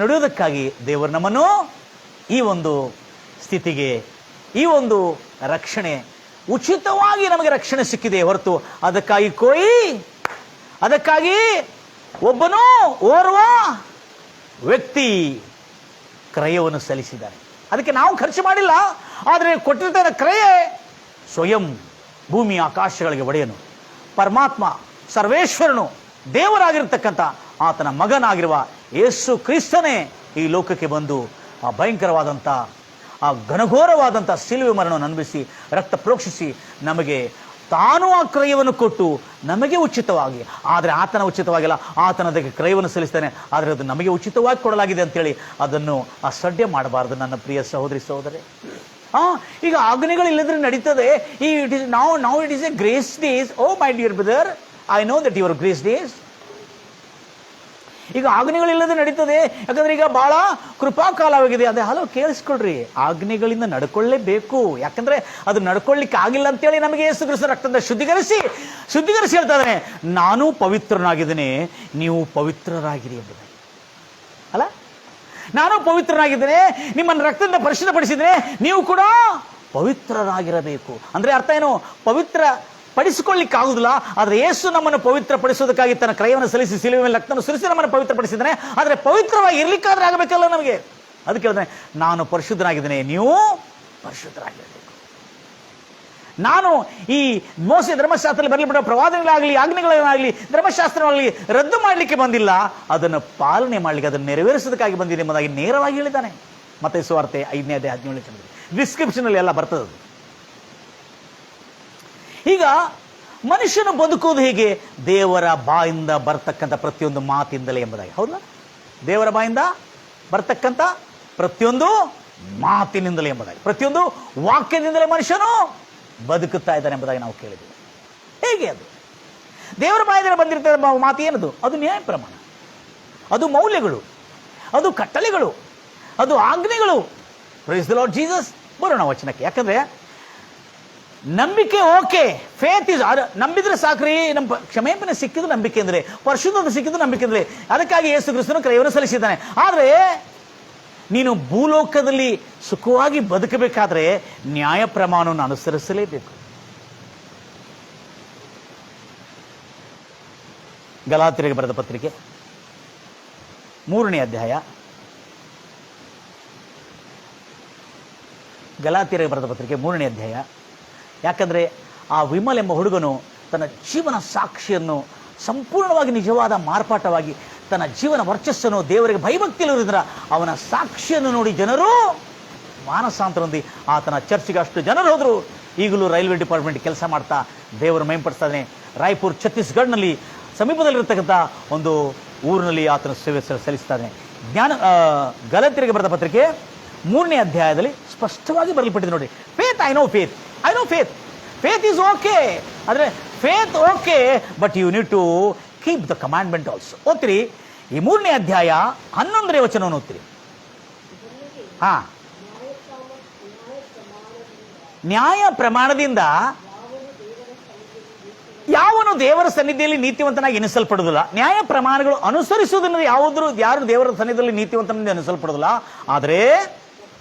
ನಡೆಯೋದಕ್ಕಾಗಿ ದೇವರು ನಮ್ಮನ್ನು ಈ ಒಂದು ಸ್ಥಿತಿಗೆ, ಈ ಒಂದು ರಕ್ಷಣೆ, ಉಚಿತವಾಗಿ ನಮಗೆ ರಕ್ಷಣೆ ಸಿಕ್ಕಿದೆ ಹೊರತು ಅದಕ್ಕಾಗಿ ಒಬ್ಬನು ಓರ್ವ ವ್ಯಕ್ತಿ ಕ್ರಯವನ್ನು ಸಲ್ಲಿಸಿದ್ದಾರೆ. ಅದಕ್ಕೆ ನಾವು ಖರ್ಚು ಮಾಡಿಲ್ಲ. ಆದರೆ ಕೊಟ್ಟಿರ್ತಕ್ಕಂಥ ಕ್ರಯೆ ಸ್ವಯಂ ಭೂಮಿ ಆಕಾಶಗಳಿಗೆ ಒಡೆಯನು, ಪರಮಾತ್ಮ, ಸರ್ವೇಶ್ವರನು, ದೇವರಾಗಿರ್ತಕ್ಕಂಥ ಆತನ ಮಗನಾಗಿರುವ ಯೇಸು ಕ್ರಿಸ್ತನೇ ಈ ಲೋಕಕ್ಕೆ ಬಂದು ಆ ಭಯಂಕರವಾದಂಥ, ಆ ಘನಘೋರವಾದಂಥ ಶಿಲುಬೆ ಮರಣವನ್ನು ಅನುಭವಿಸಿ ರಕ್ತ ಪ್ರೋಕ್ಷಿಸಿ ನಮಗೆ ತಾನು ಆ ಕ್ರಯವನ್ನು ಕೊಟ್ಟು ನಮಗೆ ಉಚಿತವಾಗಿ, ಆದರೆ ಆತನ ಉಚಿತವಾಗಿಲ್ಲ, ಆತನದಕ್ಕೆ ಕ್ರಯವನ್ನು ಸಲ್ಲಿಸ್ತಾನೆ, ಆದರೆ ಅದು ನಮಗೆ ಉಚಿತವಾಗಿ ಕೊಡಲಾಗಿದೆ ಅಂತೇಳಿ ಅದನ್ನು ಅಸಡ್ಡೆ ಮಾಡಬಾರ್ದು ನನ್ನ ಪ್ರಿಯ ಸಹೋದರಿ ಸಹೋದರಿ. ಈಗ ಆಜ್ಞೆಗಳಿಲ್ಲದ್ರೆ ನಡೀತದೆ. ಈ it is now it is a grace days. Oh my dear brother, I know that your grace days. ಈಗ ಆಜ್ಞೆಗಳಿಲ್ಲದೆ ನಡೀತದೆ, ಯಾಕಂದ್ರೆ ಈಗ ಬಹಳ ಕೃಪಾಕಾಲವಾಗಿದೆ. ಅದೇ ಹಲೋ ಕೇಳಿಸ್ಕೊಳ್ರಿ, ಆಜ್ಞೆಗಳಿಂದ ನಡ್ಕೊಳ್ಳೇಬೇಕು. ಯಾಕಂದ್ರೆ ಅದು ನಡ್ಕೊಳ್ಳಿಕ್ಕೆ ಆಗಿಲ್ಲ ಅಂತೇಳಿ ನಮಗೆ ಯೇಸು ಕ್ರಿಸ್ತನ ರಕ್ತದಿಂದ ಶುದ್ಧೀಕರಿಸಿ ಹೇಳ್ತಾ ಇದ್ದಾನೆ, ನಾನು ಪವಿತ್ರನಾಗಿದ್ದೇನೆ, ನೀವು ಪವಿತ್ರರಾಗಿರಿ ಎಂಬುದು ಅಲ್ಲ. ನಾನು ಪವಿತ್ರನಾಗಿದ್ದೇನೆ, ನಿಮ್ಮನ್ನು ರಕ್ತದಿಂದ ಪರಿಶುದ್ಧಪಡಿಸಿದ್ದೇನೆ, ನೀವು ಕೂಡ ಪವಿತ್ರರಾಗಿರಬೇಕು. ಅಂದ್ರೆ ಅರ್ಥ ಏನು? ಪವಿತ್ರ ಪಡಿಸಿಕೊಳ್ಳಿಕ್ಕೆ ಆಗುದಿಲ್ಲ, ಆದರೆ ಯೇಸು ನಮ್ಮನ್ನು ಪವಿತ್ರ ಪಡಿಸೋದಕ್ಕಾಗಿ ತನ್ನ ಕ್ರಯವನ್ನು ಸಲ್ಲಿಸಿ ಶಿಲುಬೆ ಮೇಲೆ ರಕ್ತವನ್ನು ಸುರಿಸಿ ನಮ್ಮನ್ನು ಪವಿತ್ರ ಪಡಿಸಿದ್ದಾನೆ. ಆದರೆ ಪವಿತ್ರವಾಗಿ ಇರ್ಲಿಕ್ಕಾದ್ರೆ ಆಗಬೇಕಲ್ಲ ನಮಗೆ. ಅದಕ್ಕೆ ಹೇಳಿದ್ರೆ, ನಾನು ಪರಿಶುದ್ಧನಾಗಿದ್ದೇನೆ, ನೀವು ಪರಿಶುದ್ಧರಾಗಿರಬೇಕು. ನಾನು ಈ ಮೋಸೆ ಧರ್ಮಶಾಸ್ತ್ರದಲ್ಲಿ ಬರಲ್ಪಟ್ಟ ಪ್ರವಾದನೆಗಳಾಗಲಿ, ಆಜ್ಞೆಗಳಾಗಲಿ, ಧರ್ಮಶಾಸ್ತ್ರವಾಗಲಿ ರದ್ದು ಮಾಡಲಿಕ್ಕೆ ಬಂದಿಲ್ಲ, ಅದನ್ನು ಪಾಲನೆ ಮಾಡಲಿಕ್ಕೆ, ಅದನ್ನು ನೆರವೇರಿಸೋದಕ್ಕಾಗಿ ಬಂದಿದೆ ಎಂಬುದಾಗಿ ನೇರವಾಗಿ ಹೇಳಿದ್ದಾನೆ. ಮತ್ತೆ ಸುವಾರ್ತೆ 5ನೇ ಅಧ್ಯಾಯ 17 ಡಿಸ್ಕ್ರಿಪ್ಷನ್ ಅಲ್ಲಿ ಎಲ್ಲ ಬರ್ತದೆ. ಈಗ ಮನುಷ್ಯನು ಬದುಕುವುದು ಹೇಗೆ? ದೇವರ ಬಾಯಿಂದ ಬರ್ತಕ್ಕಂಥ ಪ್ರತಿಯೊಂದು ಮಾತಿಂದಲೇ ಎಂಬುದಾಗಿ. ಹೌದಾ? ದೇವರ ಬಾಯಿಂದ ಬರ್ತಕ್ಕಂಥ ಪ್ರತಿಯೊಂದು ಮಾತಿನಿಂದಲೇ ಎಂಬುದಾಗಿ, ಪ್ರತಿಯೊಂದು ವಾಕ್ಯದಿಂದಲೇ ಮನುಷ್ಯನು ಬದುಕುತ್ತಾ ಇದ್ದಾನೆ ಎಂಬುದಾಗಿ ನಾವು ಕೇಳಿದ್ದೀವಿ. ಹೇಗೆ ಅದು? ದೇವರ ಬಾಯಿಂದ ಬಂದಿರ್ತಕ್ಕಂಥ ಮಾತು ಏನದು? ಅದು ನ್ಯಾಯ ಪ್ರಮಾಣ, ಅದು ಮೌಲ್ಯಗಳು, ಅದು ಕಟ್ಟಳೆಗಳು, ಅದು ಆಜ್ಞೆಗಳು. Praise the Lord Jesus. ಬರೋಣ ವಚನಕ್ಕೆ. ಯಾಕಂದ್ರೆ ನಂಬಿಕೆ ಓಕೆ, ಫೇತ್ ಇಸ್, ನಂಬಿದ್ರೆ ಸಾಕ್ರಿ. ನಮ್ಮ ಕ್ಷಮೆಪಣೆ ಸಿಕ್ಕಿದ್ದು ನಂಬಿಕೆ ಅಂದ್ರೆ, ಪರಿಶುದ್ಧತೆ ಸಿಕ್ಕಿದ್ದು ನಂಬಿಕೆ ಅಂದ್ರೆ, ಅದಕ್ಕಾಗಿ ಯೇಸು ಕ್ರಿಸ್ತನು ಕ್ರಯವನ್ನು ಸಲ್ಲಿಸಿದ್ದಾನೆ. ಆದರೆ ನೀನು ಭೂಲೋಕದಲ್ಲಿ ಸುಖವಾಗಿ ಬದುಕಬೇಕಾದ್ರೆ ನ್ಯಾಯ ಪ್ರಮಾಣವನ್ನು ಅನುಸರಿಸಲೇಬೇಕು. ಗಲಾತ್ಯರಿಗೆ ಬರೆದ ಪತ್ರಿಕೆ 3ನೇ ಅಧ್ಯಾಯ, ಗಲಾತ್ಯರಿಗೆ ಬರೆದ ಪತ್ರಿಕೆ 3ನೇ ಅಧ್ಯಾಯ. ಯಾಕಂದರೆ ಆ ವಿಮಲ್ ಎಂಬ ಹುಡುಗನು ತನ್ನ ಜೀವನ ಸಾಕ್ಷಿಯನ್ನು ಸಂಪೂರ್ಣವಾಗಿ ನಿಜವಾದ ಮಾರ್ಪಾಟವಾಗಿ ತನ್ನ ಜೀವನ ವರ್ಚಸ್ಸನ್ನು ದೇವರಿಗೆ ಭಯಭಕ್ತಿಯಿರುವುದರಿಂದ ಅವನ ಸಾಕ್ಷಿಯನ್ನು ನೋಡಿ ಜನರು ಮಾನಸಾಂತರ ಹೊಂದಿ ಆತನ ಚರ್ಚಿಗೆ ಅಷ್ಟು ಜನರು ಹೋದರು. ಈಗಲೂ ರೈಲ್ವೆ ಡಿಪಾರ್ಟ್ಮೆಂಟ್ ಕೆಲಸ ಮಾಡ್ತಾ ದೇವರು ಮಹಿಮೆಪಡಿಸ್ತಾನೆ. ರಾಯ್ಪುರ್ ಛತ್ತೀಸ್ಗಢ್ನಲ್ಲಿ ಸಮೀಪದಲ್ಲಿರ್ತಕ್ಕಂಥ ಒಂದು ಊರಿನಲ್ಲಿ ಆತನ ಸೇವೆ ಸಲ್ಲಿಸ್ತಾನೆ. ಗಲಾತ್ಯರಿಗೆ ಬರೆದ ಪತ್ರಿಕೆ 3ನೇ ಅಧ್ಯಾಯದಲ್ಲಿ ಸ್ಪಷ್ಟವಾಗಿ ಬರಲ್ಪಟ್ಟಿದೆ ನೋಡಿ. Faith, I know faith, I know faith, faith is okay. ಆದರೆ faith okay, but you need to keep the commandment also. ಓದ್ತಿರಿ ಈ 3ನೇ ಅಧ್ಯಾಯ 11ನೇ ವಚನವನ್ನು ಓದ್ತಿರಿ. ನ್ಯಾಯ ಪ್ರಮಾಣದಿಂದ ಯಾವನು ದೇವರ ಸನ್ನಿಧಿಯಲ್ಲಿ ನೀತಿವಂತನಾಗಿ ಎನಿಸಲ್ಪಡುವುದಿಲ್ಲ. ನ್ಯಾಯ ಪ್ರಮಾಣಗಳು ಅನುಸರಿಸುವುದನ್ನು ಯಾರು ದೇವರ ಸನ್ನಿಧಿಯಲ್ಲಿ ನೀತಿವಂತನಾಗಿ ಎನಿಸಲ್ಪಡುವುದಿಲ್ಲ. ಆದರೆ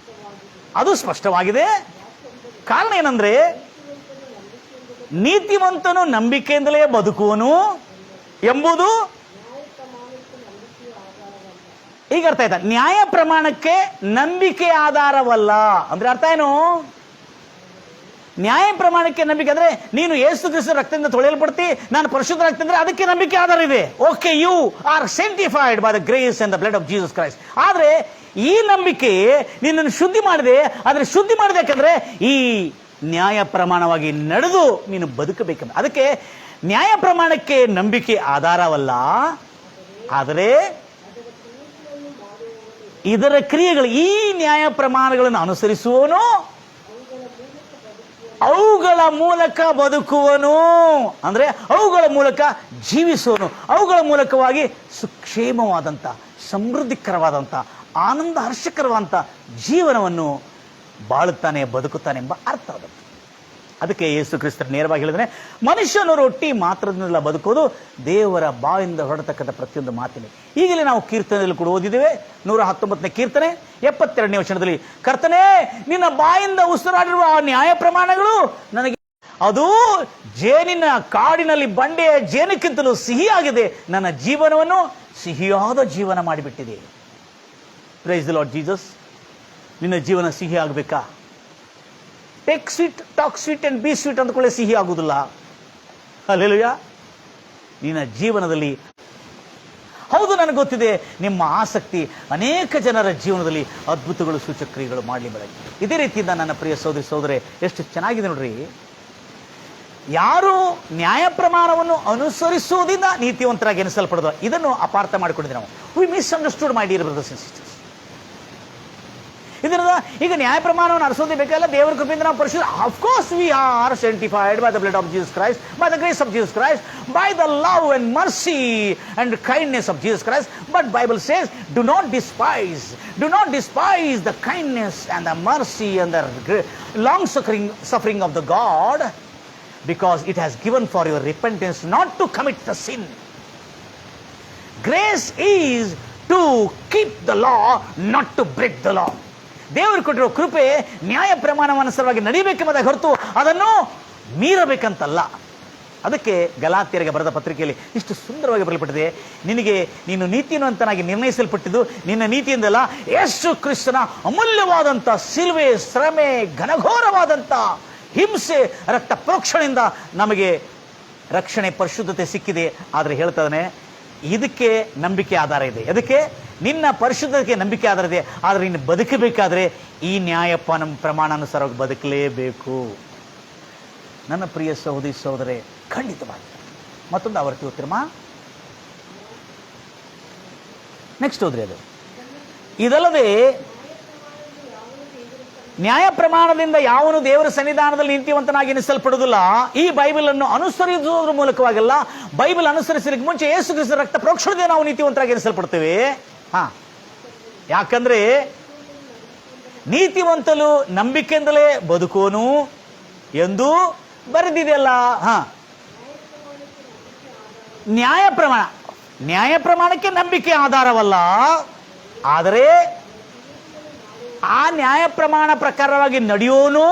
ಅದು ಸ್ಪಷ್ಟವಾಗಿದೆ. ಕಾರಣ ಏನಂದ್ರೆ, ನೀತಿವಂತನು ನಂಬಿಕೆಯಿಂದಲೇ ಬದುಕುವನು ಎಂಬುದು ಈಗ ಅರ್ಥ ಆಯ್ತಾ? ನ್ಯಾಯ ಪ್ರಮಾಣಕ್ಕೆ ನಂಬಿಕೆ ಆಧಾರವಲ್ಲ. ಅಂದ್ರೆ ಅರ್ಥ ಏನು? ನ್ಯಾಯ ಪ್ರಮಾಣಕ್ಕೆ ನಂಬಿಕೆ ಅಂದ್ರೆ ನೀನು ಯೇಸು ಕ್ರಿಸ್ತ ರಕ್ತದಿಂದ ತೊಳೆಯಲ್ಪಡ್ತಿ, ನಾನು ಪರಿಶುದ್ಧರಾಗ್ತೀನಿ ಅಂದ್ರೆ ಅದಕ್ಕೆ ನಂಬಿಕೆ ಆಧಾರ ಇದೆ. Okay, you are sanctified by the grace and the blood of Jesus Christ. ಆದ್ರೆ ಈ ನಂಬಿಕೆ ನಿನ್ನನ್ನು ಶುದ್ಧಿ ಮಾಡಿದೆ. ಆದರೆ ಶುದ್ಧಿ ಮಾಡಿದೆ ಯಾಕಂದ್ರೆ ಈ ನ್ಯಾಯ ಪ್ರಮಾಣವಾಗಿ ನಡೆದು ನೀನು ಬದುಕಬೇಕಂದ್ರೆ. ಅದಕ್ಕೆ ನ್ಯಾಯ ಪ್ರಮಾಣಕ್ಕೆ ನಂಬಿಕೆ ಆಧಾರವಲ್ಲ, ಆದರೆ ಇದರ ಕ್ರಿಯೆಗಳು, ಈ ನ್ಯಾಯ ಪ್ರಮಾಣಗಳನ್ನು ಅನುಸರಿಸುವನು ಅವುಗಳ ಮೂಲಕ ಬದುಕುವನು. ಅಂದ್ರೆ ಅವುಗಳ ಮೂಲಕ ಜೀವಿಸುವನು, ಅವುಗಳ ಮೂಲಕವಾಗಿ ಸುಕ್ಷೇಮವಾದಂಥ, ಸಮೃದ್ಧಿಕರವಾದಂಥ, ಆನಂದ ಹರ್ಷಕರವಾದಂಥ ಜೀವನವನ್ನು ಬಾಳುತ್ತಾನೆ, ಬದುಕುತ್ತಾನೆ ಎಂಬ ಅರ್ಥ ಆಗುತ್ತೆ. ಅದಕ್ಕೆ ಯೇಸು ಕ್ರಿಸ್ತರು ನೇರವಾಗಿ ಹೇಳಿದ್ರೆ, ಮನುಷ್ಯನು ರೊಟ್ಟಿ ಮಾತ್ರದಿಂದಲ್ಲ ಬದುಕೋದು, ದೇವರ ಬಾಯಿಂದ ಹೊರಡತಕ್ಕಂಥ ಪ್ರತಿಯೊಂದು ಮಾತಿನ. ಈಗಲೇ ನಾವು ಕೀರ್ತನೆಯಲ್ಲಿ ಕೂಡ ಓದಿದ್ದೇವೆ. 119ನೇ ಕೀರ್ತನೆ 72ನೇ ವಚನದಲ್ಲಿ, ಕರ್ತನೇ ನಿನ್ನ ಬಾಯಿಂದ ಉಸಿರಾಡಿರುವ ಆ ನ್ಯಾಯ ಪ್ರಮಾಣಗಳು ನನಗೆ, ಅದು ಜೇನಿನ ಕಾಡಿನಲ್ಲಿ ಬಂಡೆಯ ಜೇನಕ್ಕಿಂತಲೂ ಸಿಹಿಯಾಗಿದೆ, ನನ್ನ ಜೀವನವನ್ನು ಸಿಹಿಯಾದ ಜೀವನ ಮಾಡಿಬಿಟ್ಟಿದೆ. Praise the Lord Jesus. ನಿನ್ನ ಜೀವನ ಸಿಹಿ ಆಗಬೇಕಾ? Take sweet, talk sweet and be sweet ಅಂದ್ಕೊಳ್ಳೆ ಸಿಹಿ ಆಗುವುದಿಲ್ಲ. ಹಲ್ಲೆಲೂಯಾ. ನಿನ್ನ ಜೀವನದಲ್ಲಿ, ಹೌದು ನನಗೆ ಗೊತ್ತಿದೆ, ನಿಮ್ಮ ಆಸಕ್ತಿ ಅನೇಕ ಜನರ ಜೀವನದಲ್ಲಿ ಅದ್ಭುತಗಳು, ಸೂಚಕ್ರಿಯೆಗಳು ಮಾಡಲಿ ಬೆಳಗ್ಗೆ. ಇದೇ ರೀತಿಯಿಂದ ನನ್ನ ಪ್ರಿಯ ಸಹೋದರಿ ಸಹೋದರೇ, ಎಷ್ಟು ಚೆನ್ನಾಗಿದೆ ನೋಡ್ರಿ. ಯಾರು ನ್ಯಾಯ ಪ್ರಮಾಣವನ್ನು ಅನುಸರಿಸುವುದರಿಂದ ನೀತಿವಂತರಾಗಿ ಎನಿಸಲ್ಪಡೋದು, ಇದನ್ನು ಅಪಾರ್ಥ ಮಾಡಿಕೊಂಡಿದ್ದೆ ನಾವು. We misunderstood my dear brothers and sisters. ಇದರಿಂದ ಈಗ ನ್ಯಾಯ ಪ್ರಮಾಣವನ್ನು ಅನುಸರಿಸೋದೇ ಬೇಕಲ್ಲ, ದೇವರ ಕೃಪೆಯಿಂದ ನಾವು ಪರಿಶುದ್ಧ. Of course we are sanctified by the blood of Jesus Christ, by the grace of Jesus Christ, by the love and mercy and kindness of Jesus Christ. But Bible says, do not despise the kindness and the mercy and the long suffering of the God, because it has given for your repentance, not to commit the sin. Grace is to keep the law, not to break the law. ದೇವರು ಕೊಟ್ಟಿರೋ ಕೃಪೆ ನ್ಯಾಯ ಪ್ರಮಾಣವನುಸಾರವಾಗಿ ನಡೀಬೇಕೆಂಬುದಾಗಿ ಹೊರತು ಅದನ್ನು ಮೀರಬೇಕಂತಲ್ಲ. ಅದಕ್ಕೆ ಗಲಾತ್ಯರಿಗೆ ಬರೆದ ಪತ್ರಿಕೆಯಲ್ಲಿ ಇಷ್ಟು ಸುಂದರವಾಗಿ ಬರೆಯಲ್ಪಟ್ಟಿದೆ. ನೀನು ನೀತಿವಂತನಾಗಿ ನಿರ್ಣಯಿಸಲ್ಪಟ್ಟಿದ್ದು ನಿನ್ನ ನೀತಿಯಿಂದಲ್ಲ, ಯೇಸು ಕ್ರಿಸ್ತನ ಅಮೂಲ್ಯವಾದಂಥ ಸಿಲುವೆ, ಶ್ರಮೆ, ಘನಘೋರವಾದಂಥ ಹಿಂಸೆ, ರಕ್ತ ಪ್ರೋಕ್ಷಣೆಯಿಂದ ನಮಗೆ ರಕ್ಷಣೆ, ಪರಿಶುದ್ಧತೆ ಸಿಕ್ಕಿದೆ. ಆದರೆ ಹೇಳ್ತಾನೆ, ಇದಕ್ಕೆ ನಂಬಿಕೆ ಆಧಾರ ಇದೆ. ಅದಕ್ಕೆ ನಿನ್ನ ಪರಿಶುದ್ಧತೆಗೆ ನಂಬಿಕೆ ಆಧಾರ ಇದೆ. ಆದರೆ ನೀನು ಬದುಕಬೇಕಾದ್ರೆ ಈ ನ್ಯಾಯ ಪ್ರಮಾಣಾನುಸಾರವಾಗಿ ಬದುಕಲೇಬೇಕು. ನನ್ನ ಪ್ರಿಯ ಸಹೋದರಿ ಸಹೋದರೇ, ಖಂಡಿತವಾಗಿ ಮತ್ತೊಂದು ಆವರ್ತಿ ಹೋಗ್ತಿರಮ್ಮ. ನೆಕ್ಸ್ಟ್ ಹೋದ್ರಿ. ಅದು ಇದಲ್ಲದೆ ನ್ಯಾಯ ಪ್ರಮಾಣದಿಂದ ಯಾವನು ದೇವರ ಸನ್ನಿಧಾನದಲ್ಲಿ ನೀತಿವಂತನಾಗಿ ಎನಿಸಲ್ಪಡುವುದಿಲ್ಲ. ಈ ಬೈಬಲ್ ಅನ್ನು ಅನುಸರಿಸುವುದರ ಮೂಲಕವಾಗಲ್ಲ, ಬೈಬಲ್ ಅನುಸರಿಸಲಿಕ್ಕೆ ಮುಂಚೆ ಯೇಸು ಕ್ರಿಸ್ತ ರಕ್ತ ಪ್ರೋಕ್ಷಣೆಯಿಂದ ನಾವು ನೀತಿವಂತರಾಗಿ ಎನಿಸಲ್ಪಡ್ತೇವೆ. ಯಾಕಂದ್ರೆ ನೀತಿವಂತಲು ನಂಬಿಕೆಯಿಂದಲೇ ಬದುಕೋನು ಎಂದು ಬರೆದಿದೆಯಲ್ಲ. ನ್ಯಾಯ ಪ್ರಮಾಣಕ್ಕೆ ನಂಬಿಕೆ ಆಧಾರವಲ್ಲ, ಆದರೆ ಆ ನ್ಯಾಯ ಪ್ರಮಾಣ ಪ್ರಕಾರವಾಗಿ ನಡೆಯೋನು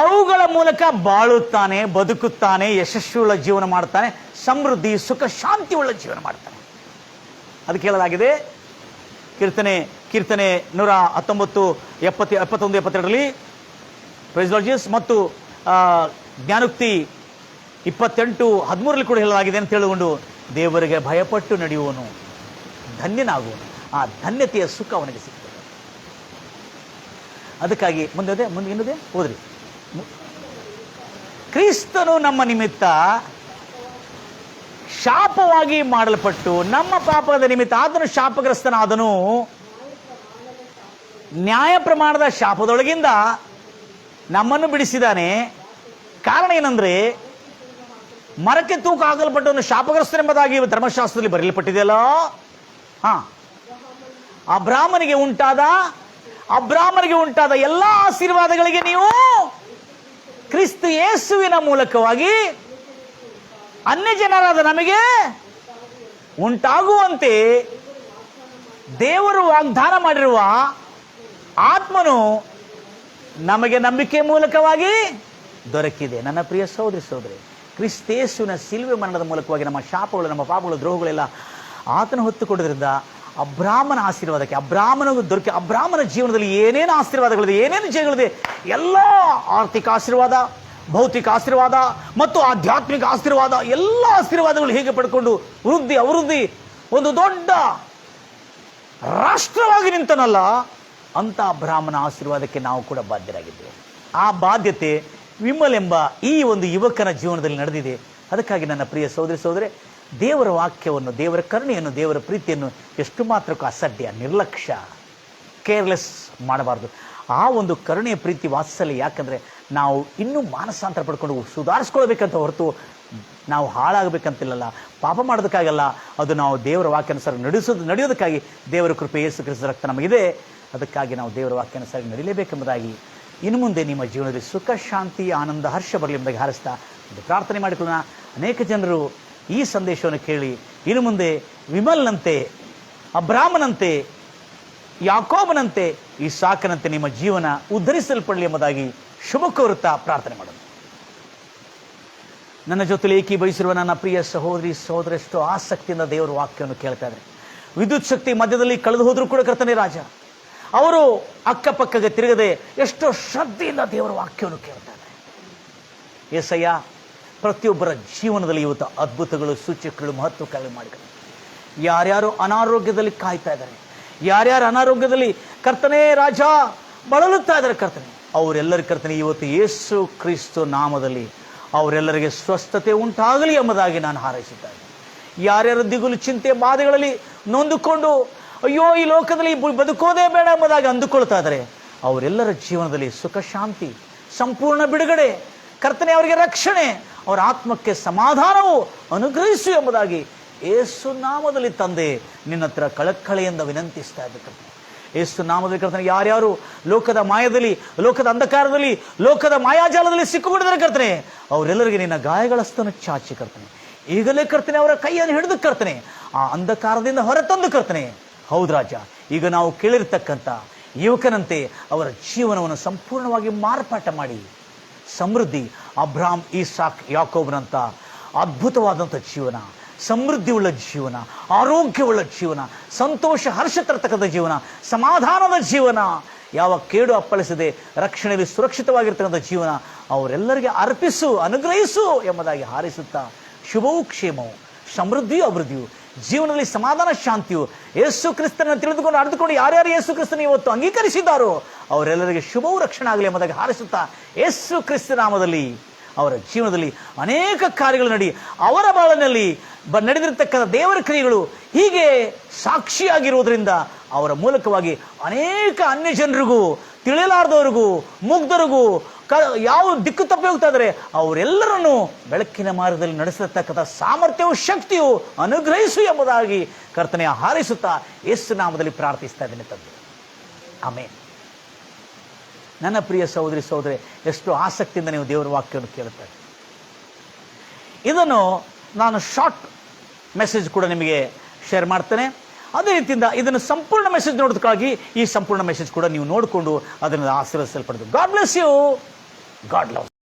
ಅವುಗಳ ಮೂಲಕ ಬಾಳುತ್ತಾನೆ, ಬದುಕುತ್ತಾನೆ, ಯಶಸ್ವಿಯುಳ್ಳ ಜೀವನ ಮಾಡ್ತಾನೆ, ಸಮೃದ್ಧಿ, ಸುಖ, ಶಾಂತಿ ಉಳ್ಳ ಜೀವನ ಮಾಡ್ತಾನೆ. ಅದಕ್ಕೆ ಹೇಳಲಾಗಿದೆ ಕೀರ್ತನೆ 119, 71, 72ರಲ್ಲಿ ಪ್ರೈಸ್ ಲಾರ್ಡ್ ಜೀಸಸ್, ಮತ್ತು ಜ್ಞಾನೋಕ್ತಿ 28, 13ರಲ್ಲಿ ಕೂಡ ಹೇಳಲಾಗಿದೆ ಅಂತ ಹೇಳಿಕೊಂಡು, ದೇವರಿಗೆ ಭಯಪಟ್ಟು ನಡೆಯುವನು ಧನ್ಯನಾಗುವನು. ಆ ಧನ್ಯತೆಯ ಸುಖ ಅವನಿಗೆ ಸಿಗ್ತದೆ. ಅದಕ್ಕಾಗಿ ಮುಂದೆ ಇನ್ನದೇ ಹೋದ್ರಿ. ಕ್ರಿಸ್ತನು ನಮ್ಮ ನಿಮಿತ್ತ ಶಾಪವಾಗಿ ಮಾಡಲ್ಪಟ್ಟು ನಮ್ಮ ಪಾಪದ ನಿಮಿತ್ತ ಆತನು ಶಾಪಗ್ರಸ್ತನಾದನು. ನ್ಯಾಯ ಪ್ರಮಾಣದ ಶಾಪದೊಳಗಿಂದ ನಮ್ಮನ್ನು ಬಿಡಿಸಿದ್ದಾನೆ. ಕಾರಣ ಏನಂದ್ರೆ, ಮರಕ್ಕೆ ತೂಕ ಹಾಕಲ್ಪಟ್ಟವನು ಶಾಪಗ್ರಸ್ತನೆಂಬುದಾಗಿ ಧರ್ಮಶಾಸ್ತ್ರದಲ್ಲಿ ಬರೆಯಲ್ಪಟ್ಟಿದೆಯಲ್ಲ. ಅಬ್ರಾಹ್ಮನಿಗೆ ಉಂಟಾದ ಎಲ್ಲ ಆಶೀರ್ವಾದಗಳಿಗೆ ನೀವು ಕ್ರಿಸ್ತ ಯೇಸುವಿನ ಮೂಲಕವಾಗಿ ಅನ್ಯ ಜನರಾದ ನಮಗೆ ಉಂಟಾಗುವಂತೆ ದೇವರು ವಾಗ್ದಾನ ಮಾಡಿರುವ ಆತ್ಮನು ನಮಗೆ ನಂಬಿಕೆ ಮೂಲಕವಾಗಿ ದೊರಕಿದೆ. ನನ್ನ ಪ್ರಿಯ ಸಹೋದರಿ ಸಹೋದರಿ, ಕ್ರಿಸ್ತೇಸುವಿನ ಸಿಲುವೆ ಮರಣದ ಮೂಲಕವಾಗಿ ನಮ್ಮ ಶಾಪಗಳು, ನಮ್ಮ ಪಾಪಗಳು, ದ್ರೋಹಗಳೆಲ್ಲ ಆತನ ಹೊತ್ತುಕೊಡೋದ್ರಿಂದ ಅಬ್ರಾಹ್ಮನ ಆಶೀರ್ವಾದಕ್ಕೆ, ಅಬ್ರಾಹ್ಮನ ಜೀವನದಲ್ಲಿ ಏನೇನು ಆಶೀರ್ವಾದಗಳಿದೆ, ಏನೇನು ಜಯಗಳಿದೆ, ಎಲ್ಲ ಆರ್ಥಿಕ ಆಶೀರ್ವಾದ, ಭೌತಿಕ ಆಶೀರ್ವಾದ ಮತ್ತು ಆಧ್ಯಾತ್ಮಿಕ ಆಶೀರ್ವಾದ, ಎಲ್ಲ ಆಶೀರ್ವಾದಗಳು ಹೇಗೆ ಪಡ್ಕೊಂಡು ಅಭಿವೃದ್ಧಿ ಒಂದು ದೊಡ್ಡ ರಾಷ್ಟ್ರವಾಗಿ ನಿಂತನಲ್ಲ, ಅಂತ ಬ್ರಾಹ್ಮಣ ಆಶೀರ್ವಾದಕ್ಕೆ ನಾವು ಕೂಡ ಬಾಧ್ಯರಾಗಿದ್ದೇವೆ. ಆ ಬಾಧ್ಯತೆ ವಿಮಲ್ ಎಂಬ ಈ ಒಂದು ಯುವಕನ ಜೀವನದಲ್ಲಿ ನಡೆದಿದೆ. ಅದಕ್ಕಾಗಿ ನನ್ನ ಪ್ರಿಯ ಸಹೋದರಿ ಸಹೋದರೇ, ದೇವರ ವಾಕ್ಯವನ್ನು, ದೇವರ ಕರುಣೆಯನ್ನು, ದೇವರ ಪ್ರೀತಿಯನ್ನು ಎಷ್ಟು ಮಾತ್ರಕ್ಕೂ ಅಸಡ್ಡೆ, ನಿರ್ಲಕ್ಷ್ಯ, ಕೇರ್ಲೆಸ್ ಮಾಡಬಾರ್ದು. ಆ ಒಂದು ಕರುಣೆಯ ಪ್ರೀತಿ ವಾತ್ಸಲ್ಯ, ಯಾಕಂದರೆ ನಾವು ಇನ್ನೂ ಮಾನಸಾಂತರ ಪಡ್ಕೊಂಡು ಸುಧಾರಿಸ್ಕೊಳ್ಬೇಕಂತ ಹೊರತು ನಾವು ಹಾಳಾಗಬೇಕಂತಿಲ್ಲಲ್ಲ, ಪಾಪ ಮಾಡೋದಕ್ಕಾಗಲ್ಲ. ಅದು ನಾವು ದೇವರ ವಾಕ್ಯಾನುಸಾರ ನಡೆಯೋದಕ್ಕಾಗಿ ದೇವರ ಕೃಪೆ, ಯೇಸು ಕ್ರಿಸ್ತ ರಕ್ತ ನಮಗಿದೆ. ಅದಕ್ಕಾಗಿ ನಾವು ದೇವರ ವಾಕ್ಯಾನುಸಾರ ನಡೀಲೇಬೇಕೆಂಬುದಾಗಿ ಇನ್ನು ಮುಂದೆ ನಿಮ್ಮ ಜೀವನದಲ್ಲಿ ಸುಖ, ಶಾಂತಿ, ಆನಂದ, ಹರ್ಷ ಬರಲಿ ಎಂಬುದಾಗಿ ಹಾರಿಸ್ತಾ ಒಂದು ಪ್ರಾರ್ಥನೆ ಮಾಡಿಕೊಳ್ಳೋಣ. ಅನೇಕ ಜನರು ಈ ಸಂದೇಶವನ್ನು ಕೇಳಿ ಇನ್ನು ಮುಂದೆ ವಿಮಲ್ನಂತೆ, ಅಬ್ರಾಹ್ಮನಂತೆ, ಯಾಕೋಬನಂತೆ, ಇಸಾಕನಂತೆ ನಿಮ್ಮ ಜೀವನ ಉದ್ಧರಿಸಲ್ಪಡಲಿ ಎಂಬುದಾಗಿ ಶುಭ ಕೋರುತ್ತಾ ಪ್ರಾರ್ಥನೆ ಮಾಡೋಣ. ನನ್ನ ಜೊತೆಲಿ ಏಕೀಭವಿಸಿರುವ ನನ್ನ ಪ್ರಿಯ ಸಹೋದರಿ ಸಹೋದರಷ್ಟು ಆಸಕ್ತಿಯಿಂದ ದೇವರ ವಾಕ್ಯವನ್ನು ಕೇಳ್ತಾ ಇದ್ದಾರೆ. ವಿದ್ಯುತ್ ಶಕ್ತಿ ಮಧ್ಯದಲ್ಲಿ ಕಳೆದು ಹೋದರೂ ಕೂಡ ಕರ್ತನೇ ರಾಜ, ಅವರು ಅಕ್ಕಪಕ್ಕಗೆ ತಿರುಗದೆ ಎಷ್ಟೋ ಶ್ರದ್ಧೆಯಿಂದ ದೇವರ ವಾಕ್ಯವನ್ನು ಕೇಳ್ತಾರೆ. ಏಸಯ್ಯ ಪ್ರತಿಯೊಬ್ಬರ ಜೀವನದಲ್ಲಿ ಇವತ್ತು ಅದ್ಭುತಗಳು, ಸೂಚಕಗಳು, ಮಹತ್ವ ಕಾರ್ಯ ಮಾಡಿದ್ದಾರೆ. ಯಾರ್ಯಾರು ಅನಾರೋಗ್ಯದಲ್ಲಿ ಕಾಯ್ತಾ ಇದ್ದಾರೆ, ಯಾರ್ಯಾರು ಅನಾರೋಗ್ಯದಲ್ಲಿ ಕರ್ತನೇ ರಾಜ ಬಳಲುತ್ತಾ ಇದ್ದಾರೆ ಕರ್ತನೆ, ಅವರೆಲ್ಲರ ಕರ್ತನೆ ಇವತ್ತು ಯೇಸು ಕ್ರಿಸ್ತು ನಾಮದಲ್ಲಿ ಅವರೆಲ್ಲರಿಗೆ ಸ್ವಸ್ಥತೆ ಉಂಟಾಗಲಿ ಎಂಬುದಾಗಿ ನಾನು ಹಾರೈಸುತ್ತೇನೆ. ಯಾರ್ಯಾರು ದಿಗುಲು, ಚಿಂತೆ, ಬಾಧೆಗಳಲ್ಲಿ ನೊಂದುಕೊಂಡು ಅಯ್ಯೋ ಈ ಲೋಕದಲ್ಲಿ ಬದುಕೋದೇ ಬೇಡ ಎಂಬುದಾಗಿ ಅಂದುಕೊಳ್ತಾ ಇದ್ದಾರೆ, ಅವರೆಲ್ಲರ ಜೀವನದಲ್ಲಿ ಸುಖ, ಶಾಂತಿ, ಸಂಪೂರ್ಣ ಬಿಡುಗಡೆ, ಕರ್ತನೆ ಅವರಿಗೆ ರಕ್ಷಣೆ, ಅವರ ಆತ್ಮಕ್ಕೆ ಸಮಾಧಾನವು ಅನುಗ್ರಹಿಸು ಎಂಬುದಾಗಿ ಯೇಸು ನಾಮದಲ್ಲಿ ತಂದೆ ನಿನ್ನ ಹತ್ರ ಕಳಕಳೆಯಿಂದ ವಿನಂತಿಸ್ತಾ ಇದ್ದ ಕರ್ತನೆ. ಯೇಸು ನಾಮದಲ್ಲಿ ಕರ್ತನೆ ಯಾರ್ಯಾರು ಲೋಕದ ಮಾಯದಲ್ಲಿ, ಲೋಕದ ಅಂಧಕಾರದಲ್ಲಿ, ಲೋಕದ ಮಾಯಾಜಾಲದಲ್ಲಿ ಸಿಕ್ಕುಕೊಂಡಿದ್ದಾರೆ ಕರ್ತನೆ, ಅವರೆಲ್ಲರಿಗೆ ನಿನ್ನ ಗಾಯಗಳಸ್ತನ್ನು ಚಾಚಿ ಕರ್ತನೆ ಈಗಲೇ ಕರ್ತನೆ ಅವರ ಕೈಯನ್ನು ಹಿಡಿದು ಕರ್ತನೆ ಆ ಅಂಧಕಾರದಿಂದ ಹೊರತಂದು ಕರ್ತನೆ. ಹೌದು ರಾಜ, ಈಗ ನಾವು ಕೇಳಿರ್ತಕ್ಕಂಥ ಯುವಕನಂತೆ ಅವರ ಜೀವನವನ್ನು ಸಂಪೂರ್ಣವಾಗಿ ಮಾರ್ಪಾಟ ಮಾಡಿ ಸಮೃದ್ಧಿ, ಅಬ್ರಾಮ್, ಈಸಾಕ್, ಯಾಕೋಬನಂತ ಅದ್ಭುತವಾದಂಥ ಜೀವನ, ಸಮೃದ್ಧಿಯುಳ್ಳ ಜೀವನ, ಆರೋಗ್ಯವುಳ್ಳ ಜೀವನ, ಸಂತೋಷ, ಹರ್ಷ ತರ್ತಕ್ಕಂಥ ಜೀವನ, ಸಮಾಧಾನದ ಜೀವನ, ಯಾವ ಕೇಡು ಅಪ್ಪಳಿಸದೆ ರಕ್ಷಣೆಯಲ್ಲಿ ಸುರಕ್ಷಿತವಾಗಿರ್ತಕ್ಕಂಥ ಜೀವನ ಅವರೆಲ್ಲರಿಗೆ ಅರ್ಪಿಸು, ಅನುಗ್ರಹಿಸು ಎಂಬುದಾಗಿ ಹಾರೈಸುತ್ತಾ ಶುಭವೂ, ಕ್ಷೇಮವು, ಸಮೃದ್ಧಿಯೂ, ಅಭಿವೃದ್ಧಿಯು, ಜೀವನದಲ್ಲಿ ಸಮಾಧಾನ, ಶಾಂತಿಯು ಯೇಸು ಕ್ರಿಸ್ತನ ತಿಳಿದುಕೊಂಡು ಅರ್ಥಕೊಂಡು ಯಾರ್ಯಾರು ಯೇಸು ಕ್ರಿಸ್ತನ ಇವತ್ತು ಅಂಗೀಕರಿಸಿದ್ದಾರೋ ಅವರೆಲ್ಲರಿಗೆ ಶುಭವೂ, ರಕ್ಷಣೆ ಆಗಲಿ ಎಂಬುದಾಗಿ ಹಾರೈಸುತ್ತಾ ಯೇಸು ಕ್ರಿಸ್ತ ನಾಮದಲ್ಲಿ ಅವರ ಜೀವನದಲ್ಲಿ ಅನೇಕ ಕಾರ್ಯಗಳು ನಡಿ, ಅವರ ಬಾಳಿನಲ್ಲಿ ನಡೆದಿರ್ತಕ್ಕಂಥ ದೇವರ ಕ್ರಿಯೆಗಳು ಹೀಗೆ ಸಾಕ್ಷಿಯಾಗಿರುವುದರಿಂದ ಅವರ ಮೂಲಕವಾಗಿ ಅನೇಕ ಅನ್ಯ ಜನರಿಗೂ, ತಿಳಿಯಲಾರದವರಿಗೂ, ಮುಗ್ಧರಿಗೂ, ಯಾವ ದಿಕ್ಕು ತಪ್ಪಿ ಹೋಗ್ತಾ ಇದ್ದಾರೆ ಅವರೆಲ್ಲರನ್ನು ಬೆಳಕಿನ ಮಾರ್ಗದಲ್ಲಿ ನಡೆಸತಕ್ಕಂಥ ಸಾಮರ್ಥ್ಯವು, ಶಕ್ತಿಯು ಅನುಗ್ರಹಿಸು ಎಂಬುದಾಗಿ ಕರ್ತನೆಯ ಹಾರೈಸುತ್ತಾ ಯೇಸು ನಾಮದಲ್ಲಿ ಪ್ರಾರ್ಥಿಸ್ತಾ ಇದ್ದೇನೆ ತಂದೆ, ಆಮೇನ್. ನನ್ನ ಪ್ರಿಯ ಸಹೋದರಿ ಸಹೋದರಿ, ಎಷ್ಟು ಆಸಕ್ತಿಯಿಂದ ನೀವು ದೇವರ ವಾಕ್ಯವನ್ನು ಕೇಳುತ್ತಾರೆ. ಇದನ್ನು ನಾನು ಶಾರ್ಟ್ ಮೆಸೇಜ್ ಕೂಡ ನಿಮಗೆ ಶೇರ್ ಮಾಡ್ತೇನೆ. ಅದೇ ರೀತಿಯಿಂದ ಇದನ್ನು ಸಂಪೂರ್ಣ ಮೆಸೇಜ್ ನೋಡೋದಕ್ಕಾಗಿ ಈ ಸಂಪೂರ್ಣ ಮೆಸೇಜ್ ಕೂಡ ನೀವು ನೋಡಿಕೊಂಡು ಅದನ್ನು ಆಶೀರ್ವದಿಸಲ್ಪಡ್ತೀವಿ. God bless you. God love.